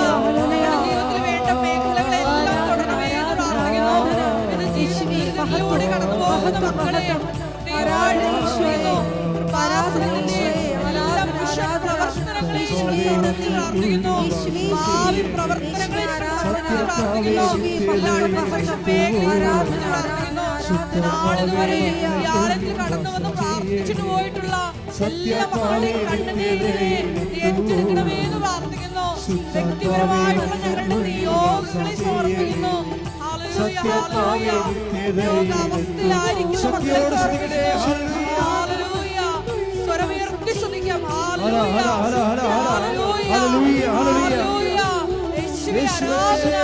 Speaker 3: ജീവിതത്തിൽ വേണ്ട മേഖലകളെല്ലാം തുടരണമേ എന്ന് പ്രാർത്ഥിക്കുന്നു ഇത് ജീവിതത്തിലൂടെ കടന്നു പോകുന്ന മക്കളെ യേശുവേ പരാസനത്തിന്റെ എല്ലാ പ്രവർത്തനങ്ങളെ പ്രാർത്ഥിക്കുന്നു ഭാവി പ്രവർത്തനങ്ങളെ പ്രാർത്ഥിക്കുന്നു നാളിതുവരെ ധ്യാനത്തിൽ കടന്നു വന്ന് പ്രാർത്ഥിച്ചിട്ട് പോയിട്ടുള്ള എല്ലാ മക്കളുടെയും കണ്ണുനീരിനെ ഏറ്റെടുക്കണമേ എന്ന് പ്രാർത്ഥിക്കുന്നു വ്യക്തിപരമായിട്ടുള്ള ഞങ്ങളുടെ നിയോഗങ്ങളെ സമർപ്പിക്കുന്നു ഹല്ലേലൂയ ഹല്ലേലൂയ രോഗാവസ്ഥയിലായിരിക്കുന്ന മക്കളെ സമർപ്പിക്കുന്നു ഹല്ലേലൂയ സ്വരമുയർത്തി സ്തുതിക്കാം ഹല്ലേലൂയ ഹല്ലേലൂയ ഹല്ലേലൂയ യേശുവേ ആരാധന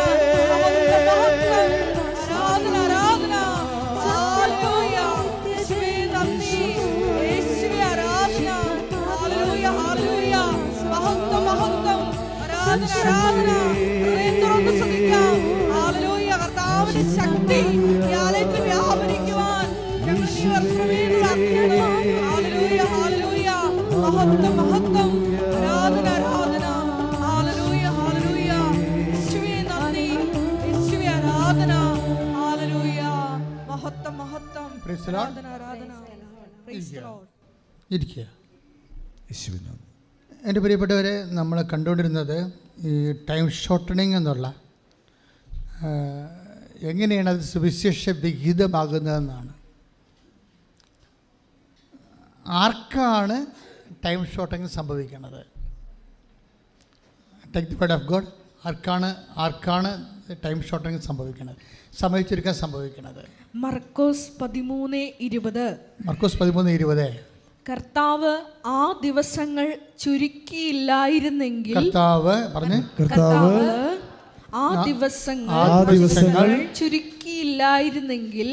Speaker 3: ആരാധന ഹല്ലേലൂയ യേശുവേ നന്ദി യേശുവേ ആരാധന ഹല്ലേലൂയ ഹല്ലേലൂയ മഹത്വം മഹത്വം ആരാധന ആരാധന ഹൃദയം തുറന്ന് സ്തുതിക്കാം ഹല്ലേലൂയ കർത്താവിന്റെ ശക്തി യാലത്തിൽ വ്യാപരിക്കുവാൻ ഞങ്ങൾ നിവർത്തനമേ പ്രാർത്ഥിക്കുന്നു ഹല്ലേലൂയ ഹല്ലേലൂയ മഹത്വം മഹത്വം ആരാധന ആരാധന ഹല്ലേലൂയ ഹല്ലേലൂയ യേശുവേ നന്ദി യേശുവേ ആരാധന ഹല്ലേലൂയ മഹത്വം മഹത്വം
Speaker 2: Praise the Lord.
Speaker 3: ആരാധന ആരാധന പ്രൈസ് ദി ലോർഡ്
Speaker 2: ഇരിക്കുക. എൻ്റെ പ്രിയപ്പെട്ടവരെ, നമ്മൾ കണ്ടുകൊണ്ടിരുന്നത് ഈ ടൈം ഷോർട്ടണിങ് എന്നുള്ള എങ്ങനെയാണ് അത് സുവിശേഷ വിഹിതമാകുന്നതെന്നാണ്. ആർക്കാണ് ടൈം ഷോർട്ടണിങ് സംഭവിക്കുന്നത്? Take the word of God. ആർക്കാണ് ടൈം ഷോർട്ടണിങ് സംഭവിക്കുന്നത്, സമയം ചുരുക്കാൻ സംഭവിക്കുന്നത്?
Speaker 3: മർക്കോസ് 13:20
Speaker 2: മർക്കോസ് 13:20.
Speaker 3: കർത്താവ് ആ ദിവസങ്ങൾ ചുരുക്കിയില്ലായിരുന്നെങ്കിൽ
Speaker 2: കർത്താവ് പറഞ്ഞ്
Speaker 3: കർത്താവ് ആ ദിവസങ്ങൾ ചുരുക്കിയില്ലായിരുന്നെങ്കിൽ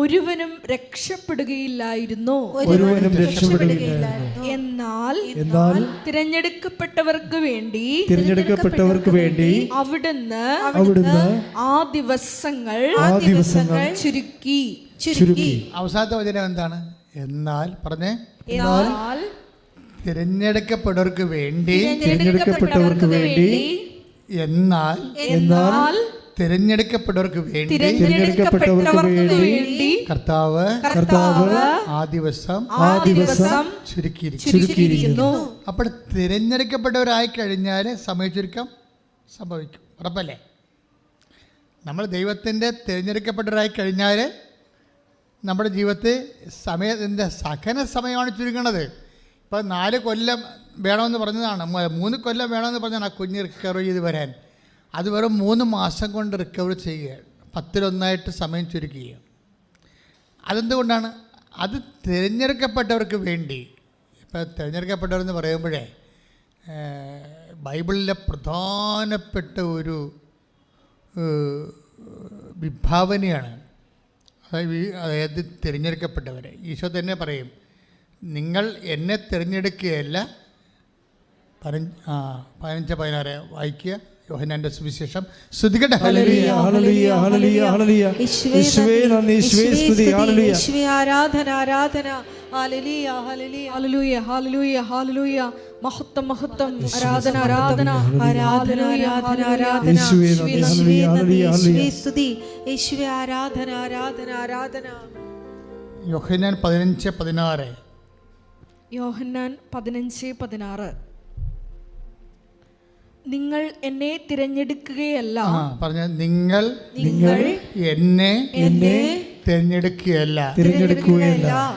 Speaker 3: ഒരുവനും രക്ഷപ്പെടുകയില്ലായിരുന്നു. എന്നാൽ തിരഞ്ഞെടുക്കപ്പെട്ടവർക്ക് വേണ്ടി അവിടുന്ന് ആ ദിവസങ്ങൾ ചുരുക്കി.
Speaker 2: അവസാനത്തെ വചനം എന്താണ്? എന്നാൽ പറഞ്ഞേ. തിരഞ്ഞെടുക്കപ്പെട്ടവർക്ക് വേണ്ടി എന്നാൽ തിരഞ്ഞെടുക്കപ്പെട്ടവർക്ക് വേണ്ടി കർത്താവ് ആ ദിവസം ചുരുക്കിയിരിക്കുന്നു. അപ്പോൾ തിരഞ്ഞെടുക്കപ്പെട്ടവരായി കഴിഞ്ഞാൽ സമയ ചുരുക്കം സംഭവിക്കും, ഉറപ്പല്ലേ? നമ്മൾ ദൈവത്തിൻ്റെ തിരഞ്ഞെടുക്കപ്പെട്ടവരായി കഴിഞ്ഞാൽ നമ്മുടെ ജീവിതത്തിൽ സമയത്തിൻ്റെ സഹന സമയമാണ് ചുരുങ്ങണത്. ഇപ്പോൾ 4 കൊല്ലം വേണമെന്ന് പറഞ്ഞതാണ്, 3 കൊല്ലം വേണമെന്ന് പറഞ്ഞാണ് ആ കുഞ്ഞ് റിക്കവർ ചെയ്ത് വരാൻ. അത് വെറും 3 മാസം കൊണ്ട് റിക്കവർ ചെയ്യുക, 10-1 സമയം ചുരുക്കുക. അതെന്തുകൊണ്ടാണ്? അത് തിരഞ്ഞെടുക്കപ്പെട്ടവർക്ക് വേണ്ടി. ഇപ്പോൾ തിരഞ്ഞെടുക്കപ്പെട്ടവരെന്ന് പറയുമ്പോഴേ ബൈബിളിലെ പ്രധാനപ്പെട്ട ഒരു വിഭാവനയാണ്. അതായത് തിരഞ്ഞെടുക്കപ്പെട്ടവരെ. ഈശോ തന്നെ പറയും, നിങ്ങൾ എന്നെ തിരഞ്ഞെടുക്കുകയല്ല. 15-16 വായിക്കുക, യോഹന്നാന്റെ സുവിശേഷം. സ്തുതിക്കട്ടെ.
Speaker 1: ഹല്ലേലൂയ ഹല്ലേലൂയ ഹല്ലേലൂയ ഹല്ലേലൂയ യേശുവേ നന്ദി, യേശുവേ സ്തുതി. ഹല്ലേലൂയ
Speaker 4: യേശുവേ ആരാധന ആരാധന. ഹല്ലേലൂയ ഹല്ലേലൂയ
Speaker 3: ഹല്ലേലൂയ ഹല്ലേലൂയ ഹല്ലേലൂയ മഹത്വം മഹത്വം ആരാധന ആരാധന ആരാധന ആരാധന ആരാധന
Speaker 1: യേശുവേ നന്ദി, ഹല്ലേലൂയ ഹല്ലേലൂയ
Speaker 4: യേശുവേ സ്തുതി. യേശുവേ ആരാധന ആരാധന ആരാധന.
Speaker 2: യോഹന്നാൻ 15-16.
Speaker 3: യോഹന്നാൻ 15:16. നിങ്ങൾ എന്നെ തിരഞ്ഞെടുക്കുകയല്ല.
Speaker 2: പറഞ്ഞ നിങ്ങൾ എന്നെ തിരഞ്ഞെടുക്കുകയല്ല.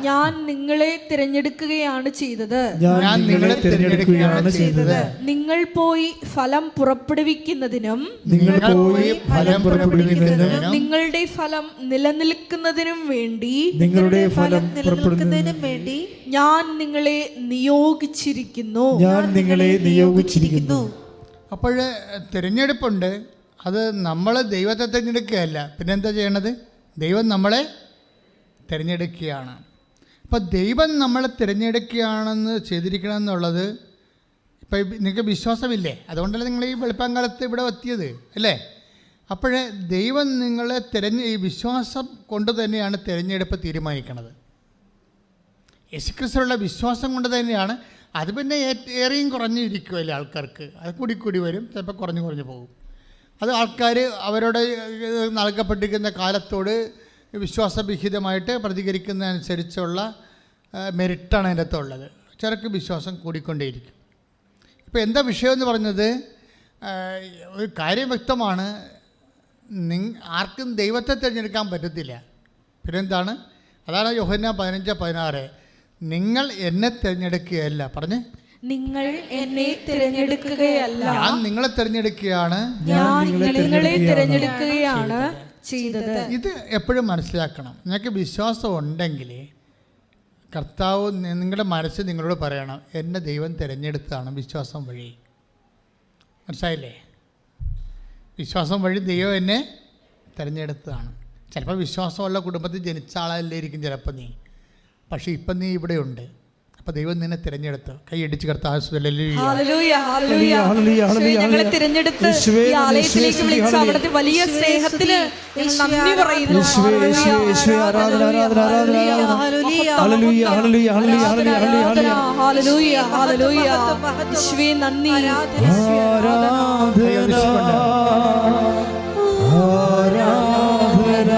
Speaker 3: ഞാൻ നിങ്ങളെ തിരഞ്ഞെടുക്കുകയാണ് ചെയ്തത്. നിങ്ങൾ പോയി ഫലം പുറപ്പെടുവിക്കുന്നതിനും നിങ്ങളുടെ ഫലം നിലനിൽക്കുന്നതിനും വേണ്ടി ഞാൻ നിങ്ങളെ നിയോഗിച്ചിരിക്കുന്നു.
Speaker 2: അപ്പോൾ തിരഞ്ഞെടുപ്പുണ്ട്. അത് നമ്മൾ ദൈവത്തെ തിരഞ്ഞെടുക്കുകയല്ല. പിന്നെന്താ ചെയ്യണത്? ദൈവം നമ്മളെ തിരഞ്ഞെടുക്കുകയാണ്. അപ്പോൾ ദൈവം നമ്മളെ തിരഞ്ഞെടുക്കുകയാണെന്ന് ചെയ്തിരിക്കണമെന്നുള്ളത് ഇപ്പം നിങ്ങൾക്ക് വിശ്വാസമില്ലേ? അതുകൊണ്ടല്ലേ നിങ്ങൾ ഈ വെളുപ്പാങ്കാലത്ത് ഇവിടെ എത്തിയത് അല്ലേ? അപ്പോഴേ ദൈവം നിങ്ങളെ ഈ വിശ്വാസം കൊണ്ട് തന്നെയാണ് തിരഞ്ഞെടുപ്പ് തീരുമാനിക്കുന്നത്. യേശുക്രിസ്തുവിലുള്ള വിശ്വാസം കൊണ്ട് തന്നെയാണ്. അത് പിന്നെ ഏറെയും കുറഞ്ഞു ഇരിക്കുമല്ലേ ആൾക്കാർക്ക്, അത് കൂടി വരും, ചിലപ്പോൾ കുറഞ്ഞു പോകും. അത് ആൾക്കാർ അവരുടെ നൽകപ്പെട്ടിരിക്കുന്ന കാലത്തോട് വിശ്വാസവിഹിതമായിട്ട് പ്രതികരിക്കുന്നതനുസരിച്ചുള്ള മെറിറ്റാണ് അതിൻ്റെ അകത്തുള്ളത്. ചിലർക്ക് വിശ്വാസം കൂടിക്കൊണ്ടേയിരിക്കും. ഇപ്പോൾ എന്താ വിഷയമെന്ന് പറഞ്ഞത്, ഒരു കാര്യം വ്യക്തമാണ്, ആർക്കും ദൈവത്തെ തിരഞ്ഞെടുക്കാൻ പറ്റത്തില്ല. പിന്നെന്താണ്? അതാണ് യോഹന്നാൻ 15:16, നിങ്ങൾ എന്നെ തിരഞ്ഞെടുക്കുകയല്ല, പറഞ്ഞേ,
Speaker 3: നിങ്ങൾ എന്നെ തിരഞ്ഞെടുക്കുകയല്ല,
Speaker 2: ഞാൻ നിങ്ങളെ തിരഞ്ഞെടുക്കുകയാണ്,
Speaker 3: ഞാൻ നിങ്ങളെ തിരഞ്ഞെടുക്കുകയാണ് ചെയ്തത്.
Speaker 2: ഇത് എപ്പോഴും മനസ്സിലാക്കണം. നിങ്ങൾക്ക് വിശ്വാസം ഉണ്ടെങ്കിൽ കർത്താവ് നിങ്ങളുടെ മനസ്സ് നിങ്ങളോട് പറയണം, എന്നെ ദൈവം തിരഞ്ഞെടുത്തതാണ് വിശ്വാസം വഴി. മനസ്സിലായില്ലേ? വിശ്വാസം വഴി ദൈവം എന്നെ തിരഞ്ഞെടുത്തതാണ്. ചിലപ്പോൾ വിശ്വാസമുള്ള കുടുംബത്തിൽ ജനിച്ച ആളല്ലായിരിക്കും ചിലപ്പോൾ നീ, പക്ഷേ ഇപ്പം നീ ഇവിടെയുണ്ട്. അപ്പോൾ ദൈവം നിന്നെ തിരഞ്ഞെടുത്തു. കൈയടിച്ച് കർത്താവ്
Speaker 3: ഞങ്ങളെ തിരഞ്ഞെടുത്ത് ഈ ആലയത്തിലേക്ക് വിളിച്ച അവിടുത്തെ വലിയ സ്നേഹത്തിന് നന്ദി പറയുന്നു.
Speaker 1: ആരാധന